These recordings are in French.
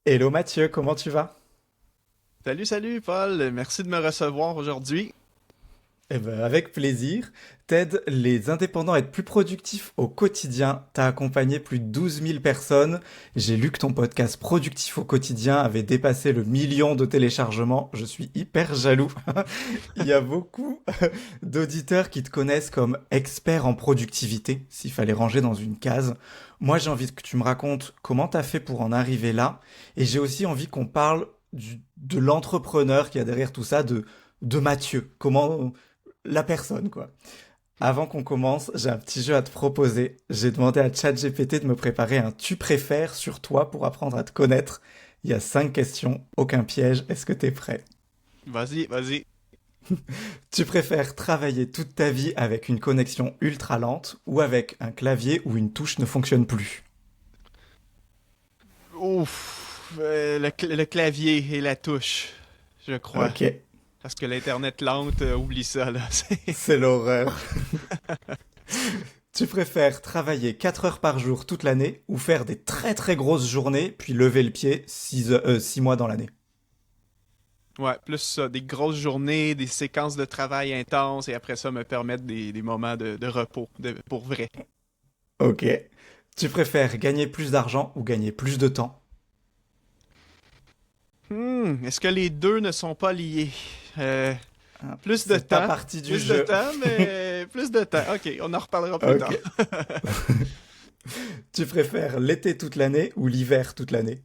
Hello Mathieu, comment tu vas? Salut, salut Paul, merci de me recevoir aujourd'hui. Eh ben, avec plaisir. T'aides les indépendants à être plus productifs au quotidien. T'as accompagné plus de 12 000 personnes. J'ai lu que ton podcast Productif au quotidien avait dépassé le million de téléchargements. Je suis hyper jaloux. Il y a beaucoup d'auditeurs qui te connaissent comme expert en productivité, s'il fallait ranger dans une case. Moi, j'ai envie que tu me racontes comment t'as fait pour en arriver là. Et j'ai aussi envie qu'on parle de l'entrepreneur qui a derrière tout ça, de Mathieu. Comment la personne, quoi. Avant qu'on commence, j'ai un petit jeu à te proposer. J'ai demandé à ChatGPT de me préparer un tu préfères sur toi pour apprendre à te connaître. Il y a 5 questions, aucun piège. Est-ce que t'es prêt? Vas-y, vas-y. Tu préfères travailler toute ta vie avec une connexion ultra lente ou avec un clavier où une touche ne fonctionne plus? Ouf, le clavier et la touche, je crois. Ok, Parce que l'Internet lente, oublie ça, là. c'est l'horreur. Tu préfères travailler 4 heures par jour toute l'année ou faire des très très grosses journées puis lever le pied 6 mois dans l'année? Ouais, plus ça, des grosses journées, des séquences de travail intenses et après ça me permettre des moments de repos, pour vrai. Ok. Tu préfères gagner plus d'argent ou gagner plus de temps? Est-ce que les deux ne sont pas liés? Euh, Ah, plus de c'est pas temps, partie du plus de jeu. temps, mais plus de temps. Ok, on en reparlera plus Ok. tard. Tu préfères l'été toute l'année ou l'hiver toute l'année?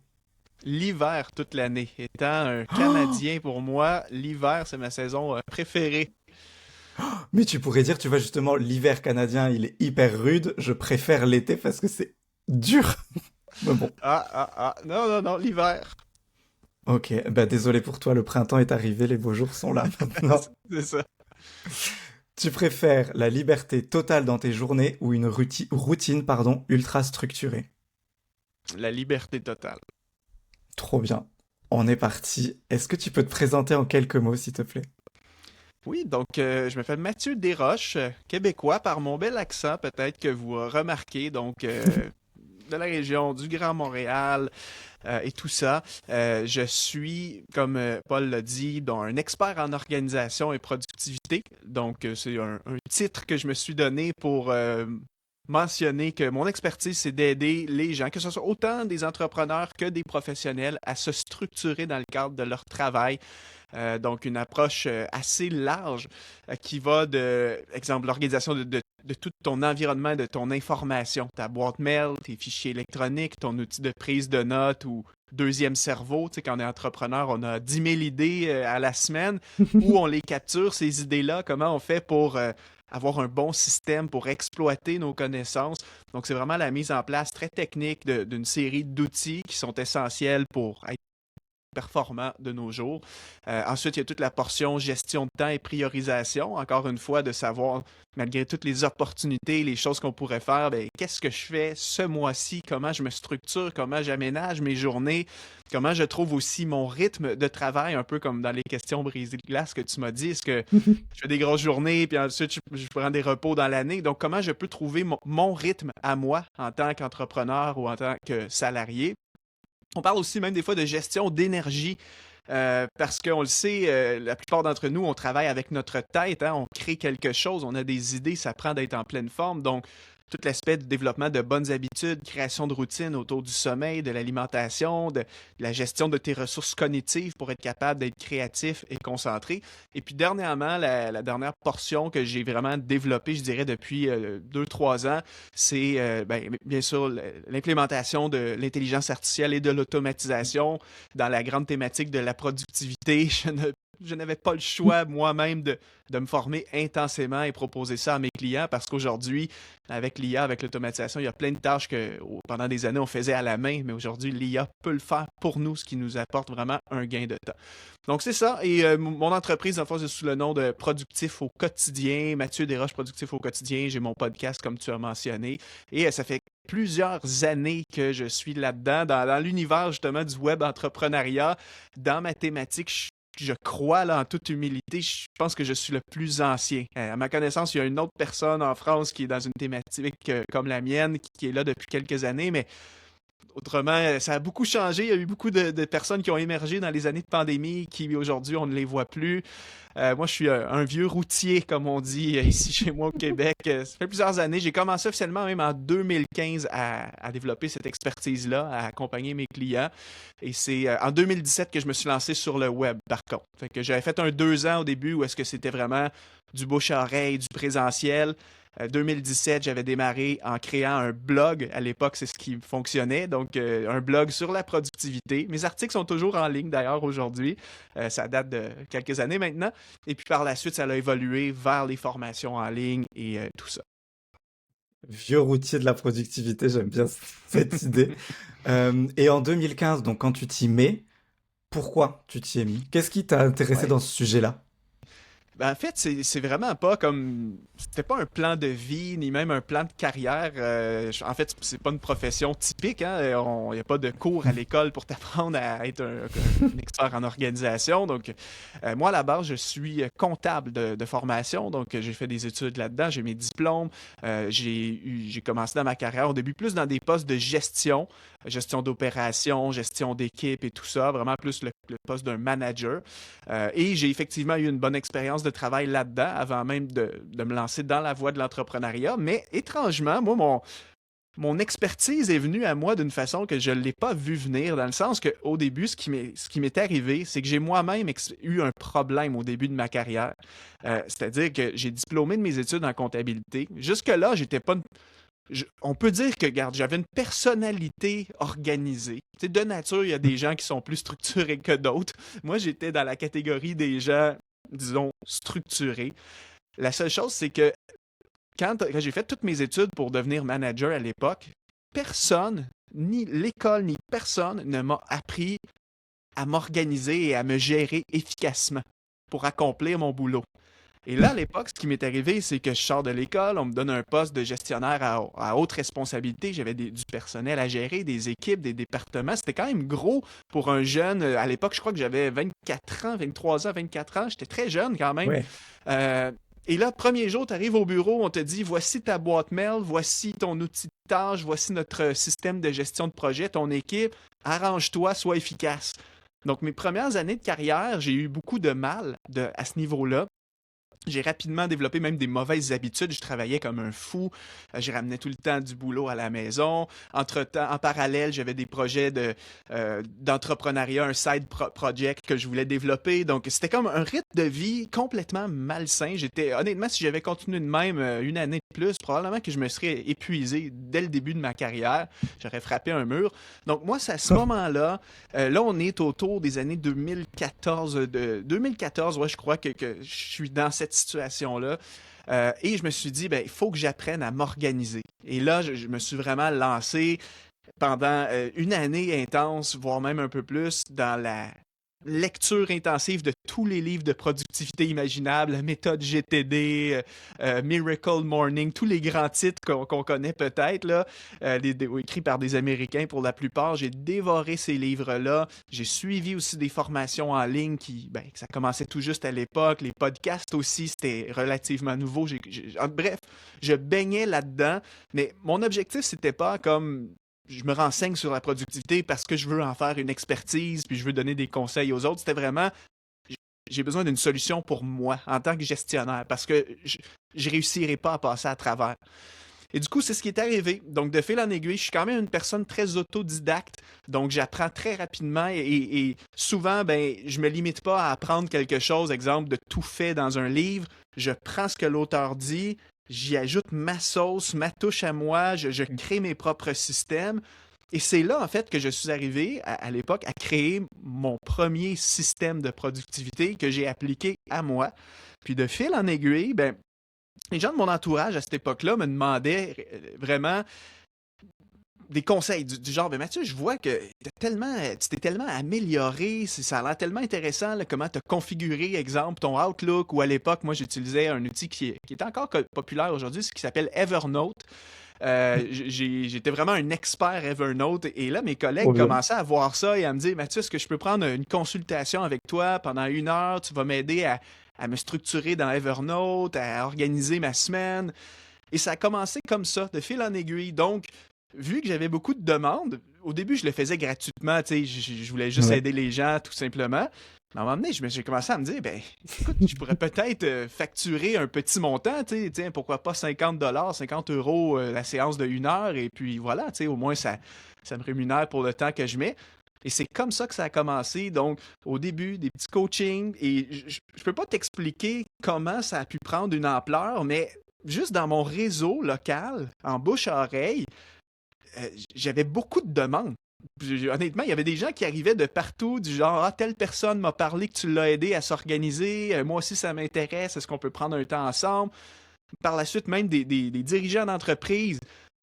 L'hiver toute l'année. Étant un Canadien pour moi, l'hiver c'est ma saison préférée. Mais tu pourrais dire, tu vois, justement, l'hiver canadien, il est hyper rude. Je préfère l'été parce que c'est dur. Mais bon. Ah, ah, ah. Non, non, non, l'hiver. Ok, bah désolé pour toi, le printemps est arrivé, les beaux jours sont là maintenant. C'est ça. Tu préfères la liberté totale dans tes journées ou une routine, pardon, ultra structurée? La liberté totale. Trop bien. On est parti. Est-ce que tu peux te présenter en quelques mots, s'il te plaît? Oui, donc je m'appelle Mathieu Desroches, québécois par mon bel accent, peut-être que vous remarquez, donc de la région du Grand Montréal et tout ça. Je suis, comme Paul l'a dit, un expert en organisation et productivité. Donc, c'est un titre que je me suis donné pour mentionner que mon expertise, c'est d'aider les gens, que ce soit autant des entrepreneurs que des professionnels, à se structurer dans le cadre de leur travail. Donc, une approche assez large qui va de, exemple, l'organisation de tout ton environnement, de ton information, ta boîte mail, tes fichiers électroniques, ton outil de prise de notes ou deuxième cerveau. Tu sais, quand on est entrepreneur, on a 10 000 idées à la semaine. Où on les capture, ces idées-là? Comment on fait pour avoir un bon système pour exploiter nos connaissances? Donc, c'est vraiment la mise en place très technique d'une série d'outils qui sont essentiels pour être performant de nos jours. Ensuite, il y a toute la portion gestion de temps et priorisation. Encore une fois, de savoir, malgré toutes les opportunités, les choses qu'on pourrait faire, ben, qu'est-ce que je fais ce mois-ci, comment je me structure, comment j'aménage mes journées, comment je trouve aussi mon rythme de travail, un peu comme dans les questions brise-glace que tu m'as dit. Est-ce que je fais des grosses journées, puis ensuite je prends des repos dans l'année? Donc, comment je peux trouver mon rythme à moi en tant qu'entrepreneur ou en tant que salarié? On parle aussi même des fois de gestion d'énergie. Parce qu'on le sait, la plupart d'entre nous, on travaille avec notre tête, hein, on crée quelque chose, on a des idées, ça prend d'être en pleine forme. Donc, tout l'aspect du développement de bonnes habitudes, création de routines autour du sommeil, de l'alimentation, de la gestion de tes ressources cognitives pour être capable d'être créatif et concentré. Et puis dernièrement, la dernière portion que j'ai vraiment développée, je dirais, depuis 2-3 ans, c'est ben, bien sûr l'implémentation de l'intelligence artificielle et de l'automatisation dans la grande thématique de la productivité. Je n'avais pas le choix moi-même de me former intensément et proposer ça à mes clients parce qu'aujourd'hui, avec l'IA, avec l'automatisation, il y a plein de tâches que pendant des années on faisait à la main, mais aujourd'hui, l'IA peut le faire pour nous, ce qui nous apporte vraiment un gain de temps. Donc c'est ça. Et mon entreprise, en fait, c'est sous le nom de Productif au quotidien. Mathieu Desroches, Productif au quotidien. J'ai mon podcast, comme tu as mentionné. Et ça fait plusieurs années que je suis là-dedans, dans l'univers justement du web entrepreneuriat, dans ma thématique. Je crois, là, en toute humilité, je pense que je suis le plus ancien. À ma connaissance, il y a une autre personne en France qui est dans une thématique comme la mienne, qui est là depuis quelques années, mais Autrement, ça a beaucoup changé. Il y a eu beaucoup de personnes qui ont émergé dans les années de pandémie qui, aujourd'hui, on ne les voit plus. Moi, je suis un vieux routier, comme on dit ici chez moi au Québec. Ça fait plusieurs années. J'ai commencé officiellement même en 2015 à développer cette expertise-là, à accompagner mes clients. Et c'est en 2017 que je me suis lancé sur le web, par contre. Fait que j'avais fait un 2 ans au début où est-ce que c'était vraiment du bouche à oreille, du présentiel. 2017, j'avais démarré en créant un blog. À l'époque, c'est ce qui fonctionnait. Donc, un blog sur la productivité. Mes articles sont toujours en ligne d'ailleurs aujourd'hui. Ça date de quelques années maintenant. Et puis par la suite, ça a évolué vers les formations en ligne et tout ça. Vieux routier de la productivité, j'aime bien cette idée. Et en 2015, donc quand tu t'y mets, pourquoi tu t'y es mis? Qu'est-ce qui t'a intéressé Ouais. dans ce sujet-là? Ben, en fait, c'est vraiment pas comme. C'était pas un plan de vie, ni même un plan de carrière. En fait, c'est pas une profession typique. Hein? Il n'y a pas de cours à l'école pour t'apprendre à être un expert en organisation. Donc, moi, à la base, je suis comptable de formation. Donc, j'ai fait des études là-dedans. J'ai mes diplômes. J'ai commencé dans ma carrière au début plus dans des postes de gestion, gestion d'opération, gestion d'équipe et tout ça. Vraiment plus le poste d'un manager. Et j'ai effectivement eu une bonne expérience de travail là-dedans avant même de me lancer dans la voie de l'entrepreneuriat. Mais étrangement, moi, mon expertise est venue à moi d'une façon que je ne l'ai pas vu venir, dans le sens qu'au début, ce qui m'est arrivé, c'est que j'ai moi-même eu un problème au début de ma carrière. C'est-à-dire que j'ai diplômé de mes études en comptabilité. Jusque-là, j'étais pas on peut dire que, regarde, j'avais une personnalité organisée. Tu sais, de nature, il y a des gens qui sont plus structurés que d'autres. Moi, j'étais dans la catégorie des gens, disons, structurés. La seule chose, c'est que quand j'ai fait toutes mes études pour devenir manager à l'époque, personne, ni l'école, ni personne ne m'a appris à m'organiser et à me gérer efficacement pour accomplir mon boulot. Et là, à l'époque, ce qui m'est arrivé, c'est que je sors de l'école, on me donne un poste de gestionnaire à haute responsabilité. J'avais du personnel à gérer, des équipes, des départements. C'était quand même gros pour un jeune. À l'époque, je crois que j'avais 24 ans, 23 ans, 24 ans. J'étais très jeune quand même. Ouais. Euh, et là, premier jour, tu arrives au bureau, on te dit, voici ta boîte mail, voici ton outil de tâche, voici notre système de gestion de projet, ton équipe. Arrange-toi, sois efficace. Donc, mes premières années de carrière, j'ai eu beaucoup de mal à ce niveau-là. J'ai rapidement développé même des mauvaises habitudes. Je travaillais comme un fou. Je ramenais tout le temps du boulot à la maison. Entre-temps, en parallèle, j'avais des projets d'entrepreneuriat, un project que je voulais développer. Donc, c'était comme un rythme de vie complètement malsain. Honnêtement, si j'avais continué de même une année de plus, probablement que je me serais épuisé dès le début de ma carrière. J'aurais frappé un mur. Donc, moi, c'est à ce moment-là, là, on est autour des années 2014. 2014, ouais, je crois que je suis dans cette situation-là. Et je me suis dit, ben, il faut que j'apprenne à m'organiser. Et là, je me suis vraiment lancé pendant une année intense, voire même un peu plus, dans la lecture intensive de tous les livres de productivité imaginables, la méthode GTD, Miracle Morning, tous les grands titres qu'on connaît peut-être, là, écrits par des Américains pour la plupart. J'ai dévoré ces livres-là. J'ai suivi aussi des formations en ligne ça commençait tout juste à l'époque. Les podcasts aussi, c'était relativement nouveau. Bref, je baignais là-dedans, mais mon objectif, c'était pas comme je me renseigne sur la productivité parce que je veux en faire une expertise, puis je veux donner des conseils aux autres. C'était vraiment, j'ai besoin d'une solution pour moi en tant que gestionnaire parce que je réussirais pas à passer à travers. Et du coup, c'est ce qui est arrivé. Donc, de fil en aiguille, je suis quand même une personne très autodidacte. Donc, j'apprends très rapidement et souvent, ben, je me limite pas à apprendre quelque chose, exemple, de tout fait dans un livre. Je prends ce que l'auteur dit, j'y ajoute ma sauce, ma touche à moi, je crée mes propres systèmes. Et c'est là, en fait, que je suis arrivé à l'époque à créer mon premier système de productivité que j'ai appliqué à moi. Puis de fil en aiguille, ben, les gens de mon entourage à cette époque-là me demandaient vraiment des conseils du genre, ben Mathieu, je vois que tu t'es tellement amélioré, ça a l'air tellement intéressant, là, comment tu as configuré, exemple, ton Outlook, ou à l'époque, moi, j'utilisais un outil qui est encore populaire aujourd'hui, ce qui s'appelle Evernote. J'étais vraiment un expert Evernote et là, mes Trop collègues bien. commençaient à voir ça et à me dire, Mathieu, est-ce que je peux prendre une consultation avec toi pendant 1 heure? Tu vas m'aider à me structurer dans Evernote, à organiser ma semaine. Et ça a commencé comme ça, de fil en aiguille. Donc, vu que j'avais beaucoup de demandes, au début, je le faisais gratuitement, tu sais, je voulais juste Ouais. aider les gens, tout simplement. Mais à un moment donné, j'ai commencé à me dire, ben, écoute, je pourrais peut-être facturer un petit montant, tu sais, tiens, pourquoi pas 50 $, 50 € la séance de 1 heure, et puis voilà, tu sais, au moins ça me rémunère pour le temps que je mets. Et c'est comme ça que ça a commencé. Donc, au début, des petits coachings, et je peux pas t'expliquer comment ça a pu prendre une ampleur, mais juste dans mon réseau local, en bouche à oreille, j'avais beaucoup de demandes. Honnêtement, il y avait des gens qui arrivaient de partout, du genre, ah, telle personne m'a parlé que tu l'as aidé à s'organiser, moi aussi ça m'intéresse, est-ce qu'on peut prendre un temps ensemble? Par la suite, même des dirigeants d'entreprise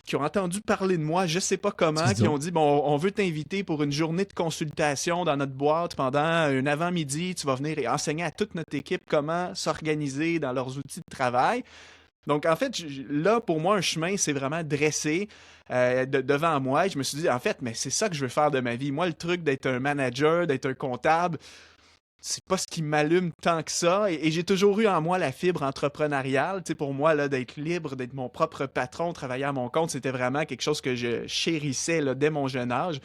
qui ont entendu parler de moi, je sais pas comment, qui ont Disons. dit, bon, on veut t'inviter pour une journée de consultation dans notre boîte pendant un avant-midi, tu vas venir et enseigner à toute notre équipe comment s'organiser dans leurs outils de travail. Donc, en fait, là, pour moi, un chemin s'est vraiment dressé devant moi. Et je me suis dit, en fait, mais c'est ça que je veux faire de ma vie. Moi, le truc d'être un manager, d'être un comptable, c'est pas ce qui m'allume tant que ça. Et j'ai toujours eu en moi la fibre entrepreneuriale. Tu sais, pour moi, là, d'être libre, d'être mon propre patron, travailler à mon compte, c'était vraiment quelque chose que je chérissais là, dès mon jeune âge.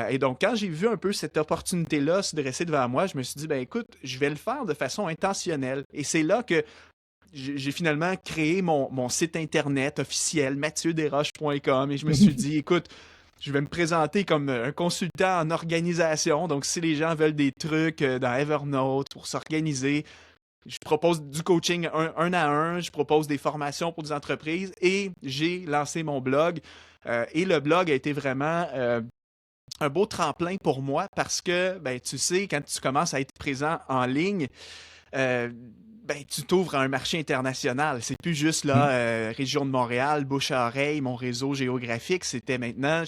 Et donc, quand j'ai vu un peu cette opportunité-là se dresser devant moi, je me suis dit, ben écoute, je vais le faire de façon intentionnelle. Et c'est là que j'ai finalement créé mon site internet officiel, mathieuderoche.com, et je me suis dit, écoute, je vais me présenter comme un consultant en organisation. Donc, si les gens veulent des trucs dans Evernote pour s'organiser, je propose du coaching un à un, je propose des formations pour des entreprises et j'ai lancé mon blog. Et le blog a été vraiment un beau tremplin pour moi parce que, ben, tu sais, quand tu commences à être présent en ligne, euh, ben, tu t'ouvres à un marché international. C'est plus juste là, Mm. région de Montréal, bouche à oreille, mon réseau géographique. C'était maintenant,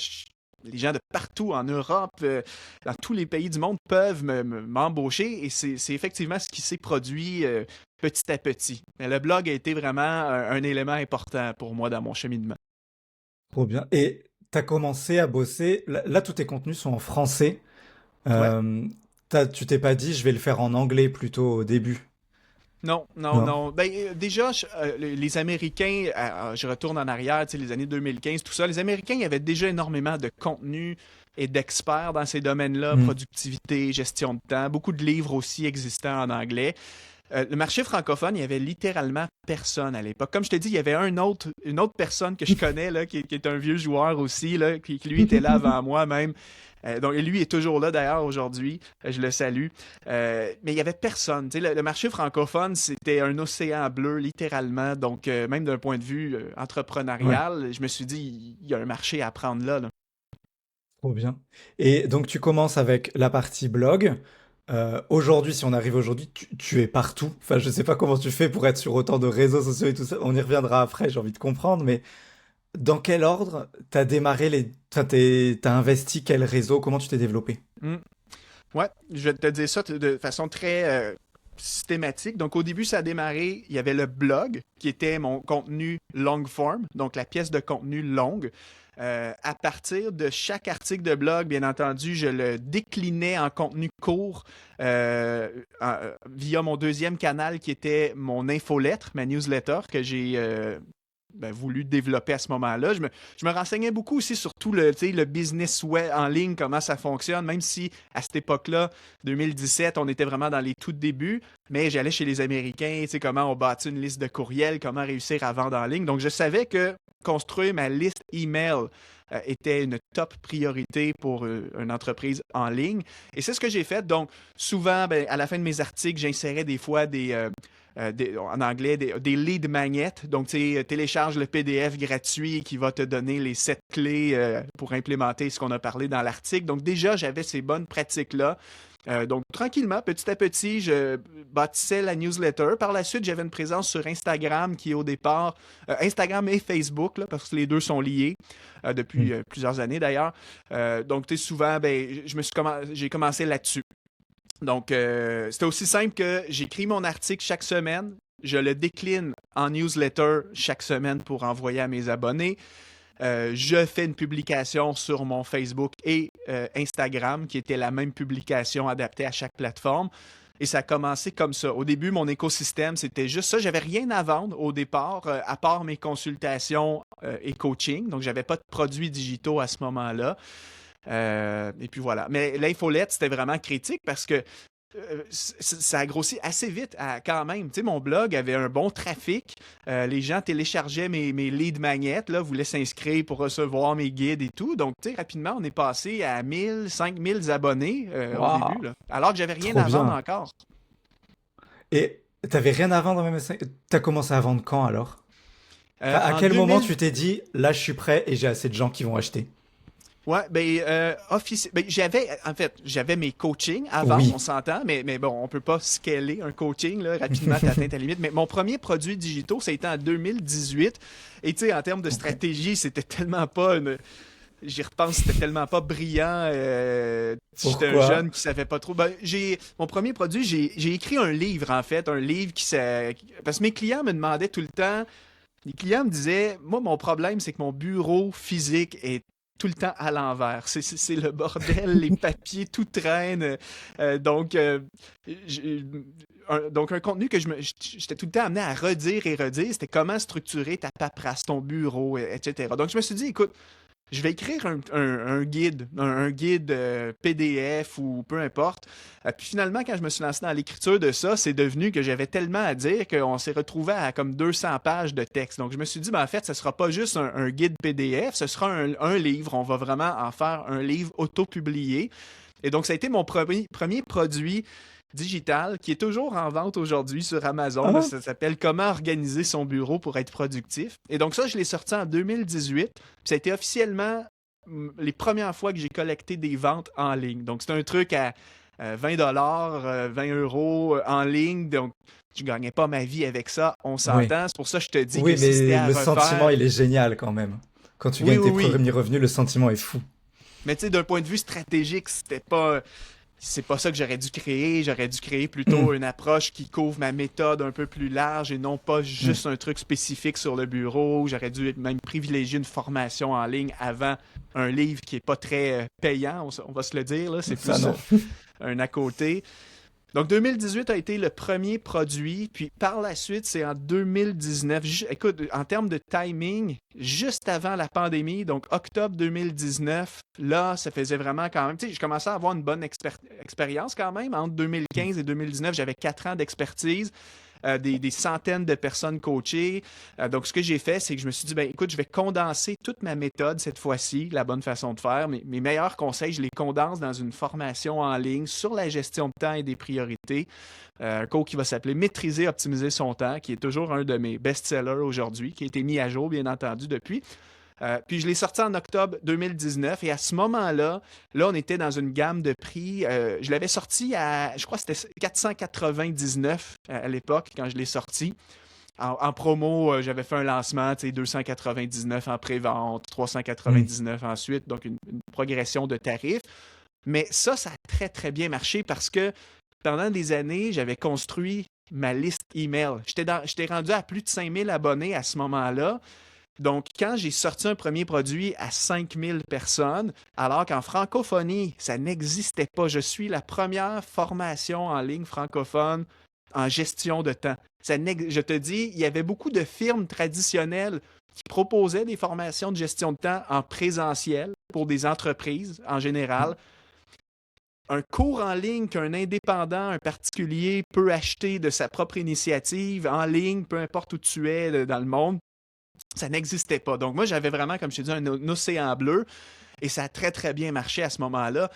les gens de partout en Europe, dans tous les pays du monde peuvent m'embaucher et c'est effectivement ce qui s'est produit petit à petit. Mais le blog a été vraiment un élément important pour moi dans mon cheminement. Trop bien. Et tu as commencé à bosser. Là, tous tes contenus sont en français. Ouais. Euh, tu t'es pas dit, je vais le faire en anglais plutôt au début. Non, non, Non. non. Ben, déjà, les Américains, je retourne en arrière, tu sais, les années 2015, tout ça, les Américains, il y avait déjà énormément de contenu et d'experts dans ces domaines-là, Mm. productivité, gestion de temps, beaucoup de livres aussi existants en anglais. Le marché francophone, il y avait littéralement personne à l'époque. Comme je t'ai dit, il y avait une autre personne que je connais, là, qui est un vieux joueur aussi, là, qui lui était là avant moi même. Donc, et lui est toujours là d'ailleurs aujourd'hui. Je le salue. Mais il y avait personne. Tu sais, le marché francophone, c'était un océan bleu, littéralement. Donc, même d'un point de vue Ouais, entrepreneurial, je me suis dit, il y a un marché à prendre là. trop bien. Et donc, tu commences avec la partie blog. Aujourd'hui, si on arrive aujourd'hui, tu es partout. Enfin, je sais pas comment tu fais pour être sur autant de réseaux sociaux et tout ça. On y reviendra après, j'ai envie de comprendre. Mais dans quel ordre t'as démarré les... Enfin, t'as investi quel réseau? Comment tu t'es développé? Mm. Ouais, je vais te dire ça de façon très systématique. Donc, au début, ça a démarré, il y avait le blog, qui était mon contenu long form, donc la pièce de contenu longue. À partir de chaque article de blog, bien entendu, je le déclinais en contenu court via mon deuxième canal qui était mon infolettre, ma newsletter que j'ai voulu développer à ce moment-là. Je me renseignais beaucoup aussi sur tout le business web en ligne, comment ça fonctionne, même si à cette époque-là, 2017, on était vraiment dans les tout débuts, mais j'allais chez les Américains, comment on bâtit une liste de courriels, comment réussir à vendre en ligne. Donc, je savais que construire ma liste email était une top priorité pour une entreprise en ligne. Et c'est ce que j'ai fait. Donc, souvent, ben, à la fin de mes articles, j'insérais des fois en anglais, des lead magnets. Donc, tu télécharges le PDF gratuit qui va te donner les 7 clés pour implémenter ce qu'on a parlé dans l'article. Donc, déjà, j'avais ces bonnes pratiques-là. Donc, tranquillement, petit à petit, je bâtissais la newsletter. Par la suite, j'avais une présence sur Instagram qui, au départ, Instagram et Facebook, là, parce que les deux sont liés depuis Mm. plusieurs années d'ailleurs. Donc, tu sais, souvent, ben, j'ai commencé là-dessus. Donc, c'était aussi simple que j'écris mon article chaque semaine, je le décline en newsletter chaque semaine pour envoyer à mes abonnés. Je fais une publication sur mon Facebook et Instagram, qui était la même publication adaptée à chaque plateforme. Et ça a commencé comme ça. Au début, mon écosystème, c'était juste ça. J'avais rien à vendre au départ, à part mes consultations et coaching. Donc, j'avais pas de produits digitaux à ce moment-là. Et puis voilà. Mais l'infolette, c'était vraiment critique parce que ça a grossi assez vite quand même. Tu sais, mon blog avait un bon trafic. Les gens téléchargeaient mes lead magnets, là, voulaient s'inscrire pour recevoir mes guides et tout. Donc, tu sais, rapidement, on est passé à 1000, 5000 abonnés au Waouh, début, là, alors que j'avais rien trop à vendre bien. encore. Et t'avais rien à vendre même. T'as commencé à vendre quand alors? Enfin, à En quel moment 2000, tu t'es dit, là, je suis prêt et j'ai assez de gens qui vont acheter? ouais, j'avais mes coachings à vendre, Oui. on s'entend, mais bon, on peut pas scaler un coaching, là, rapidement, tu atteins ta limite. Mais mon premier produit digitaux, ça a été en 2018. Et tu sais, en termes de Ok. stratégie, c'était tellement pas une. J'y repense, c'était tellement pas brillant. J'étais un Pourquoi? jeune qui savait pas trop. Mon premier produit, j'ai écrit un livre, en fait, un livre parce que mes clients me demandaient tout le temps. Les clients me disaient, moi, mon problème, c'est que mon bureau physique est tout le temps à l'envers. C'est le bordel, les papiers, tout traîne. Donc, j'ai- donc, un contenu que j'étais tout le temps amené à redire et redire, c'était comment structurer ta paperasse, ton bureau, etc. Donc, je me suis dit, écoute, je vais écrire un guide, un guide PDF ou peu importe. Puis finalement, quand je me suis lancé dans l'écriture de ça, c'est devenu que j'avais tellement à dire qu'on s'est retrouvé à comme 200 pages de texte. Donc je me suis dit, ben, en fait, ce ne sera pas juste un guide PDF, ce sera un livre. On va vraiment en faire un livre auto-publié. Et donc, ça a été mon premier produit digital qui est toujours en vente aujourd'hui sur Amazon. Là, Ah, ça s'appelle Comment organiser son bureau pour être productif. Et donc ça, je l'ai sorti en 2018. Puis ça a été officiellement les premières fois que j'ai collecté des ventes en ligne. Donc c'est un truc à 20 dollars, 20 euros en ligne. Donc je ne gagnais pas ma vie avec ça. On oui. s'entend. C'est pour ça que je te dis que Oui, si c'était mais à le sentiment, refaire, il est génial quand même. Quand tu oui, gagnes oui, tes oui. premiers revenus, le sentiment est fou. Mais tu sais, d'un point de vue stratégique, c'était pas. C'est pas ça que j'aurais dû créer. J'aurais dû créer Hum, plutôt une approche qui couvre ma méthode un peu plus large et non pas hum. juste un truc spécifique sur le bureau. J'aurais dû même privilégier une formation en ligne avant un livre qui est pas très payant, on va se le dire, là. C'est Ça, plus non. un à côté. Donc 2018 a été le premier produit, puis par la suite, c'est en 2019. Écoute, en termes de timing, juste avant la pandémie, donc octobre 2019, là, ça faisait vraiment quand même, tu sais, je commençais à avoir une bonne expérience quand même. Entre 2015 et 2019, j'avais 4 ans d'expertise, des centaines de personnes coachées. Donc, ce que j'ai fait, c'est que je me suis dit, ben, écoute, je vais condenser toute ma méthode cette fois-ci, la bonne façon de faire. Mes meilleurs conseils, je les condense dans une formation en ligne sur la gestion de temps et des priorités. Un cours qui va s'appeler Maîtriser, optimiser son temps, qui est toujours un de mes best-sellers aujourd'hui, qui a été mis à jour, bien entendu, depuis. Puis je l'ai sorti en octobre 2019 et à ce moment-là, là, on était dans une gamme de prix. Je l'avais sorti à, je crois que c'était 499 à l'époque quand je l'ai sorti. En promo, j'avais fait un lancement, tu sais, 299 en pré-vente, Hum. 399 ensuite, donc une progression de tarifs. Mais ça a très, très bien marché parce que pendant des années, j'avais construit ma liste email. J'étais rendu à plus de 5000 abonnés à ce moment-là. Donc, quand j'ai sorti un premier produit à 5000 personnes, alors qu'en francophonie, ça n'existait pas, je suis la première formation en ligne francophone en gestion de temps. Je te dis, il y avait beaucoup de firmes traditionnelles qui proposaient des formations de gestion de temps en présentiel pour des entreprises en général. Un cours en ligne qu'un indépendant, un particulier peut acheter de sa propre initiative en ligne, peu importe où tu es dans le monde, ça n'existait pas. Donc moi, j'avais vraiment, comme je t'ai dit, un océan bleu. Et ça a très, très bien marché à ce moment-là.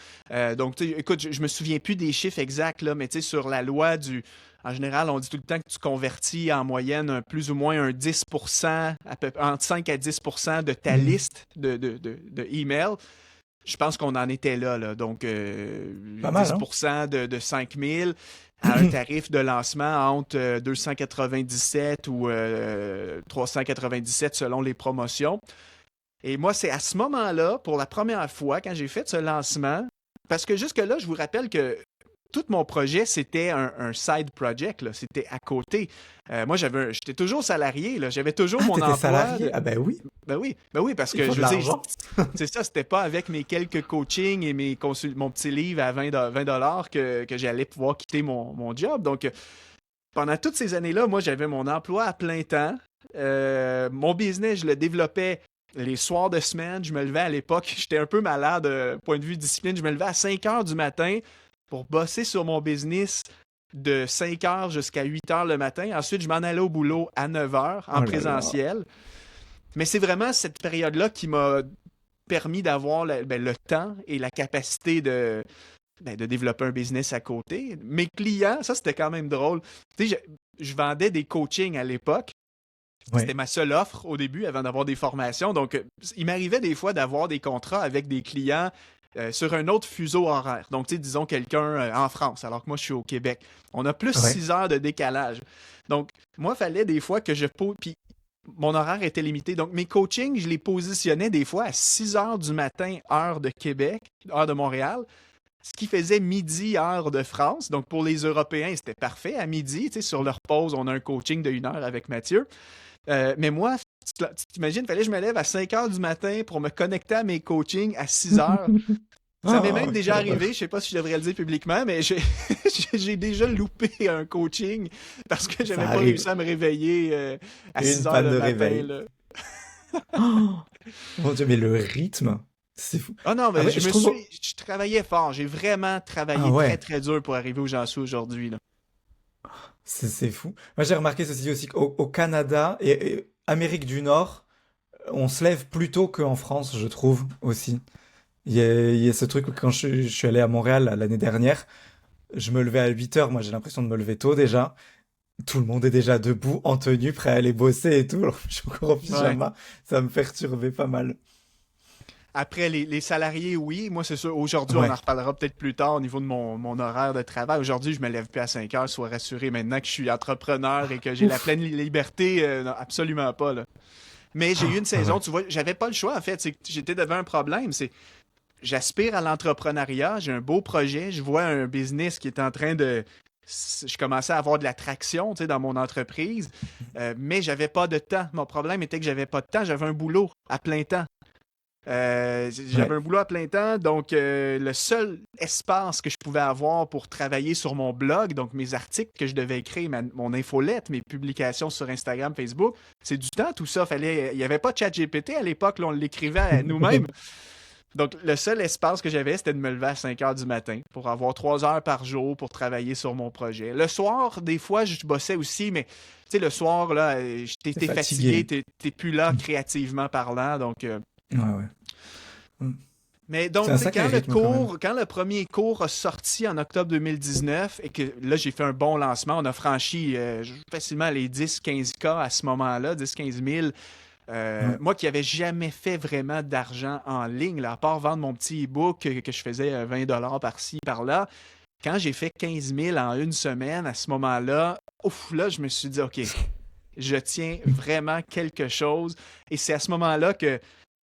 Donc, écoute, je me souviens plus des chiffres exacts, là, mais sur la loi du... En général, on dit tout le temps que tu convertis en moyenne plus ou moins un 10%, entre 5 à 10% de ta Hum. liste de emails. Je pense qu'on en était là. Donc, Pas mal, hein? 10% de 5000 à un tarif de lancement entre 297 ou 397 selon les promotions. Et moi, c'est à ce moment-là, pour la première fois, quand j'ai fait ce lancement, parce que jusque-là, je vous rappelle que tout mon projet, c'était un side project, là. C'était à côté. Moi, j'étais toujours salarié, là. J'avais toujours Ah, mon t'étais emploi. salarié? Ah ben oui, Ben oui, parce il que faut je de veux dire, l'argent. c'est ça, c'était pas avec mes quelques coachings et mon petit livre à 20 dollars que j'allais pouvoir quitter mon job. Donc, pendant toutes ces années-là, moi, j'avais mon emploi à plein temps. Mon business, je le développais les soirs de semaine, je me levais à l'époque, j'étais un peu malade, point de vue discipline, je me levais à 5 heures du matin pour bosser sur mon business de 5 heures jusqu'à 8 heures le matin. Ensuite, je m'en allais au boulot à 9 heures en Oh là là. présentiel. Mais c'est vraiment cette période-là qui m'a permis d'avoir le temps et la capacité de développer un business à côté. Mes clients, ça c'était quand même drôle. Tu sais, je vendais des coachings à l'époque. C'était Ouais. ma seule offre au début avant d'avoir des formations. Donc, il m'arrivait des fois d'avoir des contrats avec des clients sur un autre fuseau horaire. Donc, tu sais, disons quelqu'un en France, alors que moi, je suis au Québec. On a plus Ouais. 6 heures de décalage. Donc, moi, il fallait des fois que je pose. Puis, mon horaire était limité. Donc, mes coachings, je les positionnais des fois à 6 heures du matin, heure de Québec, heure de Montréal. Ce qui faisait midi, heure de France. Donc, pour les Européens, c'était parfait. À midi, tu sais, sur leur pause, on a un coaching de 1 heure avec Mathieu. Mais moi, tu t'imagines, il fallait que je me lève à 5 heures du matin pour me connecter à mes coachings à 6 heures. Ça m'est même Oh, déjà quelle horreur. arrivé, je sais pas si je devrais le dire publiquement, mais j'ai j'ai déjà loupé un coaching parce que Ça j'avais pas arrive. réussi à me réveiller à Une 6 heures panne le de matin, réveil. là. Oh, mon Dieu, mais le rythme, c'est fou. Ah non, Ah mais ouais, je trouve. je travaillais fort. J'ai vraiment Ah travaillé très, ouais, très dur pour arriver où j'en suis aujourd'hui, là. c'est fou. Moi, j'ai remarqué ceci aussi qu'au Canada et Amérique du Nord, on se lève plus tôt qu'en France, je trouve aussi. Il y a ce truc où quand je suis allé à Montréal l'année dernière, je me levais à 8 heures. Moi, j'ai l'impression de me lever tôt déjà. Tout le monde est déjà debout, en tenue, prêt à aller bosser et tout. Alors, je suis encore en Ouais. pyjama. Ça me perturbait pas mal. Après, les salariés, oui. Moi, c'est sûr, aujourd'hui, on en Ouais. reparlera peut-être plus tard au niveau de mon horaire de travail. Aujourd'hui, je me lève plus à 5 heures, sois rassuré. Maintenant que je suis entrepreneur et que j'ai la Ouf. pleine liberté, non, absolument pas, là. Mais j'ai eu une Ah saison, ouais. tu vois, j'avais pas le choix, en fait. C'est que j'étais devant un problème. C'est j'aspire à l'entrepreneuriat, j'ai un beau projet, je vois un business qui est en train de. Je commençais à avoir de la traction, tu sais, dans mon entreprise, mais j'avais pas de temps. Mon problème était que j'avais pas de temps, j'avais un boulot à plein temps. J'avais Ouais. un boulot à plein temps, donc le seul espace que je pouvais avoir pour travailler sur mon blog, donc mes articles que je devais écrire, mon infolette, mes publications sur Instagram, Facebook, c'est du temps, tout ça. Il n'y avait pas de ChatGPT à l'époque, là, on l'écrivait à nous-mêmes. Donc, le seul espace que j'avais, c'était de me lever à 5 heures du matin pour avoir 3 heures par jour pour travailler sur mon projet. Le soir, des fois, je bossais aussi, mais tu sais, le soir, là, T'es t'es fatigué, fatigué. t'es plus là créativement parlant, donc. Ouais, ouais. Mm. Mais C'est donc, un tu sais, sacré rythme quand même. quand le premier cours a sorti en octobre 2019 et que là, j'ai fait un bon lancement, on a franchi facilement les 10-15K à ce moment-là, 10-15 000. Ouais. Moi qui n'avais jamais fait vraiment d'argent en ligne, là, à part vendre mon petit e-book que je faisais 20 $ par-ci, par-là, quand j'ai fait 15 000 en une semaine, à ce moment-là, ouf, là, je me suis dit, OK, je tiens vraiment quelque chose. Et c'est à ce moment-là que,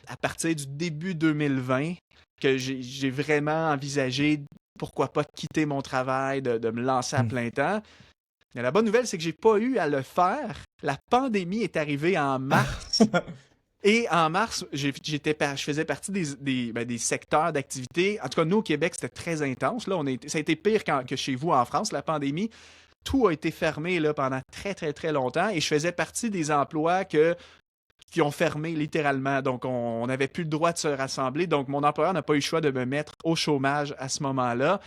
à partir du début 2020, que j'ai vraiment envisagé, pourquoi pas, de quitter mon travail, de me lancer à Mm. plein temps. Mais la bonne nouvelle, c'est que j'ai pas eu à le faire. La pandémie est arrivée en mars. Et en mars, je faisais partie des secteurs d'activité. En tout cas, nous, au Québec, c'était très intense. Là, ça a été pire que chez vous en France, la pandémie. Tout a été fermé là, pendant très, très, très longtemps. Et je faisais partie des emplois qui ont fermé littéralement. Donc, on n'avait plus le droit de se rassembler. Donc, mon employeur n'a pas eu le choix de me mettre au chômage à ce moment-là.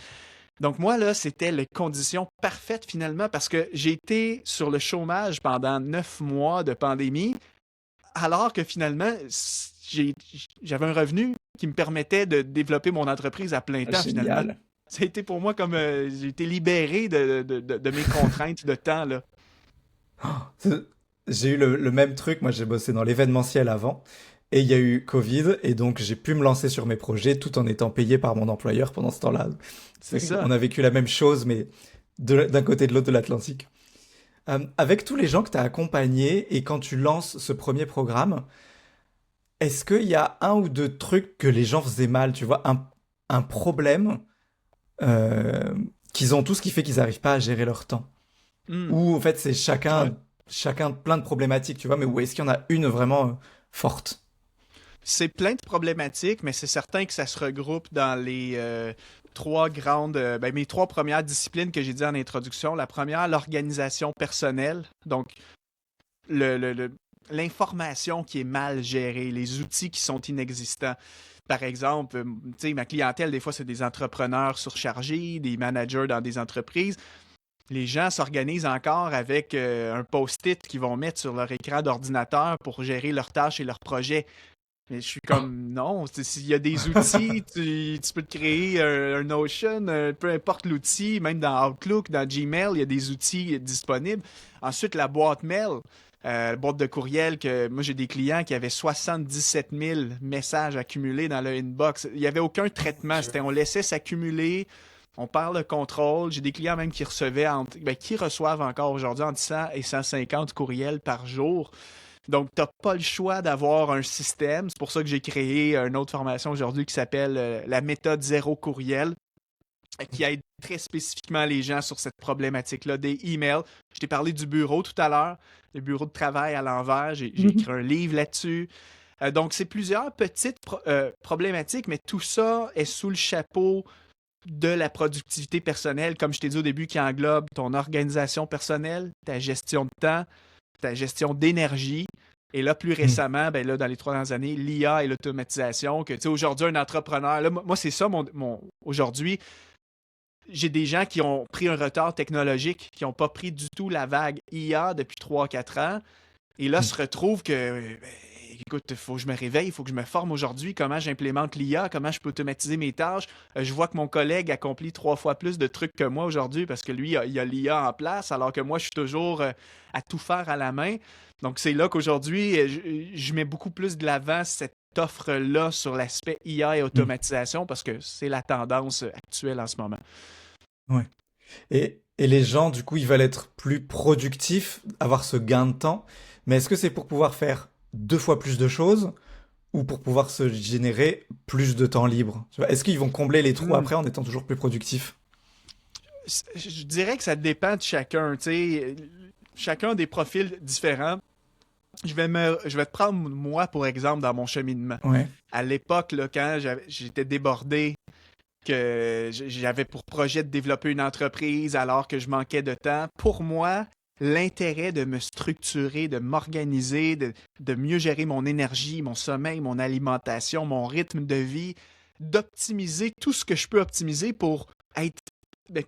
Donc, moi, là, c'était les conditions parfaites finalement parce que j'ai été sur le chômage pendant 9 mois de pandémie, alors que finalement, j'ai- j'avais un revenu qui me permettait de développer mon entreprise à plein temps finalement. Génial. Ça a été pour moi comme j'ai été libéré de mes contraintes de temps, là. C'est- J'ai eu le même truc. Moi, j'ai bossé dans l'événementiel avant. Et il y a eu Covid. Et donc, j'ai pu me lancer sur mes projets tout en étant payé par mon employeur pendant ce temps-là. C'est On ça. a vécu la même chose, mais d'un côté et de l'autre de l'Atlantique. Avec tous les gens que tu as accompagnés et quand tu lances ce premier programme, est-ce qu'il y a un ou deux trucs que les gens faisaient mal, tu vois, un problème euh, qu'ils ont tous qui fait qu'ils n'arrivent pas à gérer leur temps? Hmm. Ou en fait c'est Ouais. chacun plein de problématiques, tu vois, mais où est-ce qu'il y en a une vraiment forte? C'est plein de problématiques, mais c'est certain que ça se regroupe dans les trois grandes, mes trois premières disciplines que j'ai dit en introduction. La première, l'organisation personnelle. Donc, le l'information qui est mal gérée, les outils qui sont inexistants. Par exemple, tu sais, ma clientèle, des fois, c'est des entrepreneurs surchargés, des managers dans des entreprises. Les gens s'organisent encore avec un post-it qu'ils vont mettre sur leur écran d'ordinateur pour gérer leurs tâches et leurs projets. Mais je suis comme, non, s'il y a des outils, tu peux te créer un Notion, peu importe l'outil, même dans Outlook, dans Gmail, il y a des outils disponibles. Ensuite, la boîte mail, la boîte de courriel, que moi j'ai des clients qui avaient 77 000 messages accumulés dans le inbox. Il n'y avait aucun traitement, on laissait s'accumuler. On perd le contrôle. J'ai des clients même qui qui reçoivent encore aujourd'hui entre 100 et 150 courriels par jour. Donc, tu n'as pas le choix d'avoir un système. C'est pour ça que j'ai créé une autre formation aujourd'hui qui s'appelle la méthode zéro courriel, qui aide très spécifiquement les gens sur cette problématique-là des emails. Je t'ai parlé du bureau tout à l'heure, le bureau de travail à l'envers. J'ai écrit un livre là-dessus. Donc, c'est plusieurs petites problématiques, mais tout ça est sous le chapeau de la productivité personnelle, comme je t'ai dit au début, qui englobe ton organisation personnelle, ta gestion de temps, ta gestion d'énergie. Et là, plus récemment, ben là, dans les 3 dernières années, l'IA et l'automatisation, que tu sais, aujourd'hui, un entrepreneur, là, moi, c'est ça, aujourd'hui, j'ai des gens qui ont pris un retard technologique, qui n'ont pas pris du tout la vague IA depuis 3-4 ans, et là, se retrouvent que, écoute, il faut que je me réveille, il faut que je me forme aujourd'hui, comment j'implémente l'IA, comment je peux automatiser mes tâches. Je vois que mon collègue accomplit 3 fois plus de trucs que moi aujourd'hui parce que lui, il a l'IA en place, alors que moi, je suis toujours à tout faire à la main. Donc, c'est là qu'aujourd'hui, je mets beaucoup plus de l'avant cette offre-là sur l'aspect IA et automatisation parce que c'est la tendance actuelle en ce moment. Ouais. Et les gens, du coup, ils veulent être plus productifs, avoir ce gain de temps. Mais est-ce que c'est pour pouvoir faire 2 fois plus de choses ou pour pouvoir se générer plus de temps libre? Tu vois, est-ce qu'ils vont combler les trous après en étant toujours plus productifs? Je dirais que ça dépend de chacun. Tu sais, chacun a des profils différents. Je vais te prendre moi, pour exemple, dans mon cheminement. Ouais. À l'époque, là, quand j'étais débordé, que j'avais pour projet de développer une entreprise alors que je manquais de temps, pour moi, l'intérêt de me structurer, de m'organiser, de mieux gérer mon énergie, mon sommeil, mon alimentation, mon rythme de vie, d'optimiser tout ce que je peux optimiser pour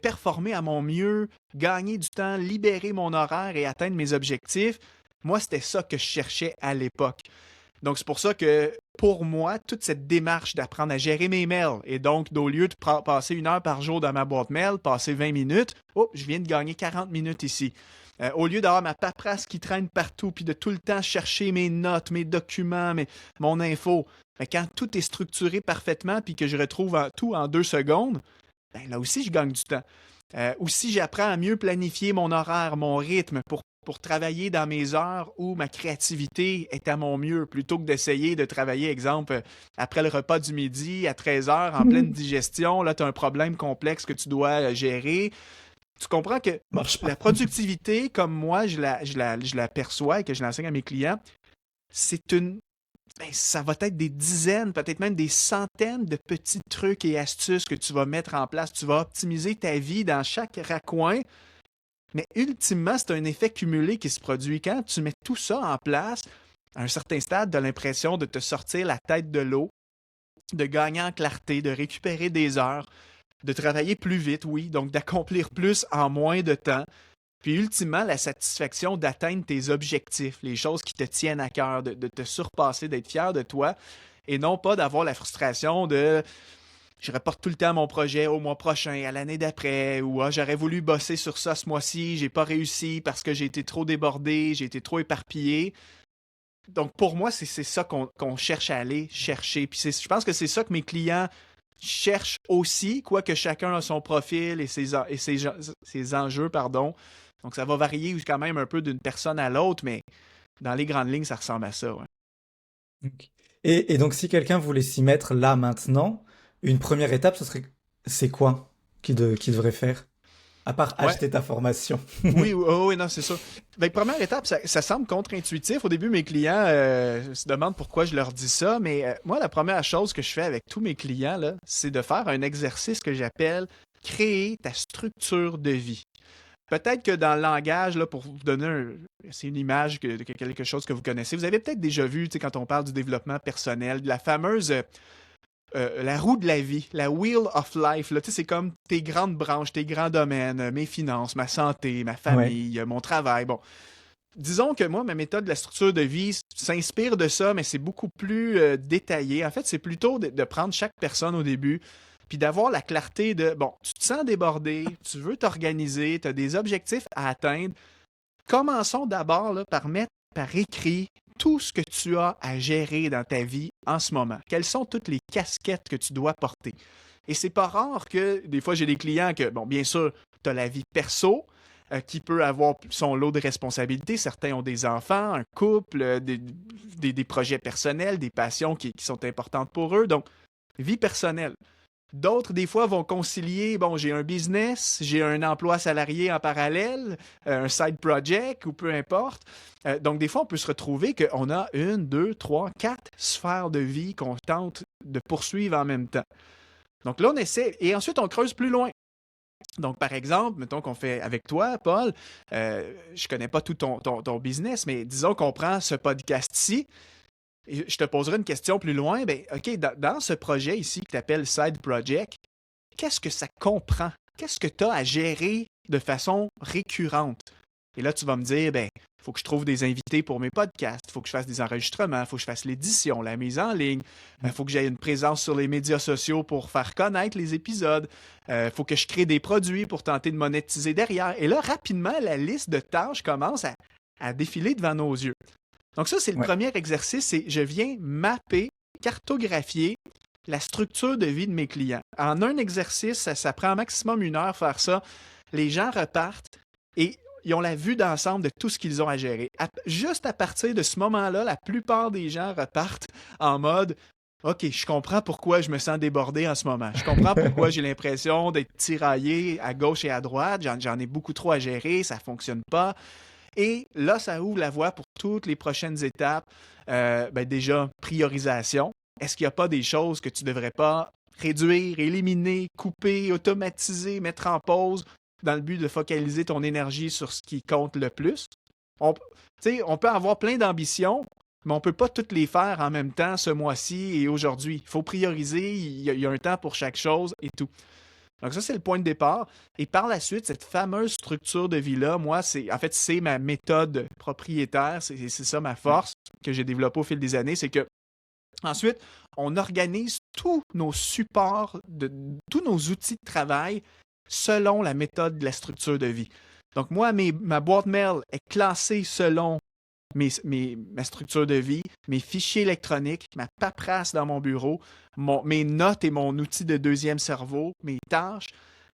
performer à mon mieux, gagner du temps, libérer mon horaire et atteindre mes objectifs. Moi, c'était ça que je cherchais à l'époque. Donc, c'est pour ça que, pour moi, toute cette démarche d'apprendre à gérer mes mails, et donc, au lieu de passer 1 heure par jour dans ma boîte mail, passer 20 minutes, je viens de gagner 40 minutes ici. Au lieu d'avoir ma paperasse qui traîne partout, puis de tout le temps chercher mes notes, mes documents, mon info, quand tout est structuré parfaitement, puis que je retrouve tout en 2 secondes, ben là aussi, je gagne du temps. Aussi, j'apprends à mieux planifier mon horaire, mon rythme pour travailler dans mes heures où ma créativité est à mon mieux, plutôt que d'essayer de travailler, exemple, après le repas du midi à 13 heures en pleine digestion. Là, tu as un problème complexe que tu dois gérer. Tu comprends que la productivité, comme moi, je la perçois et que je l'enseigne à mes clients, ça va être des dizaines, peut-être même des centaines de petits trucs et astuces que tu vas mettre en place. Tu vas optimiser ta vie dans chaque raccoin. Mais ultimement, c'est un effet cumulé qui se produit. Quand tu mets tout ça en place, à un certain stade, tu as l'impression de te sortir la tête de l'eau, de gagner en clarté, de récupérer des heures, de travailler plus vite, oui, donc d'accomplir plus en moins de temps. Puis ultimement, la satisfaction d'atteindre tes objectifs, les choses qui te tiennent à cœur, de te surpasser, d'être fier de toi, et non pas d'avoir la frustration de je reporte tout le temps mon projet au mois prochain, à l'année d'après, ou j'aurais voulu bosser sur ça ce mois-ci, j'ai pas réussi parce que j'ai été trop débordé, j'ai été trop éparpillé. Donc pour moi, c'est ça qu'on cherche à aller chercher. Puis je pense que c'est ça que mes clients cherchent aussi, quoique chacun a son profil et ses enjeux, pardon. Donc ça va varier quand même un peu d'une personne à l'autre, mais dans les grandes lignes, ça ressemble à ça. Ouais. Ok. Et donc, si quelqu'un voulait s'y mettre là maintenant, une première étape, c'est quoi qu'il devrait faire? À part Ouais. acheter ta formation. Oui, non, c'est ça. Ben, première étape, ça semble contre-intuitif. Au début, mes clients se demandent pourquoi je leur dis ça, mais moi, la première chose que je fais avec tous mes clients, là, c'est de faire un exercice que j'appelle créer ta structure de vie. peut-être que dans le langage, là, pour vous donner c'est une image de quelque chose que vous connaissez, vous avez peut-être déjà vu, tu sais, quand on parle du développement personnel, de la fameuse la roue de la vie, la wheel of life. Là, tu sais, c'est comme tes grandes branches, tes grands domaines, mes finances, ma santé, ma Ouais, famille, mon travail. Bon, disons que moi, ma méthode de la structure de vie s'inspire de ça, mais c'est beaucoup plus détaillé. En fait, c'est plutôt de prendre chaque personne au début, puis d'avoir la clarté de, bon, tu te sens débordé, tu veux t'organiser, tu as des objectifs à atteindre. Commençons d'abord là, par mettre par écrit tout ce que tu as à gérer dans ta vie en ce moment. Quelles sont toutes les casquettes que tu dois porter? Et c'est pas rare que des fois j'ai des clients que, bon, bien sûr, tu as la vie perso, qui peut avoir son lot de responsabilités. Certains ont des enfants, un couple, des projets personnels, des passions qui sont importantes pour eux. Donc, vie personnelle. D'autres, des fois, vont concilier, bon, j'ai un business, j'ai un emploi salarié en parallèle, un side project ou peu importe. Donc, des fois, on peut se retrouver qu'on a une, deux, trois, quatre sphères de vie qu'on tente de poursuivre en même temps. Donc là, on essaie, et ensuite, on creuse plus loin. Donc, par exemple, mettons qu'on fait avec toi, Paul, je connais pas tout ton business, mais disons qu'on prend ce podcast-ci, et je te poserai une question plus loin. Ben, OK, dans ce projet ici que tu appelles Side Project, qu'est-ce que ça comprend? Qu'est-ce que tu as à gérer de façon récurrente? Et là, tu vas me dire, ben, il faut que je trouve des invités pour mes podcasts, il faut que je fasse des enregistrements, il faut que je fasse l'édition, la mise en ligne, il faut que j'aie une présence sur les médias sociaux pour faire connaître les épisodes, il faut que je crée des produits pour tenter de monétiser derrière. Et là, rapidement, la liste de tâches commence à défiler devant nos yeux. Donc ça, c'est le ouais. premier exercice, c'est je viens mapper, cartographier la structure de vie de mes clients. En un exercice, ça prend maximum 1 heure faire ça. Les gens repartent et ils ont la vue d'ensemble de tout ce qu'ils ont à gérer. Juste à partir de ce moment-là, la plupart des gens repartent en mode OK, je comprends pourquoi je me sens débordé en ce moment. Je comprends pourquoi j'ai l'impression d'être tiraillé à gauche et à droite. J'en ai beaucoup trop à gérer, ça ne fonctionne pas. Et là, ça ouvre la voie pour toutes les prochaines étapes. Déjà, priorisation. Est-ce qu'il n'y a pas des choses que tu ne devrais pas réduire, éliminer, couper, automatiser, mettre en pause dans le but de focaliser ton énergie sur ce qui compte le plus? On peut avoir plein d'ambitions, mais on ne peut pas toutes les faire en même temps ce mois-ci et aujourd'hui. Il faut prioriser, il y a un temps pour chaque chose et tout. Donc ça, c'est le point de départ. Et par la suite, cette fameuse structure de vie-là, moi, c'est ma méthode propriétaire. C'est ça ma force que j'ai développée au fil des années. C'est que ensuite, on organise tous nos supports, tous nos outils de travail selon la méthode de la structure de vie. Donc moi, ma boîte mail est classée selon ma structure de vie, mes fichiers électroniques, ma paperasse dans mon bureau, mes notes et mon outil de deuxième cerveau, mes tâches,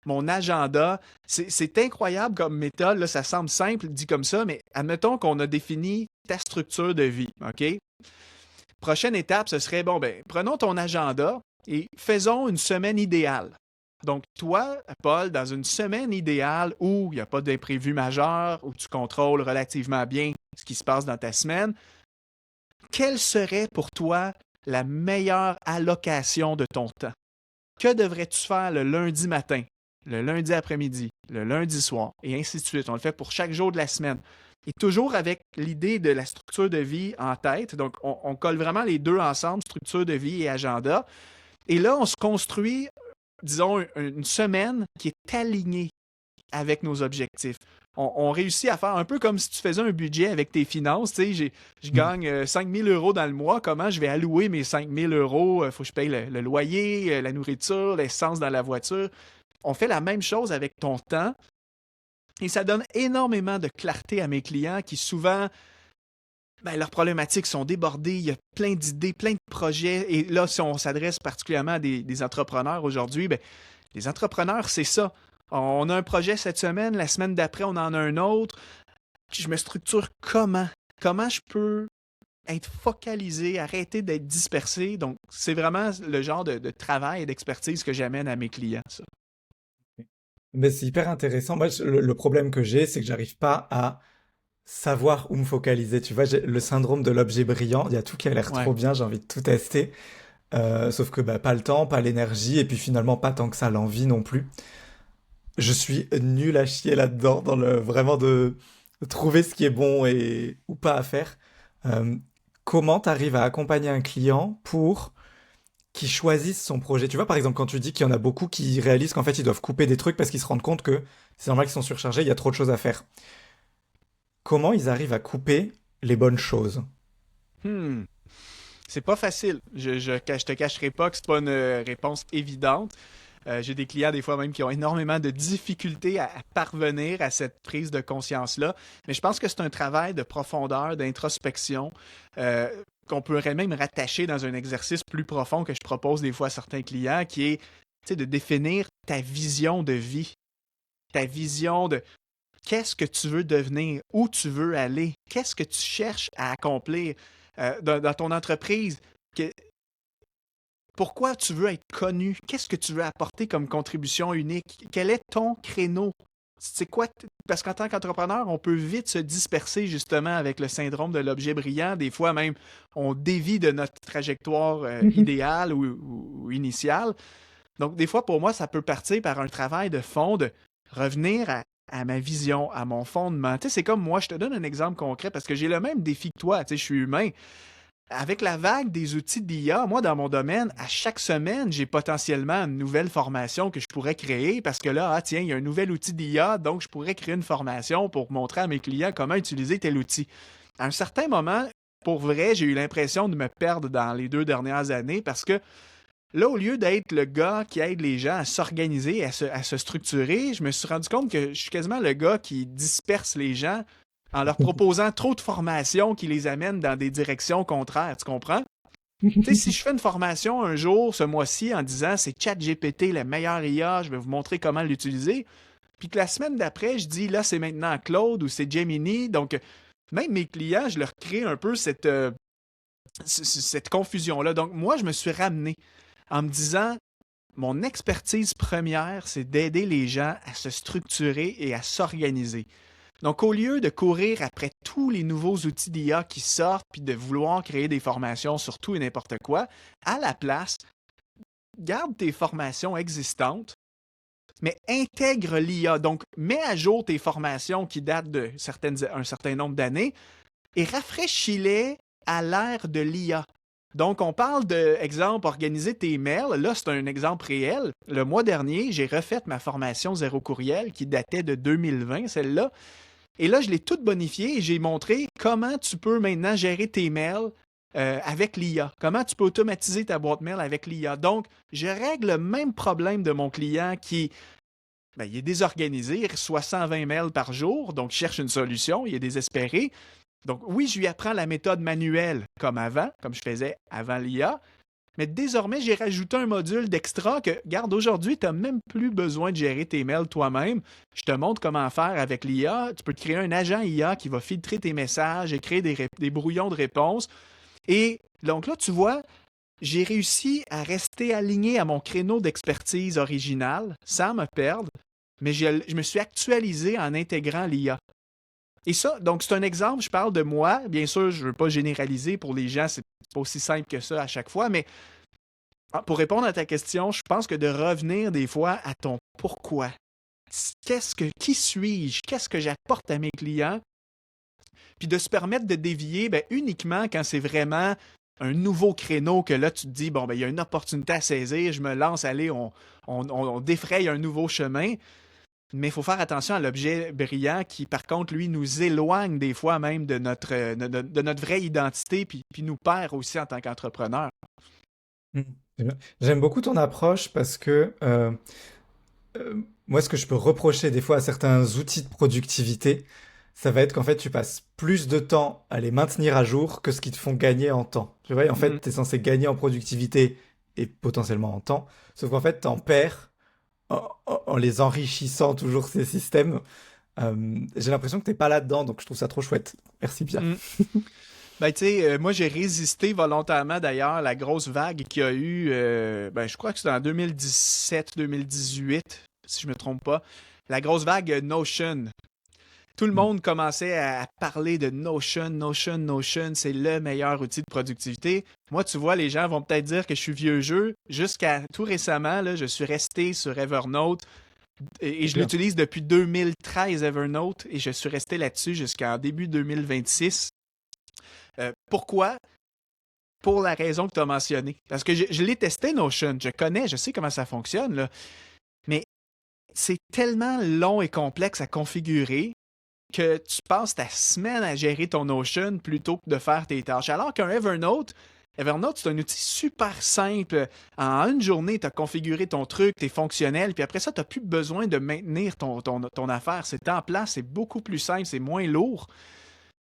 mon agenda. C'est incroyable comme méthode. Là, ça semble simple dit comme ça, mais admettons qu'on a défini ta structure de vie. OK? Prochaine étape, ce serait, bon, ben, prenons ton agenda et faisons une semaine idéale. Donc, toi, Paul, dans une semaine idéale où il n'y a pas d'imprévu majeur, où tu contrôles relativement bien ce qui se passe dans ta semaine, quelle serait pour toi la meilleure allocation de ton temps? Que devrais-tu faire le lundi matin, le lundi après-midi, le lundi soir, et ainsi de suite? On le fait pour chaque jour de la semaine. Et toujours avec l'idée de la structure de vie en tête. Donc, on colle vraiment les deux ensemble, structure de vie et agenda. Et là, on se construit, disons, une semaine qui est alignée avec nos objectifs. On réussit à faire un peu comme si tu faisais un budget avec tes finances. Tu sais, je gagne 5 000 € dans le mois. Comment je vais allouer mes 5 000 €? Il faut que je paye le loyer, la nourriture, l'essence dans la voiture. On fait la même chose avec ton temps. Et ça donne énormément de clarté à mes clients qui souvent, leurs problématiques sont débordées, il y a plein d'idées, plein de projets. Et là, si on s'adresse particulièrement à des entrepreneurs aujourd'hui, les entrepreneurs, c'est ça. On a un projet cette semaine, la semaine d'après, on en a un autre. Je me structure comment? Comment je peux être focalisé, arrêter d'être dispersé? Donc, c'est vraiment le genre de travail et d'expertise que j'amène à mes clients, ça. Mais c'est hyper intéressant. Moi, le problème que j'ai, c'est que j'arrive pas à savoir où me focaliser. Tu vois, j'ai le syndrome de l'objet brillant. Il y a tout qui a l'air Ouais. trop bien, j'ai envie de tout tester. Sauf que pas le temps, pas l'énergie, et puis finalement pas tant que ça l'envie non plus. Je suis nul à chier là-dedans, dans le vraiment de trouver ce qui est bon et ou pas à faire. Euh, Comment t'arrives à accompagner un client pour qu'il choisisse son projet? Tu vois, par exemple, quand tu dis qu'il y en a beaucoup qui réalisent qu'en fait ils doivent couper des trucs parce qu'ils se rendent compte que c'est normal qu'ils sont surchargés, il y a trop de choses à faire. Comment ils arrivent à couper les bonnes choses? Hmm. C'est pas facile. Je te cacherai pas que c'est pas une réponse évidente. J'ai des clients des fois même qui ont énormément de difficultés à parvenir à cette prise de conscience-là. Mais je pense que c'est un travail de profondeur, d'introspection, euh, qu'on pourrait même rattacher dans un exercice plus profond que je propose des fois à certains clients, qui est, tu sais, de définir ta vision de vie, ta vision de qu'est-ce que tu veux devenir, où tu veux aller, qu'est-ce que tu cherches à accomplir dans ton entreprise. Que- Pourquoi tu veux être connu? Qu'est-ce que tu veux apporter comme contribution unique? Quel est ton créneau? C'est quoi? Parce qu'en tant qu'entrepreneur, on peut vite se disperser justement avec le syndrome de l'objet brillant. Des fois même, on dévie de notre trajectoire idéale ou initiale. Donc, des fois, pour moi, ça peut partir par un travail de fond, de revenir à ma vision, à mon fondement. Tu sais, c'est comme moi, je te donne un exemple concret parce que j'ai le même défi que toi. Tu sais, je suis humain. Avec la vague des outils d'IA, moi, dans mon domaine, à chaque semaine, j'ai potentiellement une nouvelle formation que je pourrais créer parce que là, ah, tiens, il y a un nouvel outil d'IA, donc je pourrais créer une formation pour montrer à mes clients comment utiliser tel outil. À un certain moment, pour vrai, j'ai eu l'impression de me perdre dans les 2 dernières années parce que là, au lieu d'être le gars qui aide les gens à s'organiser, à se structurer, je me suis rendu compte que je suis quasiment le gars qui disperse les gens en leur proposant trop de formations qui les amènent dans des directions contraires. Tu comprends? Tu sais, si je fais une formation un jour, ce mois-ci, en disant c'est ChatGPT, le meilleur IA, je vais vous montrer comment l'utiliser, puis que la semaine d'après, je dis là, c'est maintenant Claude ou c'est Gemini. Donc, même mes clients, je leur crée un peu cette confusion-là. Donc, moi, je me suis ramené en me disant, mon expertise première, c'est d'aider les gens à se structurer et à s'organiser. Donc, au lieu de courir après tous les nouveaux outils d'IA qui sortent, puis de vouloir créer des formations sur tout et n'importe quoi, à la place, garde tes formations existantes, mais intègre l'IA. Donc, mets à jour tes formations qui datent de un certain nombre d'années et rafraîchis-les à l'ère de l'IA. Donc, on parle de, exemple, organiser tes mails. Là, c'est un exemple réel. Le mois dernier, j'ai refait ma formation zéro courriel qui datait de 2020, celle-là. Et là, je l'ai toute bonifiée et j'ai montré comment tu peux maintenant gérer tes mails avec l'IA. Comment tu peux automatiser ta boîte mail avec l'IA. Donc, je règle le même problème de mon client qui ben, il est désorganisé, il reçoit 120 mails par jour, donc il cherche une solution, il est désespéré. Donc oui, je lui apprends la méthode manuelle comme avant, comme je faisais avant l'IA, mais désormais, j'ai rajouté un module d'extra que, garde, aujourd'hui, tu n'as même plus besoin de gérer tes mails toi-même. Je te montre comment faire avec l'IA. Tu peux te créer un agent IA qui va filtrer tes messages et créer des brouillons de réponses. Et donc là, tu vois, j'ai réussi à rester aligné à mon créneau d'expertise original sans me perdre, mais je me suis actualisé en intégrant l'IA. Et ça, donc c'est un exemple, je parle de moi. Bien sûr, je ne veux pas généraliser pour les gens, c'est pas aussi simple que ça à chaque fois, mais pour répondre à ta question, je pense que de revenir des fois à ton pourquoi. Qui suis-je? Qu'est-ce que j'apporte à mes clients? Puis de se permettre de dévier ben, uniquement quand c'est vraiment un nouveau créneau que là, tu te dis, bon, ben, il y a une opportunité à saisir, je me lance, allez, on défraye un nouveau chemin. Mais il faut faire attention à l'objet brillant qui, par contre, lui, nous éloigne des fois même de notre vraie identité, puis nous perd aussi en tant qu'entrepreneur. Mm. C'est bien. J'aime beaucoup ton approche parce que moi, ce que je peux reprocher des fois à certains outils de productivité, ça va être qu'en fait, tu passes plus de temps à les maintenir à jour que ce qui te font gagner en temps. Tu vois, en Mm. fait, tu es censé gagner en productivité et potentiellement en temps, sauf qu'en fait, tu en perds en les enrichissant toujours ces systèmes. J'ai l'impression que t'es pas là-dedans, donc je trouve ça trop chouette. Merci bien. Mm. Ben, tu sais, moi, j'ai résisté volontairement, d'ailleurs, à la grosse vague qu'il y a eu, ben, je crois que c'est en 2017-2018, si je me trompe pas, la grosse vague Notion. Tout le monde commençait à parler de Notion, Notion, Notion, c'est le meilleur outil de productivité. Moi, tu vois, les gens vont peut-être dire que je suis vieux jeu. Jusqu'à tout récemment, là, je suis resté sur Evernote. Et C'est je clair. l'utilise depuis 2013 Evernote et je suis resté là-dessus jusqu'en début 2026. Pourquoi? Pour la raison que tu as mentionnée. Parce que je l'ai testé Notion, je sais comment ça fonctionne, là, mais c'est tellement long et complexe à configurer que tu passes ta semaine à gérer ton Notion plutôt que de faire tes tâches. Alors qu'un Evernote, c'est un outil super simple. En une journée, tu as configuré ton truc, tu es fonctionnel, puis après ça, tu n'as plus besoin de maintenir ton affaire. C'est en place, c'est beaucoup plus simple, c'est moins lourd.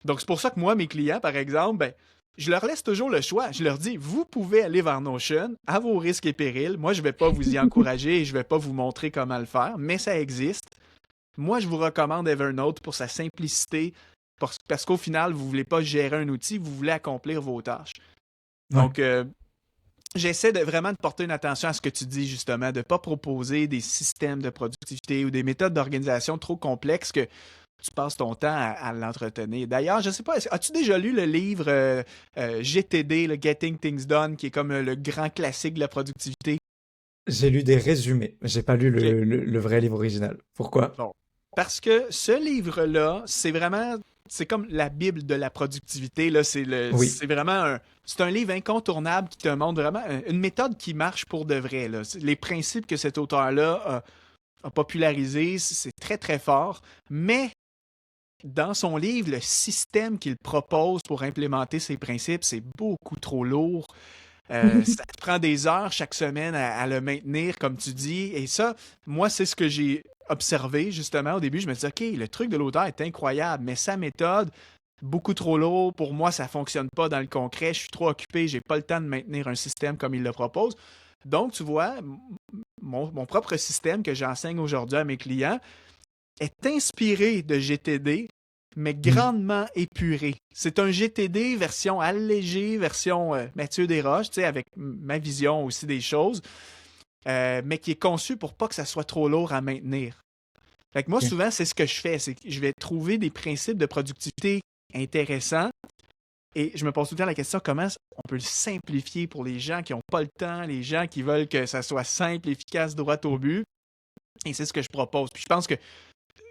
Donc, c'est pour ça que moi, mes clients, par exemple, ben, je leur laisse toujours le choix. Je leur dis, vous pouvez aller vers Notion à vos risques et périls. Moi, je ne vais pas vous y encourager et je ne vais pas vous montrer comment le faire, mais ça existe. Moi, je vous recommande Evernote pour sa simplicité, parce qu'au final, vous ne voulez pas gérer un outil, vous voulez accomplir vos tâches. Ouais. Donc, j'essaie vraiment de porter une attention à ce que tu dis, justement, de ne pas proposer des systèmes de productivité ou des méthodes d'organisation trop complexes que tu passes ton temps à l'entretenir. D'ailleurs, je ne sais pas, as-tu déjà lu le livre GTD, le Getting Things Done, qui est comme le grand classique de la productivité? J'ai lu des résumés. J'ai pas lu OK. le vrai livre original. Pourquoi? Bon. Parce que ce livre-là, c'est comme la Bible de la productivité. Là, Oui. c'est vraiment c'est un livre incontournable qui te montre vraiment une méthode qui marche pour de vrai. Là. Les principes que cet auteur-là a popularisés, c'est très, très fort. Mais dans son livre, le système qu'il propose pour implémenter ces principes, c'est beaucoup trop lourd. Ça te prend des heures chaque semaine à le maintenir, comme tu dis. Et ça, moi, c'est ce que j'ai observé, justement. Au début, je me disais, OK, le truc de l'auteur est incroyable, mais sa méthode, beaucoup trop lourd. Pour moi, ça ne fonctionne pas dans le concret. Je suis trop occupé, j'ai pas le temps de maintenir un système comme il le propose. Donc, tu vois, mon propre système que j'enseigne aujourd'hui à mes clients est inspiré de GTD, mais Mm. grandement épuré. C'est un GTD version allégée, version Mathieu Desroches, tu sais, avec ma vision aussi des choses, mais qui est conçu pour pas que ça soit trop lourd à maintenir. Fait que moi, Ok. souvent, c'est ce que je fais, c'est que je vais trouver des principes de productivité intéressants et je me pose tout le temps la question comment on peut le simplifier pour les gens qui n'ont pas le temps, les gens qui veulent que ça soit simple, efficace, droit au but. Et c'est ce que je propose. Puis je pense que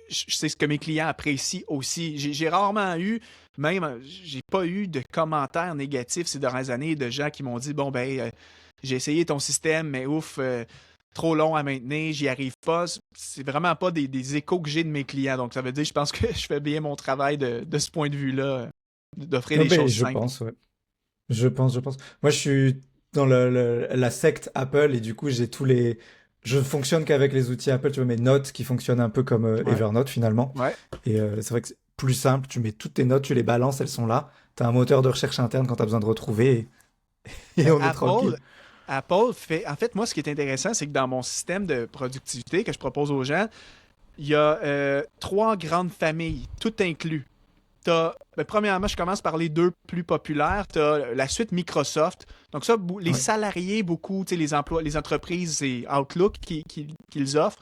c'est ce que mes clients apprécient aussi. J'ai rarement eu, même, j'ai pas eu de commentaires négatifs ces dernières années de gens qui m'ont dit bon, ben, j'ai essayé ton système, mais ouf, trop long à maintenir, j'y arrive pas. C'est vraiment pas des échos que j'ai de mes clients. Donc, ça veut dire, je pense que je fais bien mon travail de ce point de vue-là, d'offrir Non, des ben, choses je simples. pense, ouais. Je pense. Moi, je suis dans la secte Apple et du coup, j'ai tous les. Je fonctionne qu'avec les outils Apple, tu vois, mes notes qui fonctionnent un peu comme Ouais. Evernote finalement. Ouais. Et c'est vrai que c'est plus simple, tu mets toutes tes notes, tu les balances, elles sont là. T'as un moteur de recherche interne quand t'as besoin de retrouver et Ben, on est tranquille. Apple fait. En fait, moi, ce qui est intéressant, c'est que dans mon système de productivité que je propose aux gens, il y a trois grandes familles, tout inclus. Premièrement, je commence par les deux plus populaires. Tu as la suite Microsoft. Donc ça, les Ouais. salariés, beaucoup, les entreprises, c'est Outlook qu'ils offrent.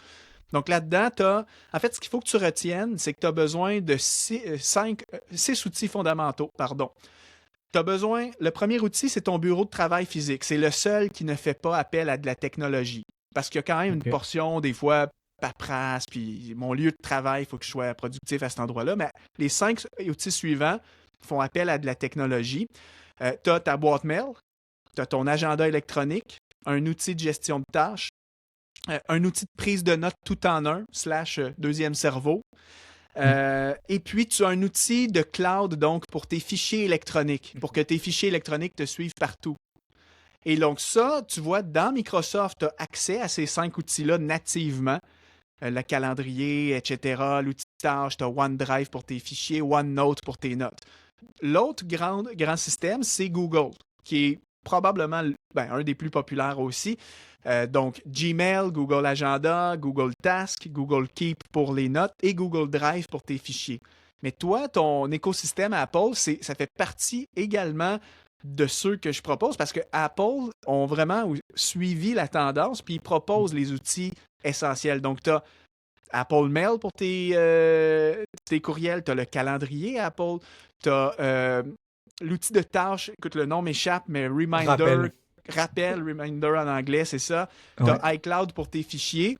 Donc là-dedans, en fait, ce qu'il faut que tu retiennes, c'est que tu as besoin de six outils fondamentaux. Pardon. Tu as besoin, le premier outil, c'est ton bureau de travail physique. C'est le seul qui ne fait pas appel à de la technologie. Parce qu'il y a quand même une Ok. portion, des fois, paperasse, puis mon lieu de travail, il faut que je sois productif à cet endroit-là. Mais les cinq outils suivants font appel à de la technologie. Tu as ta boîte mail, tu as ton agenda électronique, un outil de gestion de tâches, un outil de prise de notes tout en un, slash deuxième cerveau. Mm. Et puis, tu as un outil de cloud, donc, pour tes fichiers électroniques, pour que tes fichiers électroniques te suivent partout. Et donc, ça, tu vois, dans Microsoft, tu as accès à ces cinq outils-là nativement. Le calendrier, etc., l'outil de tâche, tu as OneDrive pour tes fichiers, OneNote pour tes notes. L'autre grand système, c'est Google, qui est probablement un des plus populaires aussi. Donc, Gmail, Google Agenda, Google Task, Google Keep pour les notes et Google Drive pour tes fichiers. Mais toi, ton écosystème Apple, ça fait partie également de ceux que je propose parce que Apple ont vraiment suivi la tendance puis ils proposent les outils essentiels. Donc, tu as Apple Mail pour tes courriels, tu as le calendrier Apple, tu as l'outil de tâche, écoute, le nom m'échappe, mais Rappel. Reminder en anglais, c'est ça. Tu Ouais. as iCloud pour tes fichiers.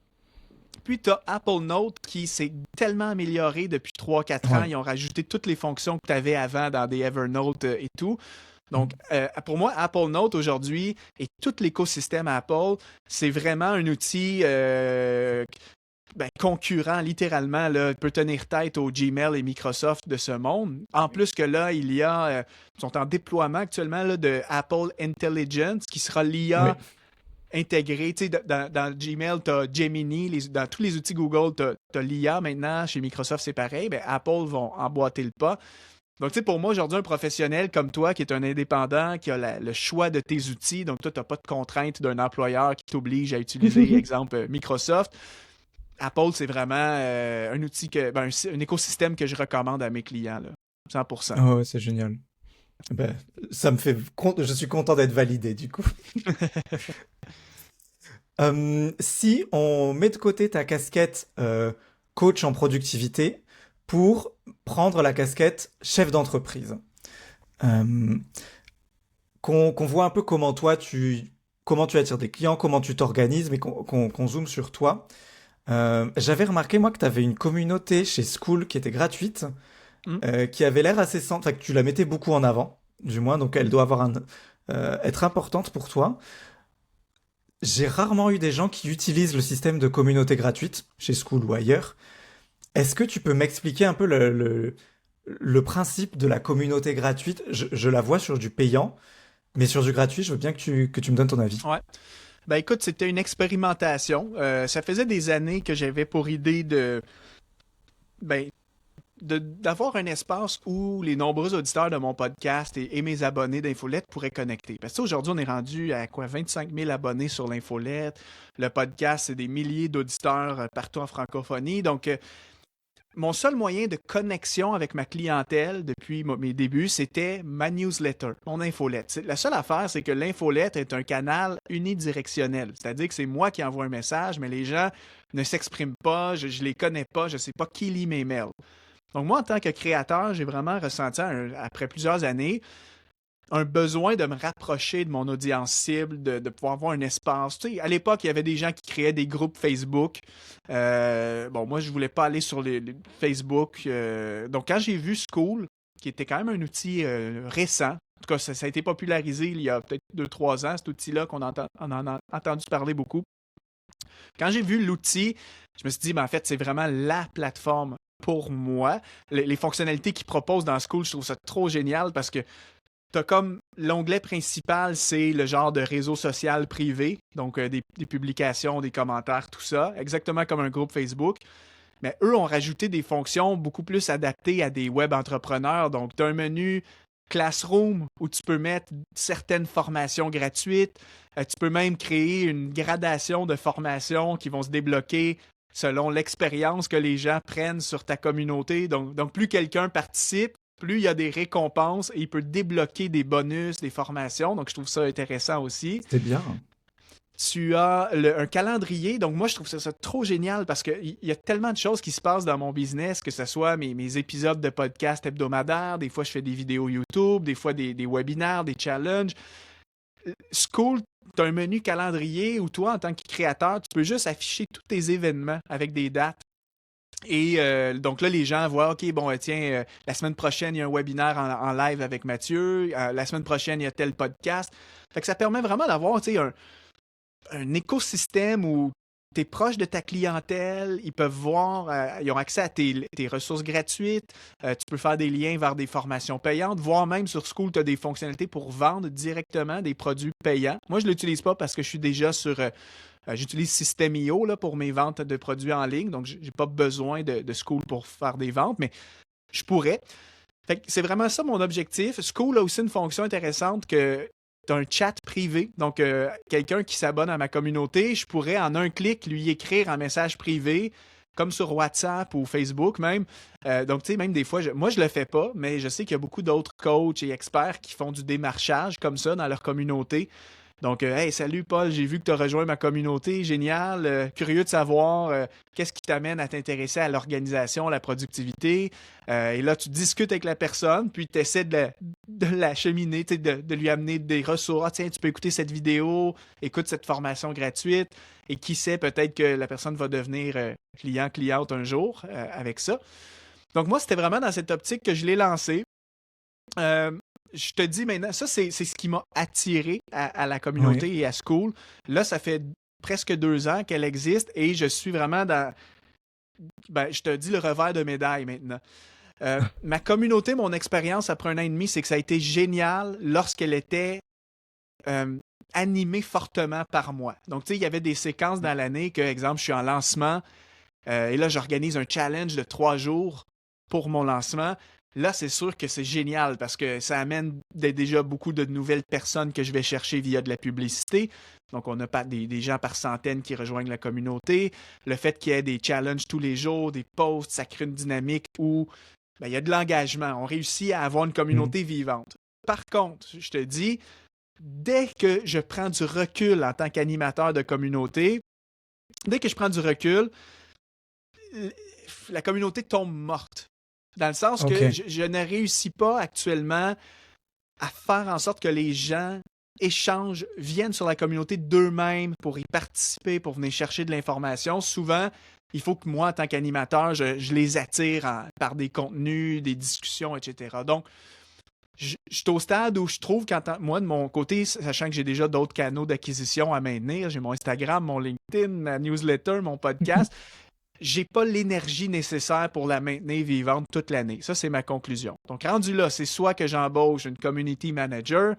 Puis tu as Apple Note qui s'est tellement amélioré depuis 3-4 ans. Ouais. Ils ont rajouté toutes les fonctions que tu avais avant dans des Evernote et tout. Donc, pour moi, Apple Note aujourd'hui et tout l'écosystème Apple, c'est vraiment un outil concurrent, littéralement, là, peut tenir tête au Gmail et Microsoft de ce monde. En plus que là, il y a, ils sont en déploiement actuellement là, de Apple Intelligence, qui sera Oui. l'IA intégrée. Tu sais, dans Gmail, tu as Gemini, dans tous les outils Google, tu as l'IA maintenant. Chez Microsoft, c'est pareil. Ben, Apple vont emboîter le pas. Donc, tu sais, pour moi, aujourd'hui, un professionnel comme toi, qui est un indépendant, qui a le choix de tes outils, donc toi, tu n'as pas de contrainte d'un employeur qui t'oblige à utiliser, exemple, Microsoft. Apple, c'est vraiment un outil, un écosystème que je recommande à mes clients, là, 100%. Oh, ouais, c'est génial. Ben, je suis content d'être validé du coup. Si on met de côté ta casquette coach en productivité pour prendre la casquette chef d'entreprise, euh, qu'on voit un peu comment tu attires des clients, comment tu t'organises, mais qu'on zoome sur toi. J'avais remarqué moi que tu avais une communauté chez School qui était gratuite, Mm. qui avait l'air assez centre, enfin que tu la mettais beaucoup en avant, du moins, donc elle doit être importante pour toi. J'ai rarement eu des gens qui utilisent le système de communauté gratuite, chez School ou ailleurs. Est-ce que tu peux m'expliquer un peu le principe de la communauté gratuite? Je la vois sur du payant, mais sur du gratuit, je veux bien que tu me donnes ton avis. Ouais. Ben écoute, c'était une expérimentation. Ça faisait des années que j'avais pour idée ben, d'avoir un espace où les nombreux auditeurs de mon podcast et mes abonnés d'Infolette pourraient connecter. Parce que aujourd'hui, on est rendu à quoi, 25 000 abonnés sur l'Infolette. Le podcast, c'est des milliers d'auditeurs partout en francophonie. Donc, mon seul moyen de connexion avec ma clientèle depuis mes débuts, c'était ma newsletter, mon infolette. La seule affaire, c'est que l'infolette est un canal unidirectionnel. C'est-à-dire que c'est moi qui envoie un message, mais les gens ne s'expriment pas, je ne les connais pas, je ne sais pas qui lit mes mails. Donc moi, en tant que créateur, j'ai vraiment ressenti, après plusieurs années, un besoin de me rapprocher de mon audience cible, de pouvoir avoir un espace. Tu sais, à l'époque, il y avait des gens qui créaient des groupes Facebook. Bon, moi, je voulais pas aller sur les Facebook. Donc, quand j'ai vu School, qui était quand même un outil récent, en tout cas, ça a été popularisé il y a peut-être 2-3 ans, cet outil-là on en a entendu parler beaucoup. Quand j'ai vu l'outil, je me suis dit, ben, en fait, c'est vraiment la plateforme pour moi. Les fonctionnalités qu'ils proposent dans School, je trouve ça trop génial parce que t'as comme l'onglet principal, c'est le genre de réseau social privé, donc des publications, des commentaires, tout ça, exactement comme un groupe Facebook. Mais eux ont rajouté des fonctions beaucoup plus adaptées à des web entrepreneurs. Donc, tu as un menu Classroom où tu peux mettre certaines formations gratuites. Tu peux même créer une gradation de formations qui vont se débloquer selon l'expérience que les gens prennent sur ta communauté. Donc plus quelqu'un participe, plus il y a des récompenses et il peut débloquer des bonus, des formations. Donc, je trouve ça intéressant aussi. C'est bien. Tu as un calendrier. Donc, moi, je trouve ça trop génial parce qu'il y a tellement de choses qui se passent dans mon business, que ce soit mes épisodes de podcast hebdomadaires, des fois, je fais des vidéos YouTube, des fois, des webinaires, des challenges. School, tu as un menu calendrier où toi, en tant que créateur, tu peux juste afficher tous tes événements avec des dates. Et donc là, les gens voient, OK, bon, tiens, la semaine prochaine, il y a un webinaire en live avec Mathieu. La semaine prochaine, il y a tel podcast. Fait que ça permet vraiment d'avoir, tu sais, un écosystème où tu es proche de ta clientèle, ils peuvent voir, ils ont accès à tes ressources gratuites, tu peux faire des liens vers des formations payantes, voire même sur School, tu as des fonctionnalités pour vendre directement des produits payants. Moi, je ne l'utilise pas parce que je suis déjà sur... j'utilise System.io là, pour mes ventes de produits en ligne, donc j'ai pas besoin de School pour faire des ventes, mais je pourrais. Fait que c'est vraiment ça mon objectif. School a aussi une fonction intéressante que tu as un chat privé. Donc, quelqu'un qui s'abonne à ma communauté, je pourrais en un clic lui écrire un message privé, comme sur WhatsApp ou Facebook même. Donc, tu sais, même des fois, moi, je le fais pas, mais je sais qu'il y a beaucoup d'autres coachs et experts qui font du démarchage comme ça dans leur communauté. Donc, hey, salut Paul, j'ai vu que tu as rejoint ma communauté, génial, curieux de savoir qu'est-ce qui t'amène à t'intéresser à l'organisation, à la productivité. Et là, tu discutes avec la personne, puis tu essaies de l'acheminer, de lui amener des ressources. Ah, tiens, tu peux écouter cette vidéo, écoute cette formation gratuite, et qui sait, peut-être que la personne va devenir cliente un jour avec ça. Donc, moi, c'était vraiment dans cette optique que je l'ai lancé. Je te dis maintenant, ça, c'est ce qui m'a attiré à la communauté Oui. et à Skool. Là, ça fait presque 2 ans qu'elle existe et je suis vraiment dans, ben, je te dis le revers de médaille maintenant. Ma communauté, mon expérience après 1 an et demi, c'est que ça a été génial lorsqu'elle était euh, animée fortement par moi. Donc, tu sais, il y avait des séquences dans l'année que, exemple, je suis en lancement et là, j'organise un challenge de 3 jours pour mon lancement. Là, c'est sûr que c'est génial parce que ça amène déjà beaucoup de nouvelles personnes que je vais chercher via de la publicité. Donc, on a pas des gens par centaines qui rejoignent la communauté. Le fait qu'il y ait des challenges tous les jours, des posts, ça crée une dynamique où ben, il y a de l'engagement. On réussit à avoir une Mhm. communauté vivante. Par contre, je te dis, dès que je prends du recul en tant qu'animateur de communauté, dès que je prends du recul, la communauté tombe morte. Dans le sens Ok. que je ne réussis pas actuellement à faire en sorte que les gens échangent, viennent sur la communauté d'eux-mêmes pour y participer, pour venir chercher de l'information. Souvent, il faut que moi, en tant qu'animateur, je les attire par des contenus, des discussions, etc. Donc, je suis au stade où je trouve moi, de mon côté, sachant que j'ai déjà d'autres canaux d'acquisition à maintenir, j'ai mon Instagram, mon LinkedIn, ma newsletter, mon podcast, j'ai pas l'énergie nécessaire pour la maintenir vivante toute l'année. Ça, c'est ma conclusion. Donc, rendu là, c'est soit que j'embauche une community manager,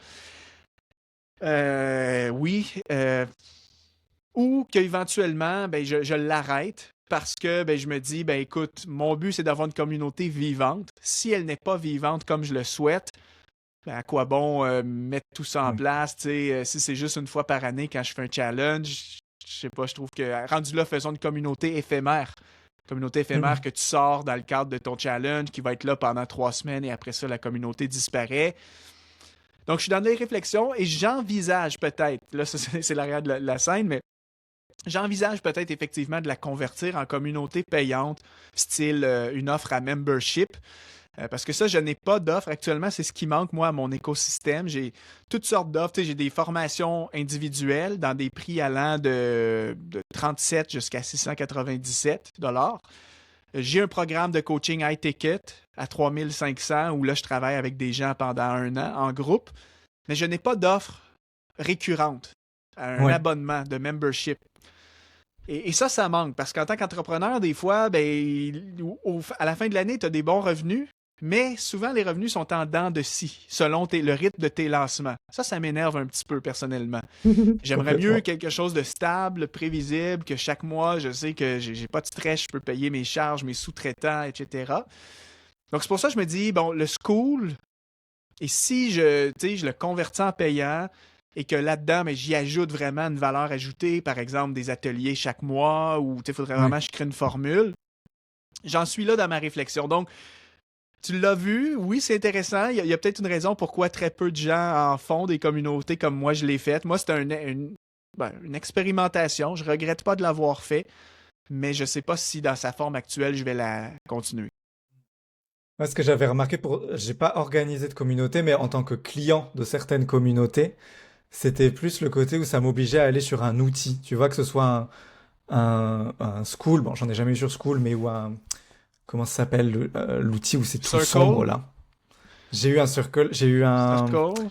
oui, ou qu'éventuellement, ben, je l'arrête parce que ben, je me dis, ben, écoute, mon but, c'est d'avoir une communauté vivante. Si elle n'est pas vivante comme je le souhaite, ben, à quoi bon mettre tout ça en Oui. place? Si c'est juste une fois par année quand je fais un challenge, je sais pas, je trouve que rendu là, faisons une communauté éphémère. Communauté éphémère Mhm. que tu sors dans le cadre de ton challenge qui va être là pendant 3 semaines et après ça, la communauté disparaît. Donc, je suis dans des réflexions et j'envisage peut-être, là, ça, c'est l'arrière de la scène, mais j'envisage peut-être effectivement de la convertir en communauté payante, style une offre à membership. Parce que ça, je n'ai pas d'offre actuellement. C'est ce qui manque, moi, à mon écosystème. J'ai toutes sortes d'offres. Tu sais, j'ai des formations individuelles dans des prix allant de 37 jusqu'à 697 $. J'ai un programme de coaching high ticket à 3500 où là, je travaille avec des gens pendant 1 an en groupe. Mais je n'ai pas d'offre récurrente, un Ouais. abonnement de membership. Et ça manque parce qu'en tant qu'entrepreneur, des fois, ben, à la fin de l'année, tu as des bons revenus, mais souvent les revenus sont en dents de scie, selon le rythme de tes lancements. Ça m'énerve un petit peu personnellement. J'aimerais mieux Complètement. quelque chose de stable, prévisible, que chaque mois, je sais que j'ai pas de stress, je peux payer mes charges, mes sous-traitants, etc. Donc c'est pour ça que je me dis, bon, le school, et si je le convertis en payant et que là-dedans, mais j'y ajoute vraiment une valeur ajoutée, par exemple des ateliers chaque mois ou il faudrait Oui. vraiment que je crée une formule, j'en suis là dans ma réflexion. Donc, tu l'as vu, oui, c'est intéressant. Il y a peut-être une raison pourquoi très peu de gens en font des communautés comme moi je l'ai faite. Moi, c'était une expérimentation. Je regrette pas de l'avoir fait, mais je sais pas si dans sa forme actuelle, je vais la continuer. Moi, ce que j'avais remarqué j'ai pas organisé de communauté, mais en tant que client de certaines communautés, c'était plus le côté où ça m'obligeait à aller sur un outil. Tu vois, que ce soit un School, bon, j'en ai jamais eu sur School, mais ou comment ça s'appelle, l'outil où c'est tout sombre Circle, là. J'ai eu un Circle, j'ai eu Circle.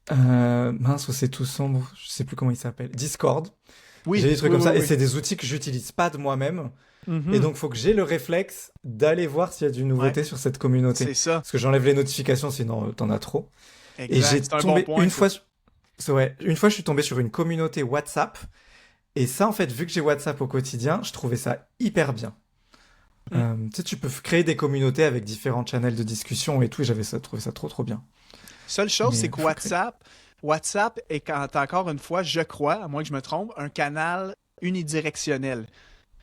mince, où c'est tout sombre, je sais plus comment il s'appelle. Discord. J'ai Oui, des trucs oui, comme oui, ça, et oui. c'est des outils que j'utilise pas de moi-même. Et Mhm. donc, faut que j'ai le réflexe d'aller voir s'il y a du Ouais, nouveauté sur cette communauté. c'est ça. Parce que j'enlève les notifications, sinon t'en as trop. Et Exact. j'ai C'est un bon tombé point. Faut... une fois, je suis tombé sur une communauté WhatsApp. Et ça, en fait, vu que j'ai WhatsApp au quotidien, je trouvais ça hyper bien. Mm. Tu sais, tu peux créer des communautés avec différents channels de discussion et tout. Et trouvé ça trop, trop bien. Seule chose, Mais c'est il que faut créer. WhatsApp est encore une fois, je crois, à moins que je me trompe, un canal unidirectionnel.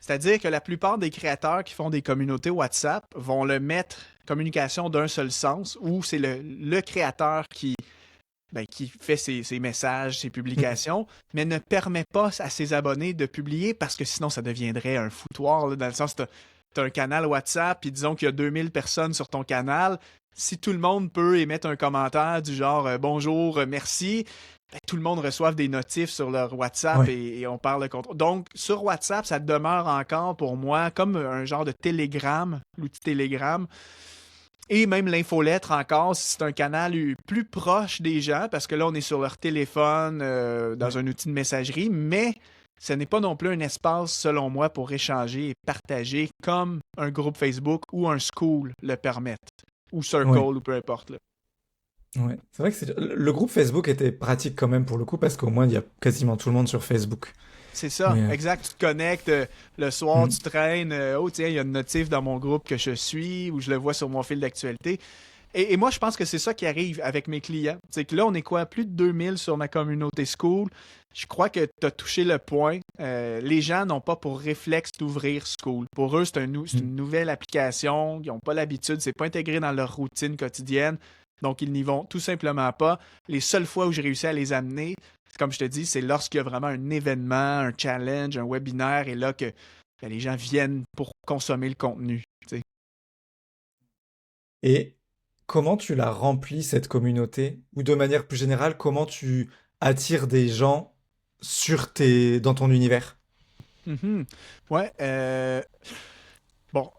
C'est-à-dire que la plupart des créateurs qui font des communautés WhatsApp vont le mettre communication d'un seul sens, où c'est le créateur qui qui fait ses messages, ses publications, mais ne permet pas à ses abonnés de publier parce que sinon ça deviendrait un foutoir, là, dans le sens que tu as un canal WhatsApp, puis disons qu'il y a 2000 personnes sur ton canal. Si tout le monde peut émettre un commentaire du genre bonjour, merci, tout le monde reçoit des notifs sur leur WhatsApp Ouais. et on parle de contrôle. Donc, sur WhatsApp, ça demeure encore pour moi comme un genre de Telegram, l'outil Telegram. Et même l'infolettre encore, si c'est un canal plus proche des gens, parce que là, on est sur leur téléphone, dans un outil de messagerie, mais ce n'est pas non plus un espace, selon moi, pour échanger et partager comme un groupe Facebook ou un school le permettent, ou Circle, Ouais. ou peu importe, là. Ouais. C'est vrai que le groupe Facebook était pratique quand même pour le coup parce qu'au moins il y a quasiment tout le monde sur Facebook. C'est ça, Mais exact. Tu te connectes le soir, tu mm, traînes. Oh, tiens, il y a une notif dans mon groupe que je suis ou je le vois sur mon fil d'actualité. Et moi, je pense que c'est ça qui arrive avec mes clients. C'est que là, on est quoi? Plus de 2000 sur ma communauté School. Je crois que tu as touché le point. Les gens n'ont pas pour réflexe d'ouvrir School. Pour eux, c'est mm. une nouvelle application. Ils n'ont pas l'habitude. C'est pas intégré dans leur routine quotidienne. Donc, ils n'y vont tout simplement pas. Les seules fois où j'ai réussi à les amener, comme je te dis, c'est lorsqu'il y a vraiment un événement, un challenge, un webinaire, et là que les gens viennent pour consommer le contenu. Tu sais. Et comment tu la remplis cette communauté? Ou de manière plus générale, comment tu attires des gens dans ton univers? Mhm. Ouais. Bon,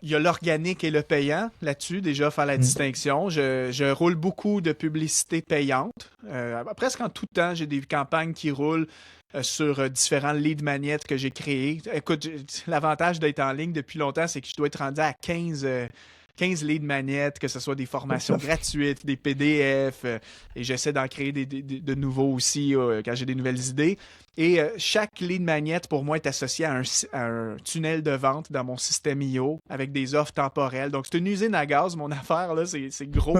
il y a l'organique et le payant là-dessus, déjà faire la Mm. distinction. Je roule beaucoup de publicité payante. Presque en tout temps, j'ai des campagnes qui roulent sur différents lead magnets que j'ai créés. Écoute, l'avantage d'être en ligne depuis longtemps, c'est que je dois être rendu à 15 lead magnets, que ce soit des formations gratuites, des PDF, et j'essaie d'en créer de nouveaux aussi quand j'ai des nouvelles idées. Et chaque lead magnet, pour moi, est associé à un tunnel de vente dans mon système IO avec des offres temporelles. Donc, c'est une usine à gaz, mon affaire, là, c'est gros.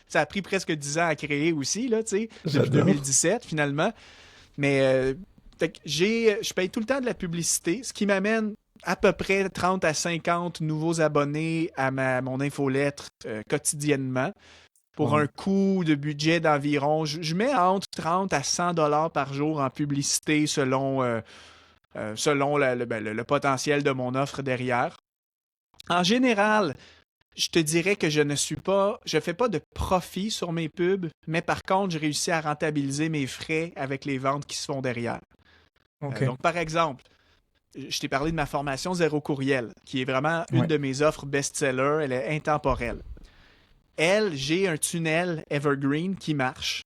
Ça a pris presque 10 ans à créer aussi, là, tu sais, depuis J'adore. 2017, finalement. Mais fait que je paye tout le temps de la publicité, ce qui m'amène à peu près 30 à 50 nouveaux abonnés à mon infolettre quotidiennement pour un Wow. coût de budget d'environ, je mets entre 30 à 100 dollars par jour en publicité selon le potentiel de mon offre derrière. En général, je te dirais que je fais pas de profit sur mes pubs, mais par contre, je réussis à rentabiliser mes frais avec les ventes qui se font derrière. Ok. Donc, par exemple, je t'ai parlé de ma formation Zéro Courriel, qui est vraiment une Ouais. de mes offres best-seller. Elle est intemporelle. J'ai un tunnel Evergreen qui marche.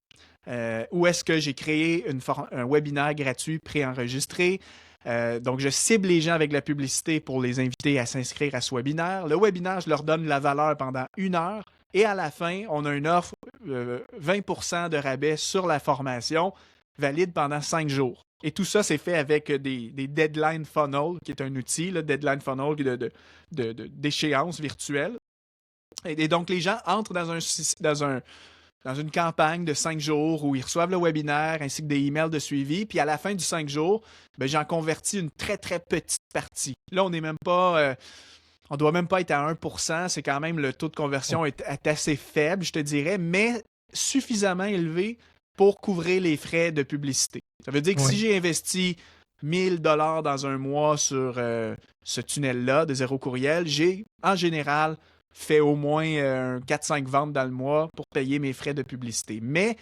Où est-ce que j'ai créé un webinaire gratuit préenregistré. Donc, je cible les gens avec la publicité pour les inviter à s'inscrire à ce webinaire. Le webinaire, je leur donne la valeur pendant 1 heure. Et à la fin, on a une offre 20% de rabais sur la formation, valide pendant 5 jours. Et tout ça, c'est fait avec des Deadline Funnel, qui est un outil, là, Deadline Funnel d'échéance virtuelle. Et donc, les gens entrent dans une campagne de 5 jours où ils reçoivent le webinaire ainsi que des emails de suivi. Puis à la fin du 5 jours, ben, j'en convertis une très, très petite partie. Là, on n'est même pas. On doit même pas être à 1%. C'est quand même le taux de conversion est assez faible, je te dirais, mais suffisamment élevé pour couvrir les frais de publicité. Ça veut dire que si Ouais. j'ai investi 1000 dollars dans un mois sur ce tunnel-là de Zéro Courriel, j'ai en général fait au moins 4-5 ventes dans le mois pour payer mes frais de publicité. Mais,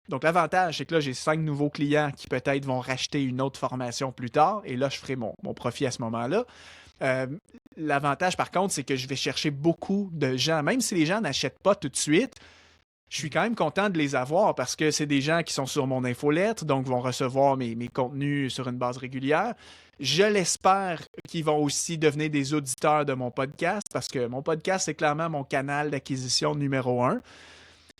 donc l'avantage, c'est que là, j'ai 5 nouveaux clients qui peut-être vont racheter une autre formation plus tard, et là, je ferai mon profit à ce moment-là. Euh, L'avantage, par contre, c'est que je vais chercher beaucoup de gens. Même si les gens n'achètent pas tout de suite, je suis quand même content de les avoir parce que c'est des gens qui sont sur mon infolettre, donc vont recevoir mes contenus sur une base régulière. Je l'espère qu'ils vont aussi devenir des auditeurs de mon podcast parce que mon podcast, c'est clairement mon canal d'acquisition numéro un.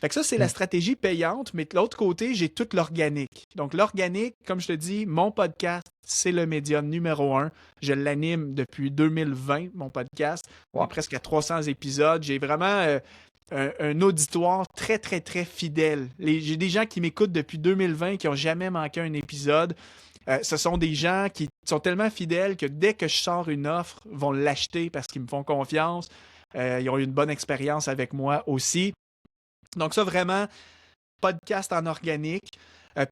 Fait que ça, c'est la Mm. stratégie payante, mais de l'autre côté, j'ai tout l'organique. Donc, l'organique, comme je te dis, mon podcast, c'est le média numéro un. Je l'anime depuis 2020, mon podcast. On est Wow. presque à 300 épisodes. J'ai vraiment un auditoire très, très, très fidèle. J'ai des gens qui m'écoutent depuis 2020 qui n'ont jamais manqué un épisode. Ce sont des gens qui sont tellement fidèles que dès que je sors une offre, ils vont l'acheter parce qu'ils me font confiance. Ils ont eu une bonne expérience avec moi aussi. Donc ça, vraiment, podcast en organique.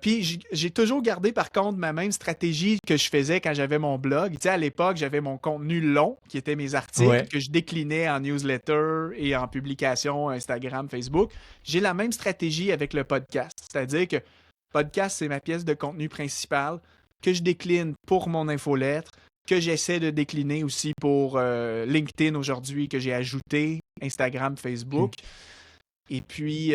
Puis j'ai toujours gardé par contre ma même stratégie que je faisais quand j'avais mon blog. Tu sais, à l'époque, j'avais mon contenu long, qui étaient mes articles, Ouais. que je déclinais en newsletter et en publication Instagram, Facebook. J'ai la même stratégie avec le podcast. C'est-à-dire que podcast, c'est ma pièce de contenu principale que je décline pour mon infolettre, que j'essaie de décliner aussi pour LinkedIn aujourd'hui, que j'ai ajouté, Instagram, Facebook. Ok. Et puis,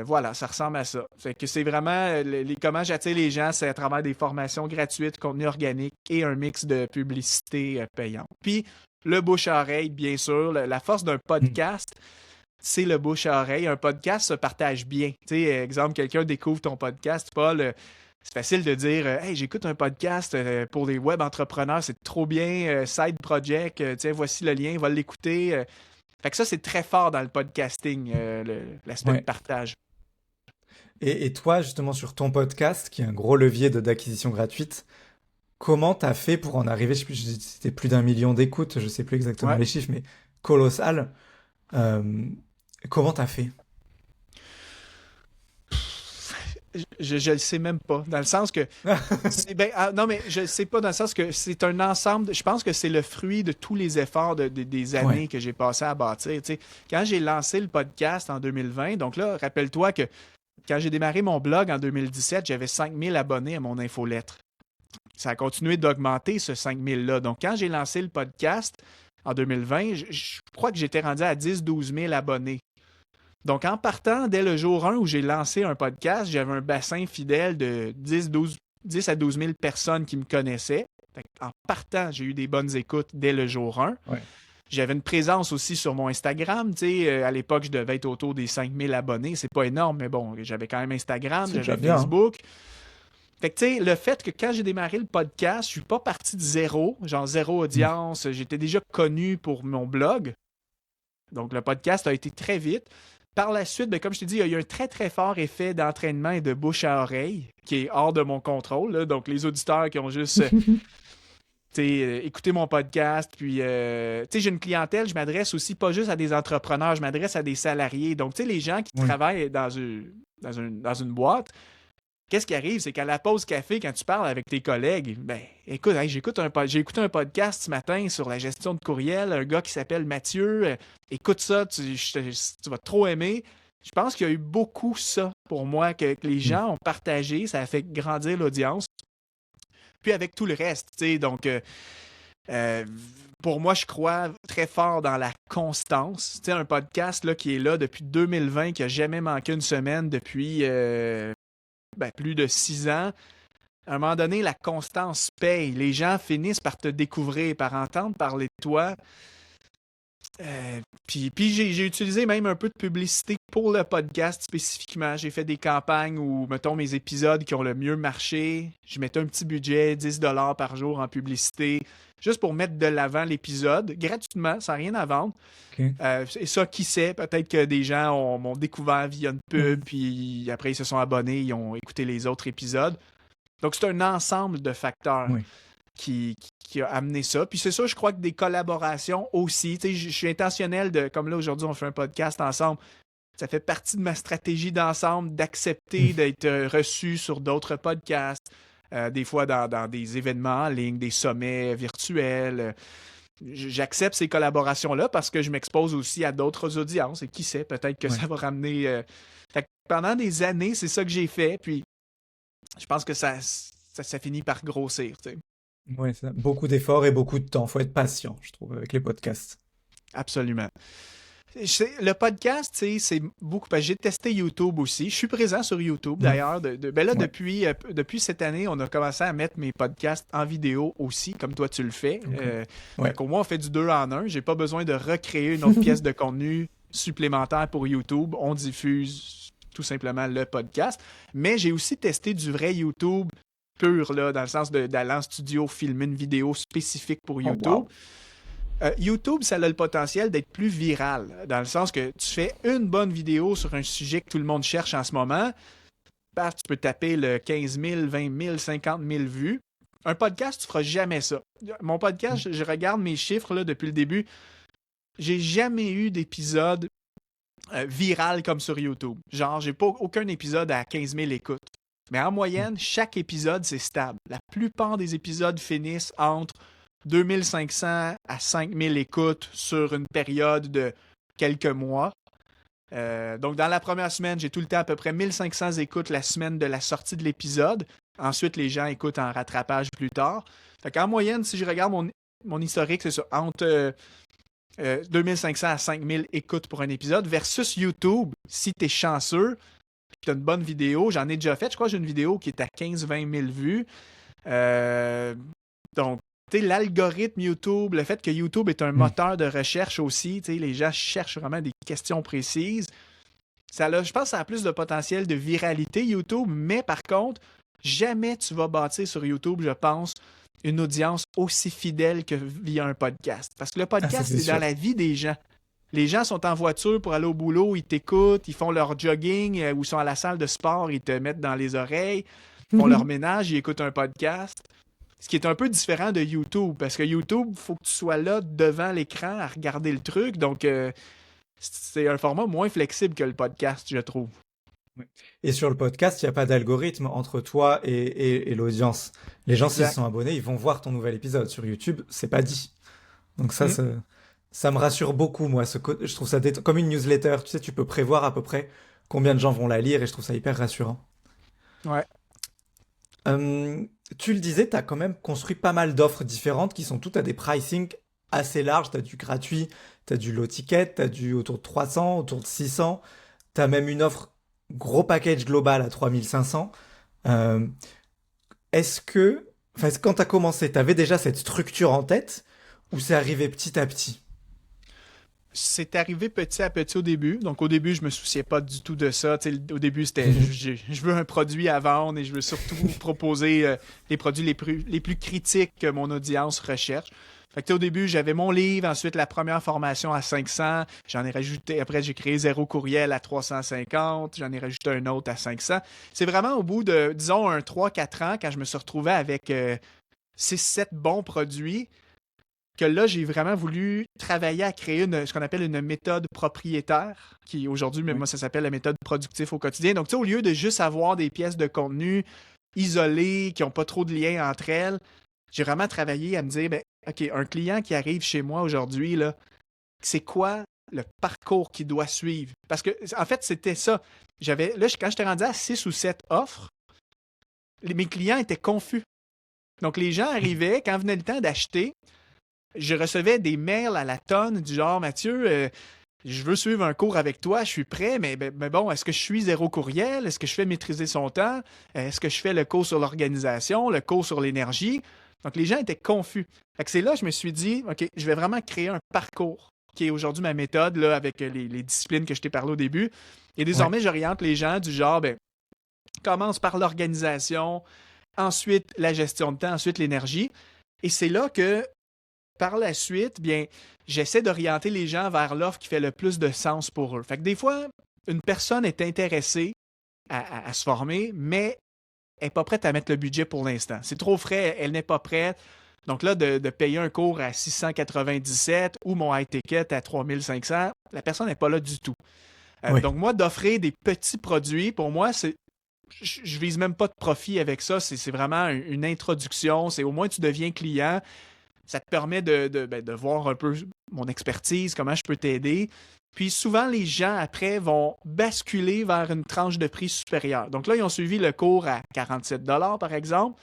voilà, ça ressemble à ça. Fait que c'est vraiment comment j'attire les gens, c'est à travers des formations gratuites, contenu organique et un mix de publicité payante. Puis, le bouche-à-oreille, bien sûr. La force d'un Mm. podcast, c'est le bouche-à-oreille. Un podcast se partage bien. Tu sais, exemple, quelqu'un découvre ton podcast, Paul. C'est facile de dire Hey, j'écoute un podcast pour les web entrepreneurs, c'est trop bien, side project, tiens, voici le lien, va l'écouter. Fait que ça, c'est très fort dans le podcasting, l'aspect de Ouais. partage. Et toi, justement, sur ton podcast, qui est un gros levier d'acquisition gratuite, comment t'as fait pour en arriver, je sais plus, c'était plus d'1 million d'écoutes, je sais plus exactement Ouais. les chiffres, mais colossal. Euh, comment t'as fait? Je le sais même pas. Dans le sens que. Non, mais je sais pas dans le sens que c'est un ensemble. Je pense que c'est le fruit de tous les efforts des Ouais, années que j'ai passé à bâtir. Tu sais. Quand j'ai lancé le podcast en 2020, donc là, rappelle-toi que quand j'ai démarré mon blog en 2017, j'avais 5000 abonnés à mon infolettre. Ça a continué d'augmenter, ce 5000-là. Donc, quand j'ai lancé le podcast en 2020, je crois que j'étais rendu à 10-12 000 abonnés. Donc, en partant dès le jour 1 où j'ai lancé un podcast, j'avais un bassin fidèle de 10 à 12 000 personnes qui me connaissaient. En partant, j'ai eu des bonnes écoutes dès le jour 1. ouais. J'avais une présence aussi sur mon Instagram. Tu sais, à l'époque, je devais être autour des 5000 abonnés. C'est pas énorme, mais bon, j'avais quand même Instagram, C'est j'avais déjà bien, hein. Facebook. Fait que, tu sais, le fait que quand j'ai démarré le podcast, je suis pas parti de zéro, genre zéro Mm. audience. J'étais déjà connu pour mon blog. Donc, le podcast a été très vite. Par la suite, ben, comme je t'ai dit, il y a eu un très, très fort effet d'entraînement et de bouche à oreille qui est hors de mon contrôle, là. Donc, les auditeurs qui ont juste écouté mon podcast, puis j'ai une clientèle, je m'adresse aussi pas juste à des entrepreneurs, je m'adresse à des salariés. Donc, tu sais, les gens qui Oui. travaillent dans une boîte, qu'est-ce qui arrive? C'est qu'à la pause café, quand tu parles avec tes collègues, ben, écoute, hey, j'ai écouté un podcast ce matin sur la gestion de courriel, un gars qui s'appelle Mathieu. Écoute ça, tu vas trop aimer. Je pense qu'il y a eu beaucoup ça pour moi que les Mm. gens ont partagé. Ça a fait grandir l'audience. Puis avec tout le reste, tu sais, donc euh, pour moi, je crois très fort dans la constance. Tu sais, un podcast là, qui est là depuis 2020, qui n'a jamais manqué une semaine depuis plus de 6 ans. À un moment donné, la constance paye. Les gens finissent par te découvrir, par entendre parler de toi. Puis j'ai utilisé même un peu de publicité pour le podcast spécifiquement. J'ai fait des campagnes où, mettons, mes épisodes qui ont le mieux marché, je mettais un petit budget, 10$ par jour en publicité, juste pour mettre de l'avant l'épisode, gratuitement, sans rien à vendre. Ok. Et ça, qui sait, peut-être que des gens m'ont découvert via une pub, Mm. puis après ils se sont abonnés, ils ont écouté les autres épisodes. Donc c'est un ensemble de facteurs Oui. qui a amené ça. Puis c'est ça, je crois que des collaborations aussi. Tu sais, je suis intentionnel de, comme là aujourd'hui, on fait un podcast ensemble. Ça fait partie de ma stratégie d'ensemble d'accepter Mm. d'être reçu sur d'autres podcasts, des fois dans des événements en ligne, des sommets virtuels. J'accepte ces collaborations-là parce que je m'expose aussi à d'autres audiences et qui sait, peut-être que Ouais. ça va ramener. Fait que pendant des années, c'est ça que j'ai fait. Puis je pense que ça finit par grossir. Tu sais. Ouais, c'est ça. Beaucoup d'efforts et beaucoup de temps. Faut être patient, je trouve, avec les podcasts. Absolument. Le podcast, tu sais, c'est beaucoup. Parce que j'ai testé YouTube aussi. Je suis présent sur YouTube Mm. d'ailleurs. Ben là, Ouais. depuis cette année, on a commencé à mettre mes podcasts en vidéo aussi, comme toi tu le fais. Ok. Fait Ouais. qu'au moins, on fait du 2 en 1. J'ai pas besoin de recréer une autre pièce de contenu supplémentaire pour YouTube. On diffuse tout simplement le podcast. Mais j'ai aussi testé du vrai YouTube pur, là, dans le sens d'aller en studio, filmer une vidéo spécifique pour Oh, YouTube. wow. YouTube, ça a le potentiel d'être plus viral, dans le sens que tu fais une bonne vidéo sur un sujet que tout le monde cherche en ce moment, tu peux taper le 15 000, 20 000, 50 000 vues. Un podcast, tu feras jamais ça. Mon Mm. podcast, je regarde mes chiffres là, depuis le début, j'ai jamais eu d'épisode viral comme sur YouTube. Genre, j'ai pas aucun épisode à 15 000 écoutes. Mais en moyenne, chaque épisode, c'est stable. La plupart des épisodes finissent entre 2500 à 5000 écoutes sur une période de quelques mois. Donc, dans la première semaine, j'ai tout le temps à peu près 1500 écoutes la semaine de la sortie de l'épisode. Ensuite, les gens écoutent en rattrapage plus tard. Fait qu'en moyenne, si je regarde mon historique, c'est ça, entre 2500 à 5000 écoutes pour un épisode versus YouTube, si t'es chanceux, puis t'as une bonne vidéo, j'en ai déjà fait, je crois que j'ai une vidéo qui est à 15-20 000 vues. Donc, tu sais, l'algorithme YouTube, le fait que YouTube est un moteur de recherche aussi, tu sais, les gens cherchent vraiment des questions précises. Je pense que ça a plus de potentiel de viralité YouTube, mais par contre, jamais tu vas bâtir sur YouTube, je pense, une audience aussi fidèle que via un podcast. Parce que le podcast, c'est dans la vie des gens. Les gens sont en voiture pour aller au boulot, ils t'écoutent, ils font leur jogging ou ils sont à la salle de sport, ils te mettent dans les oreilles, font leur ménage, ils écoutent un podcast. Ce qui est un peu différent de YouTube, parce que YouTube, il faut que tu sois là devant l'écran à regarder le truc, donc c'est un format moins flexible que le podcast, je trouve. Et sur le podcast, il n'y a pas d'algorithme entre toi et l'audience. Les gens, s'ils sont abonnés, ils vont voir ton nouvel épisode. Sur YouTube, c'est pas dit. Donc ça me rassure beaucoup, moi. Je trouve ça comme une newsletter. Tu sais, tu peux prévoir à peu près combien de gens vont la lire et je trouve ça hyper rassurant. Ouais. Tu le disais, tu as quand même construit pas mal d'offres différentes qui sont toutes à des pricing assez larges. Tu as du gratuit, tu as du low ticket, tu as du autour de 300, autour de 600. Tu as même une offre gros package global à 3500. Quand tu as commencé, tu avais déjà cette structure en tête ou c'est arrivé petit à petit? C'est arrivé petit à petit au début. Donc, au début, je me souciais pas du tout de ça. Au début, c'était je veux un produit à vendre et je veux surtout proposer les produits les plus critiques que mon audience recherche. Fait que, au début, j'avais mon livre, ensuite la première formation à 500. J'en ai rajouté, après, j'ai créé Zéro Courriel à 350. J'en ai rajouté un autre à 500. C'est vraiment au bout de, disons, 3-4 ans, quand je me suis retrouvé avec 6-7 bons produits, que là, j'ai vraiment voulu travailler à créer ce qu'on appelle une méthode propriétaire, qui aujourd'hui, moi, ça s'appelle la méthode productif au quotidien. Donc, tu sais, au lieu de juste avoir des pièces de contenu isolées, qui n'ont pas trop de lien entre elles, j'ai vraiment travaillé à me dire, OK, un client qui arrive chez moi aujourd'hui, là, c'est quoi le parcours qu'il doit suivre? Parce que, en fait, c'était ça. Quand j'étais rendu à 6 ou 7 offres, mes clients étaient confus. Donc, les gens arrivaient, quand venait le temps d'acheter, je recevais des mails à la tonne du genre, Mathieu, je veux suivre un cours avec toi, je suis prêt, mais bon, est-ce que je suis Zéro Courriel? Est-ce que je fais maîtriser son temps? Est-ce que je fais le cours sur l'organisation, le cours sur l'énergie? Donc, les gens étaient confus. Fait que c'est là que je me suis dit, OK, je vais vraiment créer un parcours qui est aujourd'hui ma méthode là, avec les disciplines que je t'ai parlé au début. Et désormais, j'oriente les gens du genre, commence par l'organisation, ensuite la gestion de temps, ensuite l'énergie. Et c'est là que par la suite, j'essaie d'orienter les gens vers l'offre qui fait le plus de sens pour eux. Fait que des fois, une personne est intéressée à se former, mais elle n'est pas prête à mettre le budget pour l'instant. C'est trop frais, elle n'est pas prête. Donc là, de payer un cours à 697 ou mon high ticket à 3500, la personne n'est pas là du tout. Donc moi, d'offrir des petits produits, pour moi, je vise même pas de profit avec ça. C'est vraiment une introduction. C'est au moins tu deviens client. Ça te permet de voir un peu mon expertise, comment je peux t'aider. Puis souvent, les gens, après, vont basculer vers une tranche de prix supérieure. Donc là, ils ont suivi le cours à 47 $ par exemple.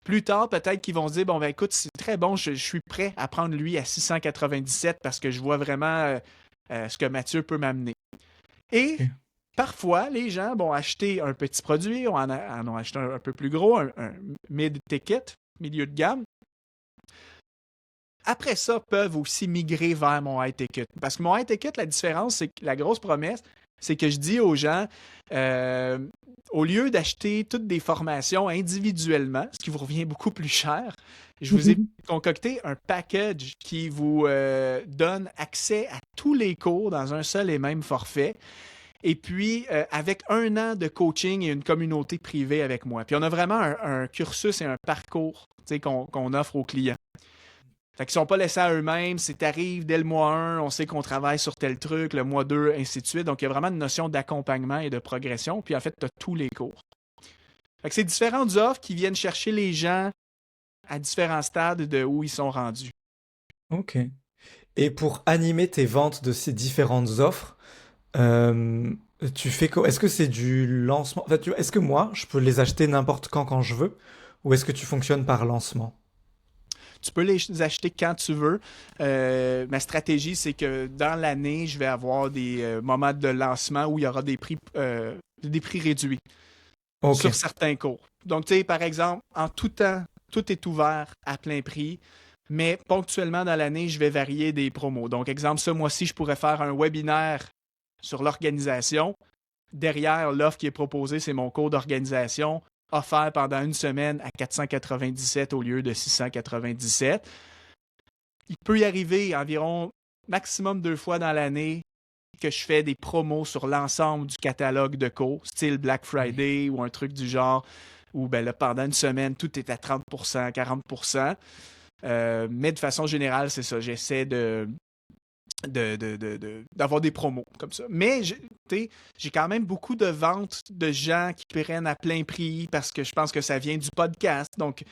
Plus tard, peut-être qu'ils vont se dire, écoute, c'est très bon, je suis prêt à prendre lui à 697 parce que je vois vraiment ce que Mathieu peut m'amener. Et parfois, les gens vont acheter un petit produit, en ont acheté un peu plus gros, un mid-ticket, milieu de gamme. Après ça, peuvent aussi migrer vers mon high ticket. Parce que mon high ticket, la différence, c'est que la grosse promesse, c'est que je dis aux gens, au lieu d'acheter toutes des formations individuellement, ce qui vous revient beaucoup plus cher, je vous ai concocté un package qui vous donne accès à tous les cours dans un seul et même forfait. Et puis, avec 1 an de coaching et une communauté privée avec moi. Puis, on a vraiment un cursus et un parcours qu'on offre aux clients. Fait qu'ils sont pas laissés à eux-mêmes. Si t'arrives dès le mois 1, on sait qu'on travaille sur tel truc, le mois 2, ainsi de suite. Donc, il y a vraiment une notion d'accompagnement et de progression. Puis, en fait, tu as tous les cours. Fait que c'est différentes offres qui viennent chercher les gens à différents stades de où ils sont rendus. Ok. Et pour animer tes ventes de ces différentes offres, euh, tu fais quoi? Est-ce que c'est du lancement? Enfin, est-ce que moi, je peux les acheter n'importe quand je veux? Ou est-ce que tu fonctionnes par lancement? Tu peux les acheter quand tu veux. Ma stratégie, c'est que dans l'année, je vais avoir des moments de lancement où il y aura des prix réduits Ok. sur certains cours. Donc, tu sais, par exemple, en tout temps, tout est ouvert à plein prix, mais ponctuellement dans l'année, je vais varier des promos. Donc, exemple, ce mois-ci, je pourrais faire un webinaire sur l'organisation. Derrière, l'offre qui est proposée, c'est mon cours d'organisation offert pendant une semaine à 497 au lieu de 697. Il peut y arriver environ maximum 2 fois dans l'année que je fais des promos sur l'ensemble du catalogue de cours, style Black Friday ou un truc du genre, où ben là, pendant une semaine, tout est à 30%, 40%. Mais de façon générale, c'est ça. J'essaie d'avoir des promos comme ça. Mais j'ai quand même beaucoup de ventes de gens qui prennent à plein prix parce que je pense que ça vient du podcast. Donc,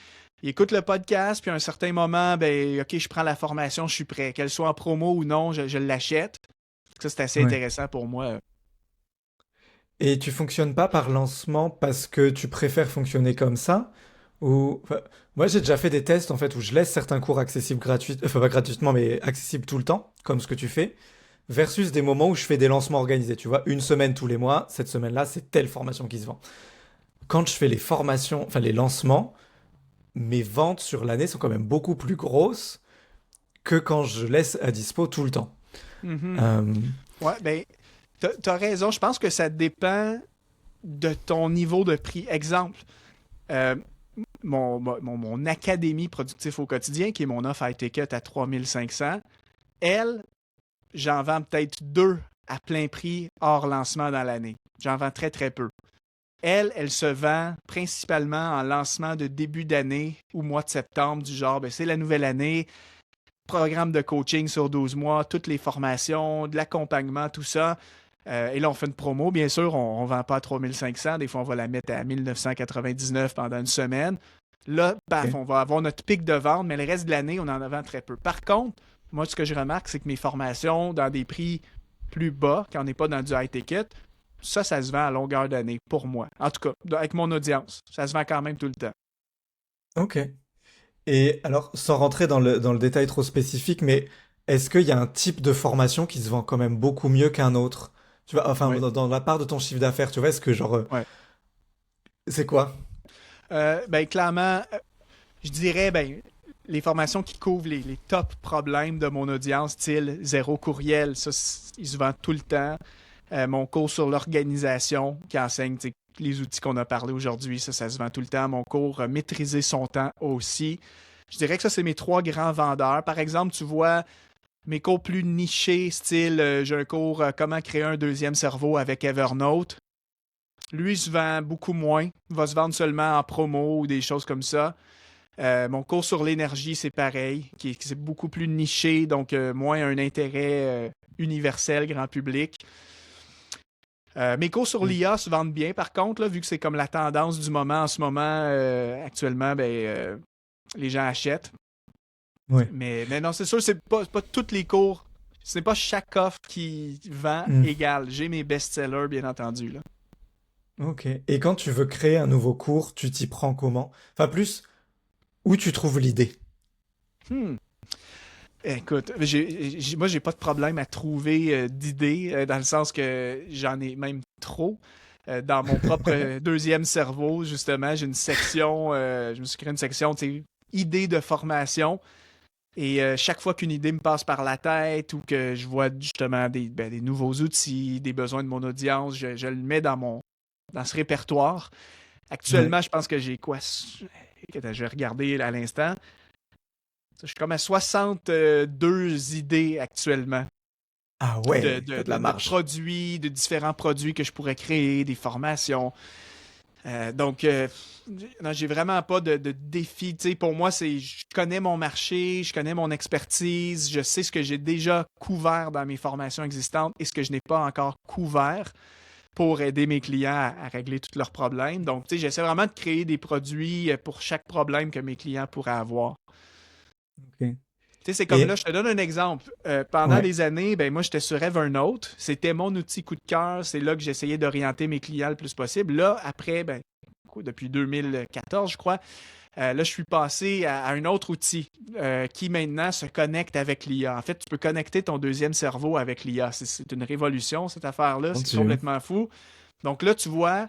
ils écoutent le podcast, puis à un certain moment, ben, OK, je prends la formation, je suis prêt. Qu'elle soit en promo ou non, je l'achète. Ça, c'est assez Ouais. intéressant pour moi. Et tu fonctionnes pas par lancement parce que tu préfères fonctionner comme ça? Ou, enfin, moi, j'ai déjà fait des tests en fait où je laisse certains cours accessibles gratuitement, enfin pas gratuitement, mais accessibles tout le temps, comme ce que tu fais, versus des moments où je fais des lancements organisés. Tu vois, une semaine tous les mois, cette semaine-là, c'est telle formation qui se vend. Quand je fais les formations, enfin les lancements, mes ventes sur l'année sont quand même beaucoup plus grosses que quand je laisse à dispo tout le temps. Mhm. Euh, Ouais, ben, t'as raison. Je pense que ça dépend de ton niveau de prix. Exemple, euh, mon académie productif au quotidien, qui est mon offre high ticket à 3500, elle, j'en vends peut-être 2 à plein prix hors lancement dans l'année. J'en vends très, très peu. Elle se vend principalement en lancement de début d'année ou mois de septembre, du genre, ben, c'est la nouvelle année, programme de coaching sur 12 mois, toutes les formations, de l'accompagnement, tout ça. Et là, on fait une promo. Bien sûr, on ne vend pas à 3500. Des fois, on va la mettre à 1999 pendant une semaine. Là, paf, ok. on va avoir notre pic de vente, mais le reste de l'année, on en vend très peu. Par contre, moi, ce que je remarque, c'est que mes formations, dans des prix plus bas, quand on n'est pas dans du high ticket, ça se vend à longueur d'année, pour moi. En tout cas, avec mon audience. Ça se vend quand même tout le temps. Ok. Et alors, sans rentrer dans le détail trop spécifique, mais est-ce qu'il y a un type de formation qui se vend quand même beaucoup mieux qu'un autre? Tu vois, enfin, Oui, dans la part de ton chiffre d'affaires, tu vois, est-ce que genre, ouais. c'est quoi? Ben, clairement, je dirais, ben, les formations qui couvrent les top problèmes de mon audience, style zéro courriel, ça, ils se vendent tout le temps. Mon cours sur l'organisation qui enseigne les outils qu'on a parlé aujourd'hui, ça se vend tout le temps. Mon cours Maîtriser son temps aussi. Je dirais que ça, c'est mes 3 grands vendeurs. Par exemple, tu vois, mes cours plus nichés, style, j'ai un cours Comment créer un deuxième cerveau avec Evernote. Lui, il se vend beaucoup moins. Il va se vendre seulement en promo ou des choses comme ça. Mon cours sur l'énergie, c'est pareil, qui c'est beaucoup plus niché, donc moins un intérêt universel, grand public. Mes cours sur Mm. l'IA se vendent bien, par contre, là, vu que c'est comme la tendance du moment en ce moment, actuellement, ben, les gens achètent. Ouais. Mais non, c'est sûr, c'est pas tous les cours, ce n'est pas chaque offre qui vend Mm. égal. J'ai mes best-sellers, bien entendu, là. Ok. Et quand tu veux créer un nouveau cours, tu t'y prends comment? Enfin, plus, où tu trouves l'idée? Hmm. Écoute, moi, j'ai pas de problème à trouver d'idées, dans le sens que j'en ai même trop. Dans mon propre deuxième cerveau, justement, j'ai une section, je me suis créé une section, tu sais, idées de formation. Et chaque fois qu'une idée me passe par la tête ou que je vois justement des nouveaux outils, des besoins de mon audience, je le mets dans ce répertoire. Ouais. Actuellement, je pense que j'ai quoi? Attends, je vais regarder à l'instant. Je suis comme à 62 idées actuellement Ah de, ouais, de, t'as de la de, de marge. produits, de différents produits que je pourrais créer, des formations. Non, j'ai vraiment pas de défi. Tu sais, pour moi, je connais mon marché, je connais mon expertise, je sais ce que j'ai déjà couvert dans mes formations existantes et ce que je n'ai pas encore couvert pour aider mes clients à régler tous leurs problèmes. Donc, tu sais, j'essaie vraiment de créer des produits pour chaque problème que mes clients pourraient avoir. Ok. Tu sais, c'est comme là, Et je te donne un exemple. Pendant ouais, des années, ben moi, j'étais sur Evernote. C'était mon outil coup de cœur. C'est là que j'essayais d'orienter mes clients le plus possible. Là, après, ben, depuis 2014, je crois, là, je suis passé à un autre outil qui maintenant se connecte avec l'IA. En fait, tu peux connecter ton deuxième cerveau avec l'IA. C'est une révolution, cette affaire-là. mon C'est Dieu. complètement fou. Donc là, tu vois,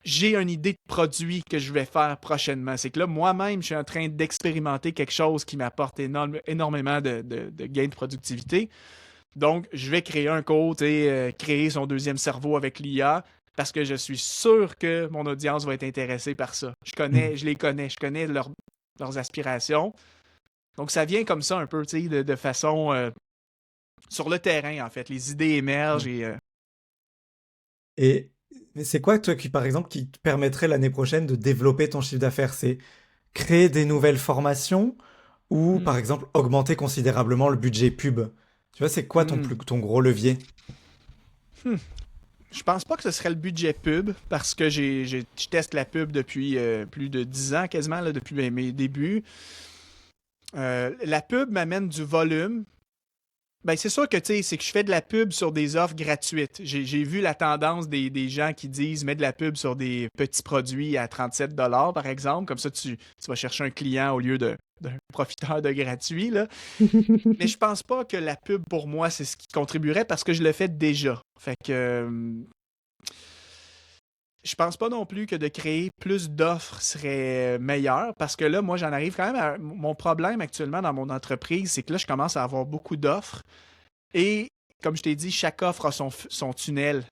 j'ai une idée de produit que je vais faire prochainement. C'est que là, moi-même, je suis en train d'expérimenter quelque chose qui m'apporte énormément de gains de productivité. Donc, je vais créer un code et créer son deuxième cerveau avec l'IA parce que je suis sûr que mon audience va être intéressée par ça. Hmm. Je les connais, je connais leurs aspirations. Donc, ça vient comme ça un peu, tu sais, de façon sur le terrain, en fait. Les idées émergent et Et mais c'est quoi, toi, qui, par exemple, qui te permettrait l'année prochaine de développer ton chiffre d'affaires? C'est créer des nouvelles formations ou, hmm, par exemple, augmenter considérablement le budget pub? Tu vois, c'est quoi hmm, ton gros levier? hmm. Je pense pas que ce serait le budget pub parce que je teste la pub depuis plus de 10 ans quasiment, là, depuis mes débuts. La pub m'amène du volume. Ben, c'est sûr que tu sais, c'est que je fais de la pub sur des offres gratuites. J'ai vu la tendance des gens qui disent mets de la pub sur des petits produits à 37 $ par exemple. Comme ça, tu vas chercher un client au lieu d'un profiteur de gratuit, là. Mais je pense pas que la pub pour moi, c'est ce qui contribuerait parce que je le fais déjà. Fait que je pense pas non plus que de créer plus d'offres serait meilleur parce que là, moi, j'en arrive quand même à. Mon problème actuellement dans mon entreprise, c'est que là, je commence à avoir beaucoup d'offres et, comme je t'ai dit, chaque offre a son tunnel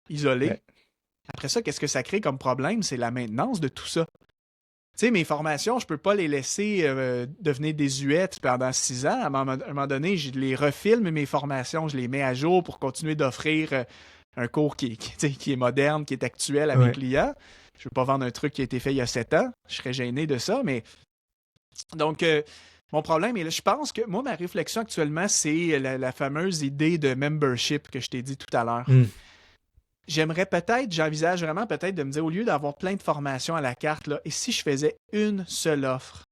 isolé. Ouais. Après ça, qu'est-ce que ça crée comme problème? C'est la maintenance de tout ça. Tu sais, mes formations, je peux pas les laisser devenir désuètes pendant 6 ans. À un moment donné, je les refilme, mes formations, je les mets à jour pour continuer d'offrir un cours tu sais, qui est moderne, qui est actuel à mes Ouais. clients. Je veux pas vendre un truc qui a été fait il y a 7 ans. Je serais gêné de ça, mais donc mon problème est là. Je pense que moi, ma réflexion actuellement, c'est la fameuse idée de membership que je t'ai dit tout à l'heure. Hmm. J'envisage vraiment peut-être de me dire, au lieu d'avoir plein de formations à la carte, là, et si je faisais une seule offre?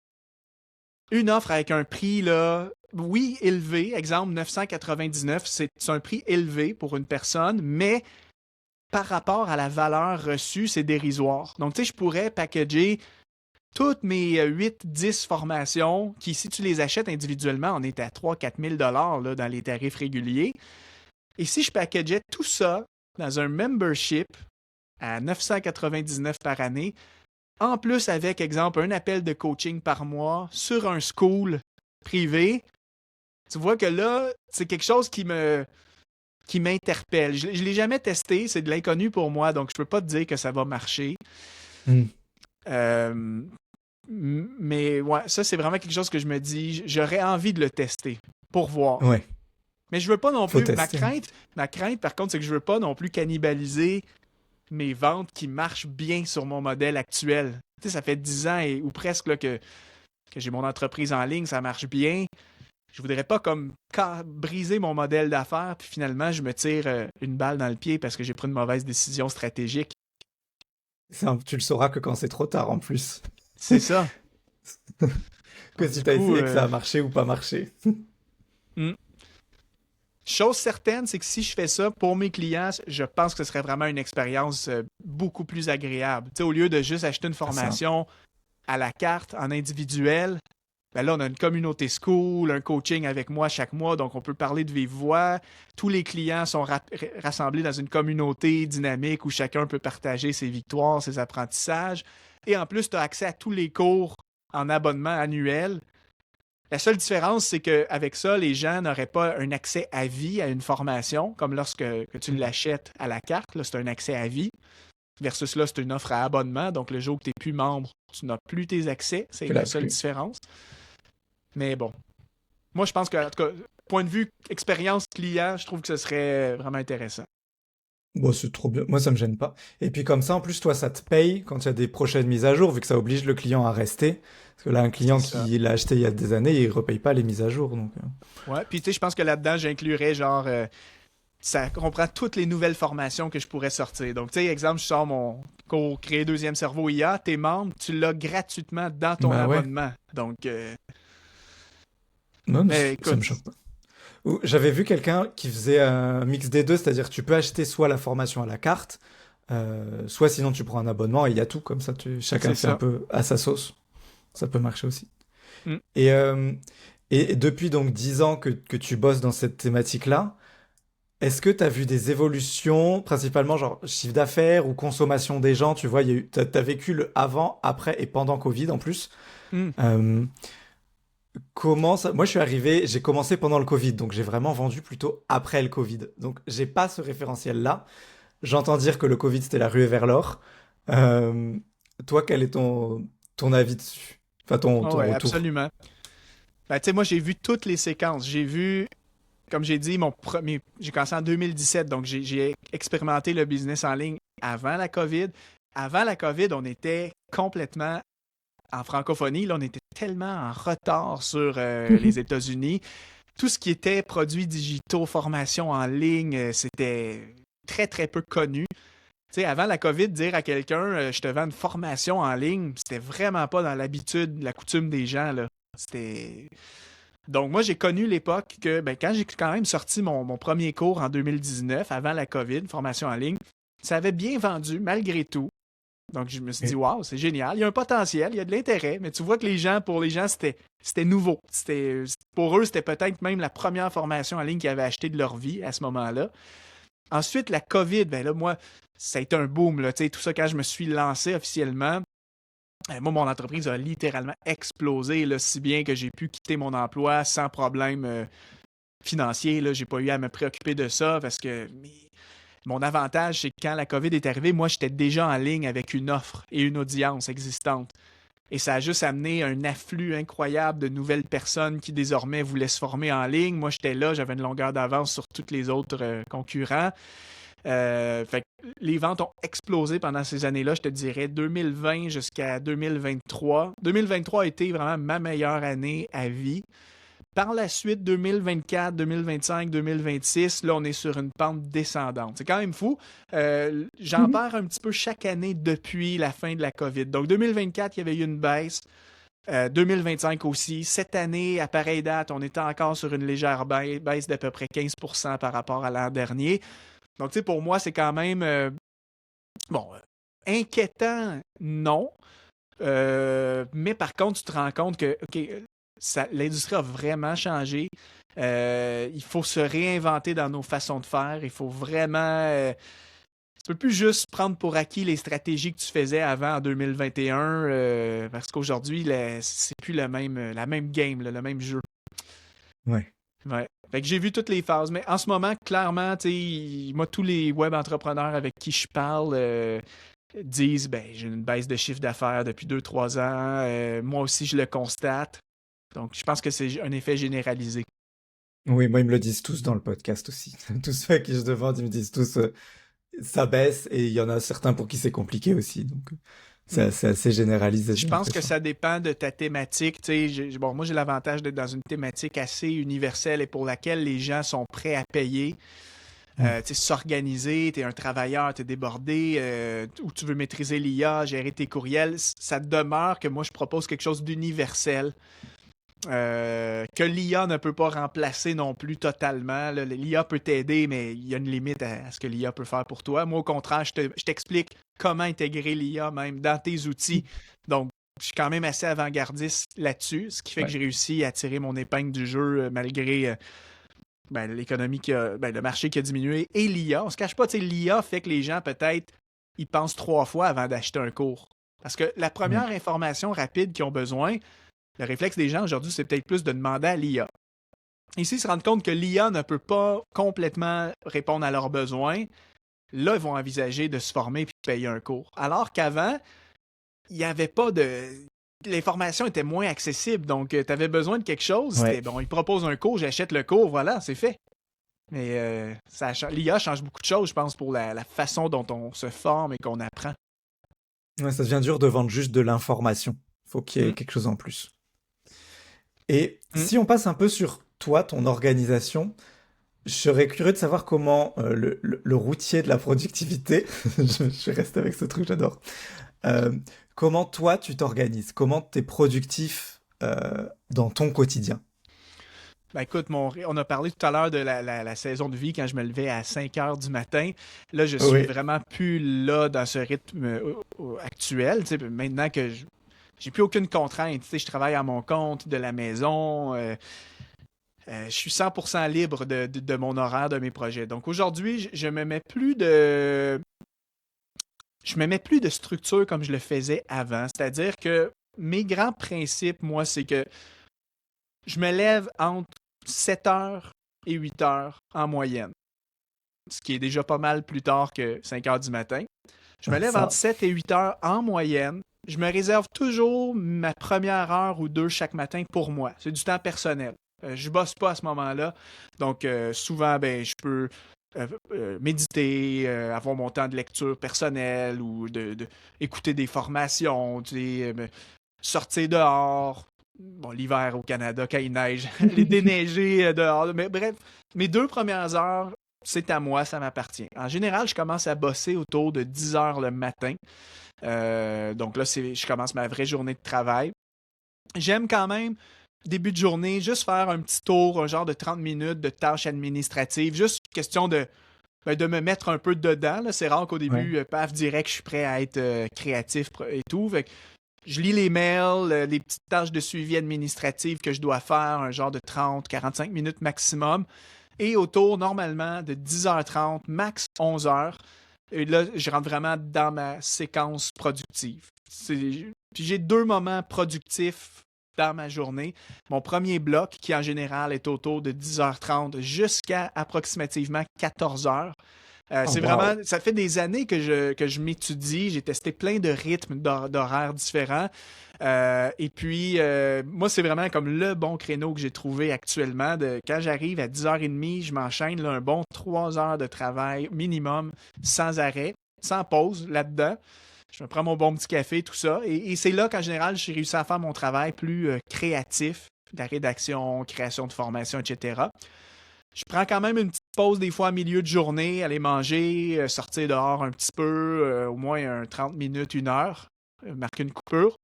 Une offre avec un prix, là, oui, élevé, exemple 999, c'est un prix élevé pour une personne, mais par rapport à la valeur reçue, c'est dérisoire. Donc, tu sais, je pourrais packager toutes mes 8-10 formations qui, si tu les achètes individuellement, on est à 3 000 à 4 000 $ là, dans les tarifs réguliers. Et si je packageais tout ça dans un membership à 999 par année, en plus avec, exemple, un appel de coaching par mois sur un school privé, tu vois que là, c'est quelque chose qui m'interpelle. Je ne l'ai jamais testé, c'est de l'inconnu pour moi, donc je peux pas te dire que ça va marcher. Hmm. Euh, mais ouais, ça c'est vraiment quelque chose que je me dis, j'aurais envie de le tester pour voir. Ouais. Mais je veux pas non Faut plus. tester. Ma crainte par contre, c'est que je veux pas non plus cannibaliser mes ventes qui marchent bien sur mon modèle actuel. Tu sais, ça fait 10 ans ou presque là, que j'ai mon entreprise en ligne, ça marche bien. Je voudrais pas comme briser mon modèle d'affaires, puis finalement, je me tire une balle dans le pied parce que j'ai pris une mauvaise décision stratégique. Tu le sauras que quand c'est trop tard en plus. C'est ça. Que Donc, si du t'as coup, essayé que ça a marché ou pas marché. hmm. Chose certaine, c'est que si je fais ça pour mes clients, je pense que ce serait vraiment une expérience beaucoup plus agréable. Tu sais, au lieu de juste acheter une Ah, ça. formation à la carte, en individuel, ben là, on a une communauté school, un coaching avec moi chaque mois, donc on peut parler de vive voix. Tous les clients sont rassemblés dans une communauté dynamique où chacun peut partager ses victoires, ses apprentissages. Et en plus, tu as accès à tous les cours en abonnement annuel. La seule différence, c'est qu'avec ça, les gens n'auraient pas un accès à vie à une formation, comme lorsque que tu Hmm. l'achètes à la carte. Là, c'est un accès à vie. Versus là, c'est une offre à abonnement. Donc, le jour que tu n'es plus membre, tu n'as plus tes accès. C'est Tu la l'as seule plus. différence. Mais bon, moi, je pense que, en tout cas, point de vue expérience client, je trouve que ce serait vraiment intéressant. Bon, c'est trop bien. Moi, ça me gêne pas. Et puis comme ça, en plus, toi, ça te paye quand il y a des prochaines mises à jour, vu que ça oblige le client à rester. Parce que là, un C'est client ça. qui l'a acheté il y a des années, il repaye pas les mises à jour. Donc, Ouais, puis tu sais, je pense que là-dedans, j'inclurais genre ça comprend toutes les nouvelles formations que je pourrais sortir. Donc, tu sais, exemple, je sors mon cours Créer deuxième cerveau IA, t'es membre, tu l'as gratuitement dans ton bah ouais. abonnement. Donc, Non, mais mais ça écoute, me choque pas. J'avais vu quelqu'un qui faisait un mix des deux, c'est-à-dire tu peux acheter soit la formation à la carte, soit sinon tu prends un abonnement et il y a tout, comme ça chacun c'est fait un ça. peu à sa sauce. Ça peut marcher aussi. Mm. Et, euh, et depuis donc 10 ans que tu bosses dans cette thématique-là, est-ce que tu as vu des évolutions, principalement genre chiffre d'affaires ou consommation des gens? Tu vois, t'as vécu le avant, après et pendant Covid en plus. Mm. Euh, Comment ça... Moi, je suis arrivé, j'ai commencé pendant le Covid, donc j'ai vraiment vendu plutôt après le Covid. Donc, j'ai pas ce référentiel-là. J'entends dire que le Covid, c'était la ruée vers l'or. Euh, Toi, quel est ton avis dessus? Enfin, Oh ton ouais, retour. absolument. Ben, tu sais, moi, j'ai vu toutes les séquences. J'ai vu, comme j'ai dit, j'ai commencé en 2017, donc j'ai expérimenté le business en ligne avant la COVID. Avant la COVID, on était complètement en francophonie, là, on était tellement en retard sur les États-Unis. Tout ce qui était produits digitaux, formation en ligne, c'était très, très peu connu. Tu sais, avant la COVID, dire à quelqu'un je te vends une formation en ligne, c'était vraiment pas dans l'habitude, la coutume des gens, là. C'était. Donc, moi, j'ai connu l'époque que, ben, quand j'ai quand même sorti mon premier cours en 2019, avant la COVID, formation en ligne, ça avait bien vendu malgré tout. Donc, je me suis dit, Et- waouh, c'est génial. Il y a un potentiel, il y a de l'intérêt, mais tu vois que pour les gens, c'était nouveau. Pour eux, c'était peut-être même la première formation en ligne qu'ils avaient acheté de leur vie à ce moment-là. Ensuite, la COVID, ben là, moi, ça a été un boom, là. Tu sais, tout ça, quand je me suis lancé officiellement, moi, mon entreprise a littéralement explosé, là, si bien que j'ai pu quitter mon emploi sans problème financier. Là, j'ai pas eu à me préoccuper de ça parce que mon avantage, c'est que quand la COVID est arrivée, moi, j'étais déjà en ligne avec une offre et une audience existante. Et ça a juste amené un afflux incroyable de nouvelles personnes qui désormais voulaient se former en ligne. Moi, j'étais là, j'avais une longueur d'avance sur tous les autres concurrents. Fait que les ventes ont explosé pendant ces années-là, je te dirais 2020 jusqu'à 2023. 2023 a été vraiment ma meilleure année à vie. Par la suite, 2024, 2025, 2026, là, on est sur une pente descendante. C'est quand même fou. J'en perds un petit peu chaque année depuis la fin de la COVID. Donc, 2024, il y avait eu une baisse. 2025 aussi. Cette année, à pareille date, on était encore sur une légère baisse d'à peu près 15% par rapport à l'an dernier. Donc, tu sais, pour moi, c'est quand même, bon, inquiétant, non. Mais par contre, tu te rends compte que, OK, l'industrie a vraiment changé. Il faut se réinventer dans nos façons de faire. Il faut vraiment. Tu peux plus juste prendre pour acquis les stratégies que tu faisais avant en 2021, parce qu'aujourd'hui, c'est plus la même game, là, le même jeu. Ouais. Ouais. Fait que j'ai vu toutes les phases, mais en ce moment, clairement, tu sais, moi, tous les web entrepreneurs avec qui je parle disent, ben, j'ai une baisse de chiffre d'affaires depuis 2, 3 ans. Moi aussi, je le constate. Donc, je pense que c'est un effet généralisé. Oui, moi, ils me le disent tous dans le podcast aussi. Tous ceux à qui je demande, ils me disent tous ça baisse et il y en a certains pour qui c'est compliqué aussi. Donc, Hmm. c'est assez généralisé, Je j'ai pense que l'impression. ça dépend de ta thématique. Tu sais, bon, moi, j'ai l'avantage d'être dans une thématique assez universelle et pour laquelle les gens sont prêts à payer. Mm. Tu sais, s'organiser, tu es un travailleur, tu es débordé, ou tu veux maîtriser l'IA, gérer tes courriels, ça demeure que moi, je propose quelque chose d'universel. Que l'IA ne peut pas remplacer non plus totalement. L'IA peut t'aider, mais il y a une limite à ce que l'IA peut faire pour toi. Moi, au contraire, je t'explique comment intégrer l'IA même dans tes outils. Donc, je suis quand même assez avant-gardiste là-dessus, ce qui fait que Ouais. j'ai réussi à tirer mon épingle du jeu malgré ben, l'économie le marché qui a diminué et l'IA. On se cache pas, l'IA fait que les gens peut-être ils pensent 3 fois avant d'acheter un cours. Parce que la Ouais. première information rapide qu'ils ont besoin, le réflexe des gens aujourd'hui, c'est peut-être plus de demander à l'IA. Ici, ils se rendent compte que l'IA ne peut pas complètement répondre à leurs besoins. Là, ils vont envisager de se former et de payer un cours. Alors qu'avant, il n'y avait pas de. L'information était moins accessible. Donc, tu avais besoin de quelque chose. Ouais. C'était bon, ils proposent un cours, j'achète le cours, voilà, c'est fait. Mais l'IA change beaucoup de choses, je pense, pour la façon dont on se forme et qu'on apprend. Ouais, ça devient dur de vendre juste de l'information. Faut qu'il y ait Mm, quelque chose en plus. Et mm. si on passe un peu sur toi, ton organisation, je serais curieux de savoir comment le routier de la productivité, je reste avec ce truc, j'adore. Euh, Comment toi tu t'organises? Comment tu es productif dans ton quotidien? Ben écoute, on a parlé tout à l'heure de la saison de vie quand je me levais à 5 heures du matin. Là, je suis Oui, vraiment plus là dans ce rythme actuel. Tu sais, maintenant que j'ai plus aucune contrainte. Tu sais, je travaille à mon compte, de la maison. Je suis 100% libre de mon horaire, de mes projets. Donc aujourd'hui, je me mets plus de structure comme je le faisais avant. C'est-à-dire que mes grands principes, moi, c'est que je me lève entre 7 heures et 8 heures en moyenne, ce qui est déjà pas mal plus tard que 5 heures du matin. Je me lève entre ça. 7 et 8 heures en moyenne. Je me réserve toujours ma première heure ou deux chaque matin pour moi. C'est du temps personnel. Je bosse pas à ce moment-là. Donc, souvent, ben, je peux méditer, avoir mon temps de lecture personnelle ou écouter des formations, tu sais, sortir dehors. Bon, l'hiver au Canada, quand il neige, aller déneiger dehors. Mais bref, mes 2 premières heures, c'est à moi, ça m'appartient. En général, je commence à bosser autour de 10 heures le matin. Donc là, je commence ma vraie journée de travail. J'aime quand même, début de journée, juste faire un petit tour, un genre de 30 minutes de tâches administratives, juste question de me mettre un peu dedans. Là. C'est rare qu'au Ouais. début, paf, direct, je suis prêt à être créatif et tout. Fait que je lis les mails, les petites tâches de suivi administratif que je dois faire, un genre de 30-45 minutes maximum. Et autour, normalement, de 10h30, max 11h. Et là, je rentre vraiment dans ma séquence productive. Puis j'ai 2 moments productifs dans ma journée. Mon premier bloc, qui en général est autour de 10h30 jusqu'à approximativement 14h. Oh, C'est vraiment, waouh. ça fait des années que je m'étudie. J'ai testé plein de rythmes d'horaires différents. Et puis, moi, c'est vraiment comme le bon créneau que j'ai trouvé actuellement. Quand j'arrive à 10h30, je m'enchaîne là, un bon 3 heures de travail minimum, sans arrêt, sans pause là-dedans. Je me prends mon bon petit café, tout ça. Et c'est là qu'en général, j'ai réussi à faire mon travail plus créatif, la rédaction, création de formation, etc. Je prends quand même une petite pause des fois à milieu de journée, aller manger, sortir dehors un petit peu, au moins 30 minutes, 1 heure, marquer une coupure.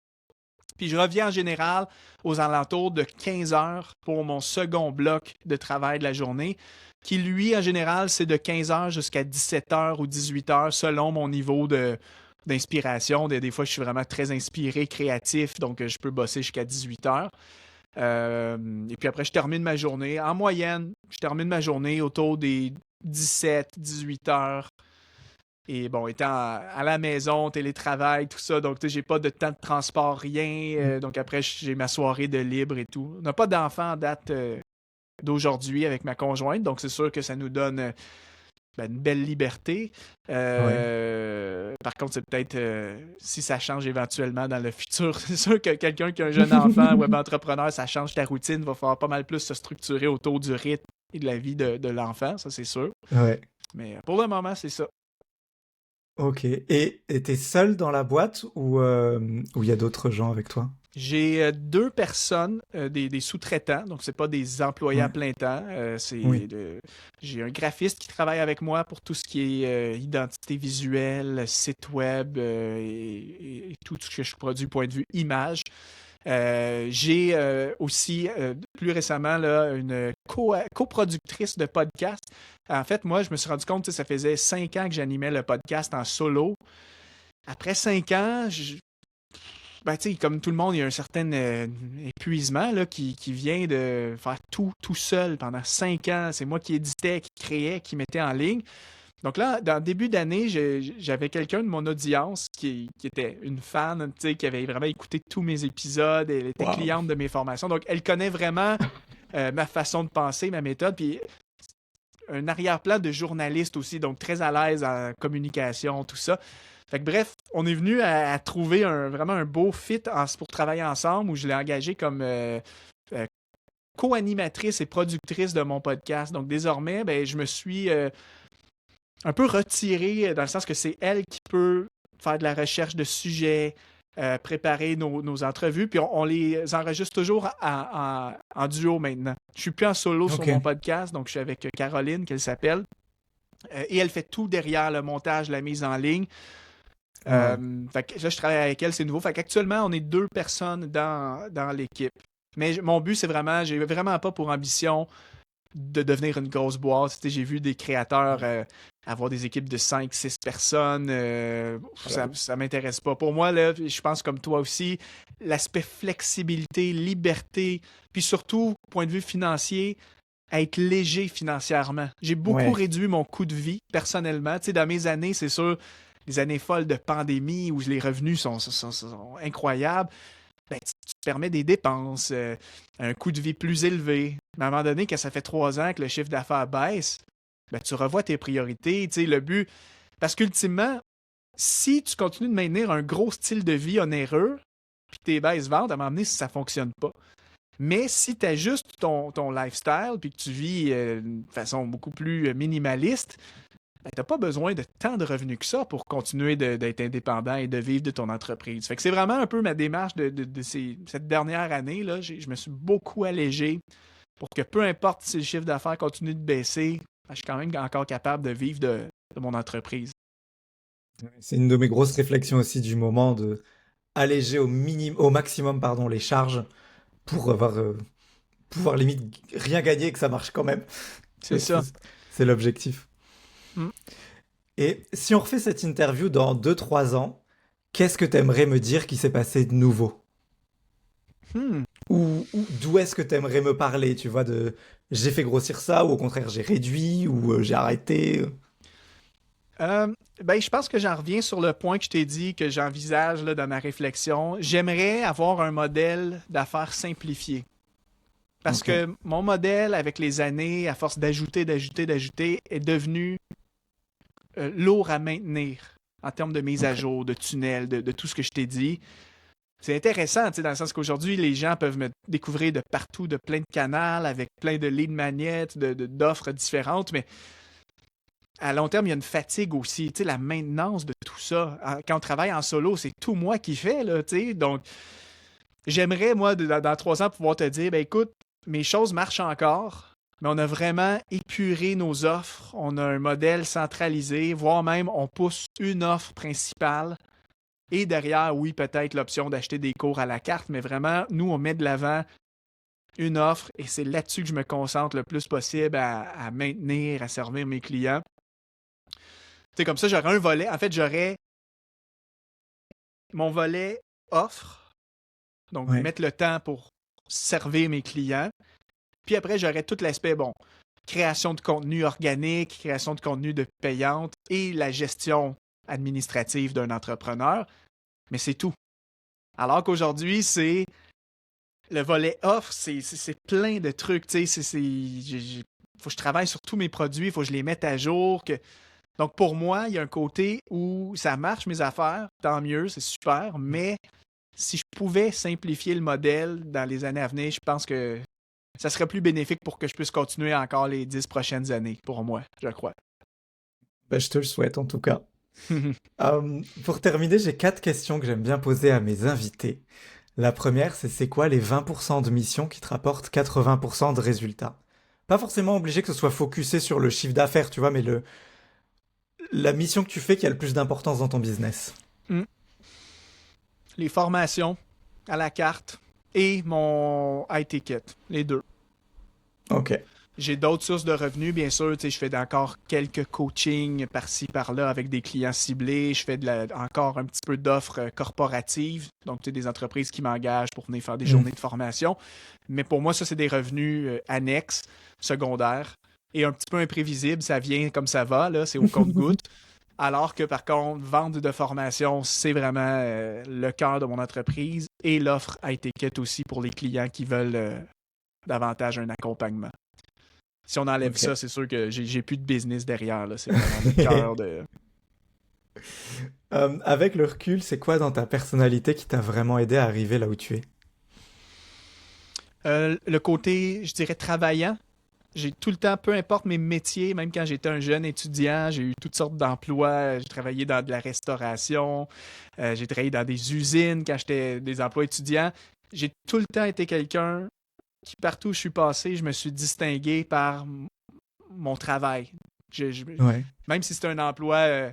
Puis je reviens en général aux alentours de 15 heures pour mon second bloc de travail de la journée, qui lui, en général, c'est de 15 heures jusqu'à 17 heures ou 18 heures selon mon niveau d'inspiration. Des fois, je suis vraiment très inspiré, créatif, donc je peux bosser jusqu'à 18 heures. Et puis après, je termine ma journée. En moyenne, je termine ma journée autour des 17-18 heures. Et bon, étant à la maison, télétravail, tout ça, donc tu sais, j'ai pas de temps de transport, rien. Donc après, j'ai ma soirée de libre et tout. On n'a pas d'enfant en date d'aujourd'hui avec ma conjointe, donc c'est sûr que ça nous donne une belle liberté. Ouais. Par contre, c'est peut-être si ça change éventuellement dans le futur, c'est sûr que quelqu'un qui a un jeune enfant, web entrepreneur, ça change ta routine, va falloir pas mal plus se structurer autour du rythme et de la vie de l'enfant, ça c'est sûr. Ouais. Mais pour le moment, c'est ça. Ok. Et t'es seul dans la boîte ou il y a d'autres gens avec toi? J'ai 2 personnes, des sous-traitants, donc c'est pas des employés à Ouais. plein temps. Oui. J'ai un graphiste qui travaille avec moi pour tout ce qui est identité visuelle, site web et tout ce que je produis point de vue image. J'ai aussi plus récemment là, une coproductrice de podcast. En fait, moi, je me suis rendu compte que ça faisait 5 ans que j'animais le podcast en solo. Après 5 ans, ben, tu sais, comme tout le monde, il y a un certain épuisement là, qui vient de faire tout seul pendant 5 ans. C'est moi qui éditais, qui créais, qui mettais en ligne. Donc là, dans le début d'année, j'avais quelqu'un de mon audience qui était une fan, tu sais, qui avait vraiment écouté tous mes épisodes. Elle était Waouh. cliente de mes formations. Donc, elle connaît vraiment ma façon de penser, ma méthode. Puis un arrière-plan de journaliste aussi, donc très à l'aise en communication, tout ça. Fait que bref, on est venu à trouver vraiment un beau fit pour travailler ensemble où je l'ai engagé comme co-animatrice et productrice de mon podcast. Donc désormais, ben, je me suis un peu retiré dans le sens que c'est elle qui peut faire de la recherche de sujets, préparer nos entrevues, puis on les enregistre toujours en duo maintenant. Je suis plus en solo sur Ok. mon podcast, donc je suis avec Caroline, qu'elle s'appelle, et elle fait tout derrière le montage, la mise en ligne. Ouais. Fait que là, je travaille avec elle, c'est nouveau. Fait qu'actuellement, on est 2 personnes dans l'équipe. Mais mon but, c'est vraiment, j'ai vraiment pas pour ambition de devenir une grosse boîte. Tu sais, j'ai vu des créateurs avoir des équipes de 5, 6 personnes. Ça m'intéresse pas. Pour moi, là, je pense comme toi aussi, l'aspect flexibilité, liberté, puis surtout, point de vue financier, être léger financièrement. J'ai beaucoup Ouais. réduit mon coût de vie personnellement. Tu sais, dans mes années, c'est sûr, les années folles de pandémie où les revenus sont incroyables, ben, tu te permets des dépenses, un coût de vie plus élevé. Mais à un moment donné, quand ça fait 3 ans que le chiffre d'affaires baisse, ben, tu revois tes priorités. Tu sais, le but. Parce qu'ultimement, si tu continues de maintenir un gros style de vie onéreux, puis tes baisses ventes, à un moment donné, ça ne fonctionne pas. Mais si tu ajustes ton lifestyle, puis que tu vis de façon beaucoup plus minimaliste, ben, tu n'as pas besoin de tant de revenus que ça pour continuer d'être indépendant et de vivre de ton entreprise. Fait que c'est vraiment un peu ma démarche de cette dernière année. Là. Je me suis beaucoup allégé pour que peu importe si le chiffre d'affaires continue de baisser, ben, je suis quand même encore capable de vivre de mon entreprise. C'est une de mes grosses réflexions aussi du moment de alléger au maximum pardon, les charges pour pouvoir limite rien gagner et que ça marche quand même. C'est ça. C'est l'objectif. Hmm. Et si on refait cette interview dans 2 3 ans, qu'est-ce que t'aimerais me dire qui s'est passé de nouveau? Hmm. Ou d'où est-ce que t'aimerais me parler, tu vois, de j'ai fait grossir ça, ou au contraire j'ai réduit, ou j'ai arrêté. Euh, ben, je pense que j'en reviens sur le point que je t'ai dit, que j'envisage là, dans ma réflexion. J'aimerais avoir un modèle d'affaires simplifié. Parce Ok, que mon modèle, avec les années, à force d'ajouter, est devenu lourd à maintenir en termes de mise à ok. jour, de tunnels, de tout ce que je t'ai dit. C'est intéressant, tu sais, dans le sens qu'aujourd'hui, les gens peuvent me découvrir de partout, de plein de canaux, avec plein de lead magnets, d'offres différentes, mais à long terme, il y a une fatigue aussi, tu sais, la maintenance de tout ça. Quand on travaille en solo, c'est tout moi qui fais, là, tu sais, donc j'aimerais, moi, dans 3 ans, pouvoir te dire, ben écoute, mes choses marchent encore, mais on a vraiment épuré nos offres, on a un modèle centralisé, voire même on pousse une offre principale. Et derrière, oui, peut-être l'option d'acheter des cours à la carte, mais vraiment, nous, on met de l'avant une offre et c'est là-dessus que je me concentre le plus possible à maintenir, à servir mes clients. Tu sais, comme ça, j'aurais un volet. En fait, j'aurais mon volet offre, donc Ouais. mettre le temps pour servir mes clients. Puis après, j'aurais tout l'aspect, bon, création de contenu organique, création de contenu de payante et la gestion administrative d'un entrepreneur. Mais c'est tout. Alors qu'aujourd'hui, c'est le volet offre, c'est plein de trucs. Tu sais, faut que je travaille sur tous mes produits, il faut que je les mette à jour. Donc, pour moi, il y a un côté où ça marche mes affaires, tant mieux, c'est super, mais si je pouvais simplifier le modèle dans les années à venir, je pense que ça serait plus bénéfique pour que je puisse continuer encore les 10 prochaines années, pour moi, je crois. Ben, je te le souhaite en tout cas. Pour terminer, j'ai 4 questions que j'aime bien poser à mes invités. La première, c'est quoi les 20% de missions qui te rapportent 80% de résultats? Pas forcément obligé que ce soit focusé sur le chiffre d'affaires, tu vois, mais la mission que tu fais qui a le plus d'importance dans ton business. Les formations à la carte et mon high ticket, les deux. Ok. J'ai d'autres sources de revenus, bien sûr. Je fais encore quelques coachings par-ci, par-là avec des clients ciblés. Je fais encore un petit peu d'offres corporatives, donc des entreprises qui m'engagent pour venir faire des Hmm. journées de formation. Mais pour moi, ça, c'est des revenus annexes, secondaires, et un petit peu imprévisibles. Ça vient comme ça va, là, c'est au compte-gouttes. Alors que par contre, vente de formation, c'est vraiment le cœur de mon entreprise et l'offre à étiquette aussi pour les clients qui veulent davantage un accompagnement. Si on enlève Ok. ça, c'est sûr que j'ai plus de business derrière. Là. C'est vraiment le cœur de. Avec le recul, c'est quoi dans ta personnalité qui t'a vraiment aidé à arriver là où tu es? Le côté, je dirais, travaillant. J'ai tout le temps, peu importe mes métiers, même quand j'étais un jeune étudiant, j'ai eu toutes sortes d'emplois. J'ai travaillé dans de la restauration, j'ai travaillé dans des usines quand j'étais des emplois étudiants. J'ai tout le temps été quelqu'un qui, partout où je suis passé, je me suis distingué par mon travail. Ouais. Même si c'est un emploi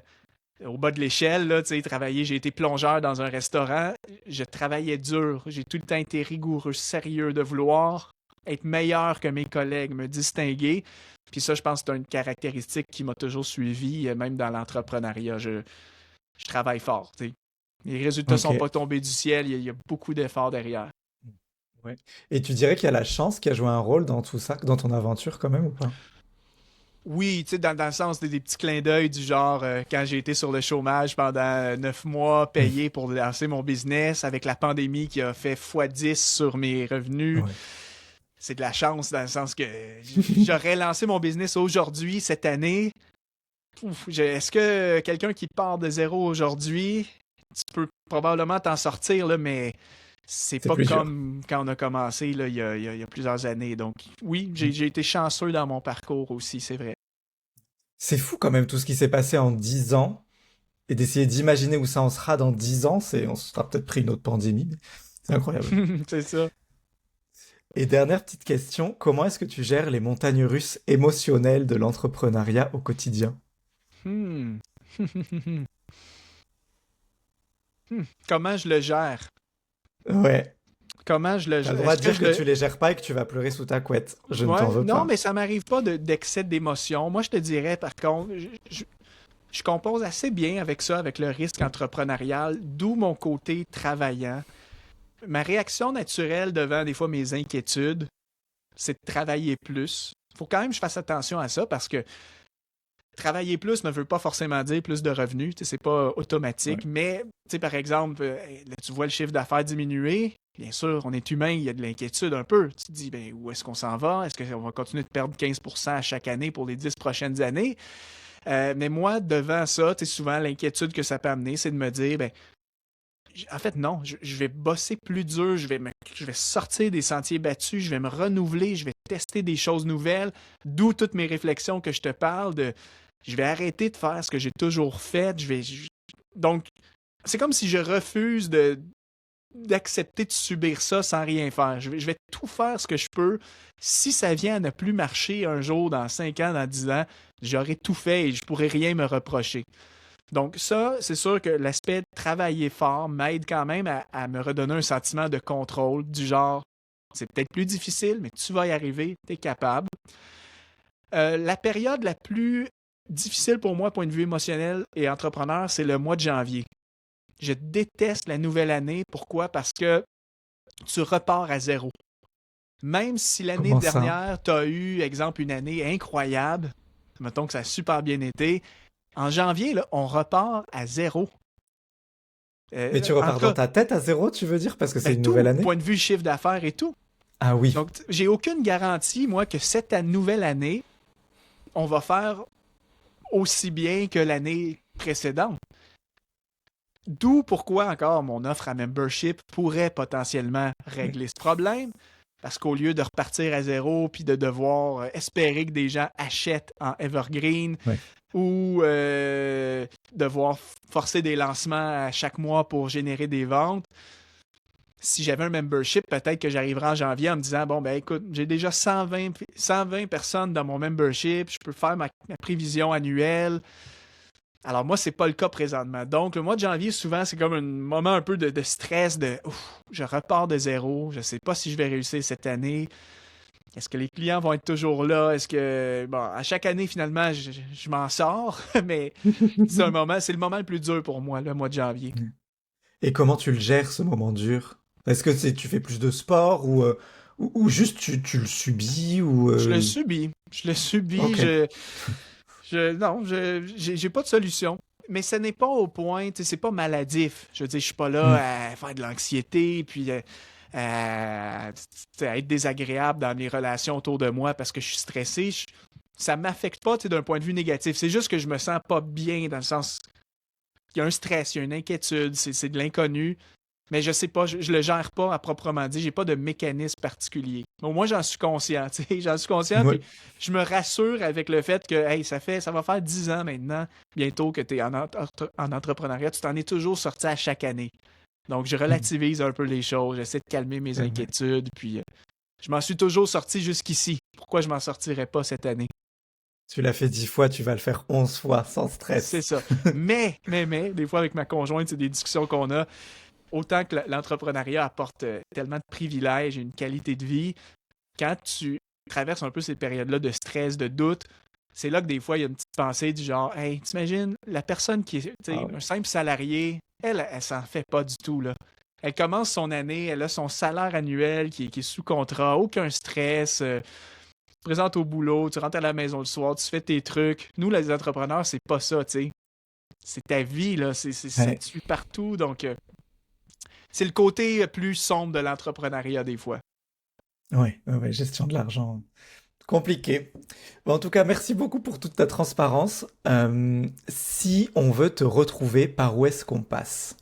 au bas de l'échelle, là, tu sais, travailler, j'ai été plongeur dans un restaurant, je travaillais dur, j'ai tout le temps été rigoureux, sérieux, de vouloir être meilleur que mes collègues, me distinguer. Puis ça, je pense que c'est une caractéristique qui m'a toujours suivi, même dans l'entrepreneuriat. Je travaille fort, tu sais. Les résultats Ok. sont pas tombés du ciel, il y a beaucoup d'efforts derrière. Ouais. Et tu dirais qu'il y a la chance qui a joué un rôle dans tout ça, dans ton aventure quand même ou pas? Oui, tu sais, dans le sens des petits clins d'œil du genre, quand j'ai été sur le chômage pendant 9 mois, Hmm. payé pour lancer mon business, avec la pandémie qui a fait x10 sur mes revenus, Ouais. c'est de la chance dans le sens que j'aurais lancé mon business aujourd'hui, cette année. Est-ce que quelqu'un qui part de zéro aujourd'hui, tu peux probablement t'en sortir, là, mais c'est C'est pas plus dur. comme quand on a commencé là, il y a plusieurs années. Donc oui, j'ai été chanceux dans mon parcours aussi, c'est vrai. C'est fou quand même tout ce qui s'est passé en 10 ans et d'essayer d'imaginer où ça en sera dans 10 ans, on se sera peut-être pris une autre pandémie, mais c'est incroyable. C'est ça. Et dernière petite question, comment est-ce que tu gères les montagnes russes émotionnelles de l'entrepreneuriat au quotidien? Hmm. Comment je le gère? Ouais, Comment je le t'as le gère? droit Est-ce de que dire je que tu le... les gères pas et que tu vas pleurer sous ta couette. Je ne t'en Ouais, veux non, pas. mais ça m'arrive pas d'excès d'émotion. Moi, je te dirais, par contre, je compose assez bien avec ça, avec le risque entrepreneurial, d'où mon côté travaillant. Ma réaction naturelle devant des fois mes inquiétudes, c'est de travailler plus. Faut quand même que je fasse attention à ça parce que travailler plus ne veut pas forcément dire plus de revenus. Tu sais, c'est pas automatique. Ouais. Mais, tu sais, par exemple, là, tu vois le chiffre d'affaires diminuer. Bien sûr, on est humain, il y a de l'inquiétude un peu. Tu te dis, ben, où est-ce qu'on s'en va? Est-ce qu'on va continuer de perdre 15% à chaque année pour les 10 prochaines années? Mais moi, devant ça, tu sais, souvent, l'inquiétude que ça peut amener, c'est de me dire, ben, en fait, non, je vais bosser plus dur, je vais sortir des sentiers battus, je vais me renouveler, je vais tester des choses nouvelles, d'où toutes mes réflexions que je te parle de je vais arrêter de faire ce que j'ai toujours fait, donc c'est comme si je refuse d'accepter de subir ça sans rien faire. Je vais tout faire ce que je peux. Si ça vient à ne plus marcher un jour, dans 5 ans, dans 10 ans, j'aurai tout fait et je pourrai rien me reprocher. Donc ça, c'est sûr que l'aspect de travailler fort m'aide quand même à me redonner un sentiment de contrôle du genre, c'est peut-être plus difficile, mais tu vas y arriver, tu es capable. La période la plus difficile pour moi, point de vue émotionnel et entrepreneur, c'est le mois de janvier. Je déteste la nouvelle année. Pourquoi? Parce que tu repars à zéro. Même si l'année Comment ça? dernière, tu as eu, exemple, une année incroyable, mettons que ça a super bien été, en janvier, là, on repart à zéro. Mais tu En tout repars dans cas, ta tête à zéro, tu veux dire, parce que c'est ben une nouvelle tout, année? point de vue chiffre d'affaires et tout. Ah oui. Donc, j'ai aucune garantie, moi, que cette nouvelle année, on va faire aussi bien que l'année précédente. D'où pourquoi encore mon offre à membership pourrait potentiellement Oui. régler ce problème. Parce qu'au lieu de repartir à zéro puis de devoir espérer que des gens achètent en Evergreen Ouais. ou devoir forcer des lancements à chaque mois pour générer des ventes, si j'avais un membership, peut-être que j'arriverais en janvier en me disant, bon, ben écoute, j'ai déjà 120 personnes dans mon membership, je peux faire ma prévision annuelle. Alors moi, c'est pas le cas présentement. Donc, le mois de janvier, souvent, c'est comme un moment un peu de stress, de ouf, je repars de zéro, je sais pas si je vais réussir cette année. Est-ce que les clients vont être toujours là? Est-ce que, bon, à chaque année, finalement, je m'en sors, mais c'est le moment le plus dur pour moi, le mois de janvier. Et comment tu le gères, ce moment dur? Est-ce que tu fais plus de sport ou juste tu le subis ou Je le subis. Je le subis. Ok. Non, j'ai pas de solution. Mais ce n'est pas au point, tu sais, c'est pas maladif. Je veux dire, je suis pas Hmm. là à faire de l'anxiété, puis à être désagréable dans les relations autour de moi parce que je suis stressé. Ça m'affecte pas, tu sais, d'un point de vue négatif. C'est juste que je me sens pas bien dans le sens, il y a un stress, il y a une inquiétude, c'est de l'inconnu. Mais je sais pas, je le gère pas à proprement dit. J'ai pas de mécanisme particulier. Mais au moins, j'en suis conscient. Tu sais, j'en suis conscient, Ouais. puis je me rassure avec le fait que hey, ça va faire 10 ans maintenant, bientôt que tu es en entrepreneuriat. Tu t'en es toujours sorti à chaque année. Donc, je relativise un peu les choses. J'essaie de calmer mes Ouais. inquiétudes, puis je m'en suis toujours sorti jusqu'ici. Pourquoi je m'en sortirais pas cette année? Tu l'as fait 10 fois, tu vas le faire 11 fois sans C'est stress. ça. Mais, des fois avec ma conjointe, c'est des discussions qu'on a. Autant que l'entrepreneuriat apporte tellement de privilèges et une qualité de vie, quand tu traverses un peu ces périodes-là de stress, de doute, c'est là que des fois, il y a une petite pensée du genre, hey, t'imagines, la personne qui est tu Ah sais, ouais. un simple salarié, elle s'en fait pas du tout, là. Elle commence son année, elle a son salaire annuel qui est sous contrat, aucun stress. Tu te présentes au boulot, tu rentres à la maison le soir, tu fais tes trucs. Nous, les entrepreneurs, c'est pas ça, tu sais. C'est ta vie, là. Ça Ouais. te suit partout. Donc, c'est le côté plus sombre de l'entrepreneuriat, des fois. Ouais, ouais, ouais, gestion de l'argent. Compliqué. Bon, en tout cas, merci beaucoup pour toute ta transparence. Si on veut te retrouver, par où est-ce qu'on passe?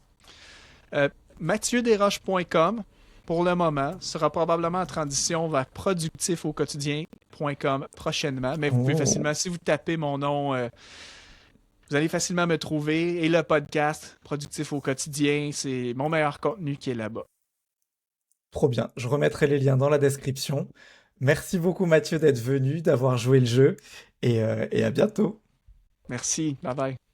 Euh, MathieuDesroches.com, pour le moment, sera probablement en transition vers productifaukotidien.com prochainement. Mais vous pouvez Oh, facilement, si vous tapez mon nom, vous allez facilement me trouver. Et le podcast, Productif au quotidien, c'est mon meilleur contenu qui est là-bas. trop bien. Je remettrai les liens dans la description. Merci beaucoup, Mathieu, d'être venu, d'avoir joué le jeu et à bientôt. Merci. Bye bye.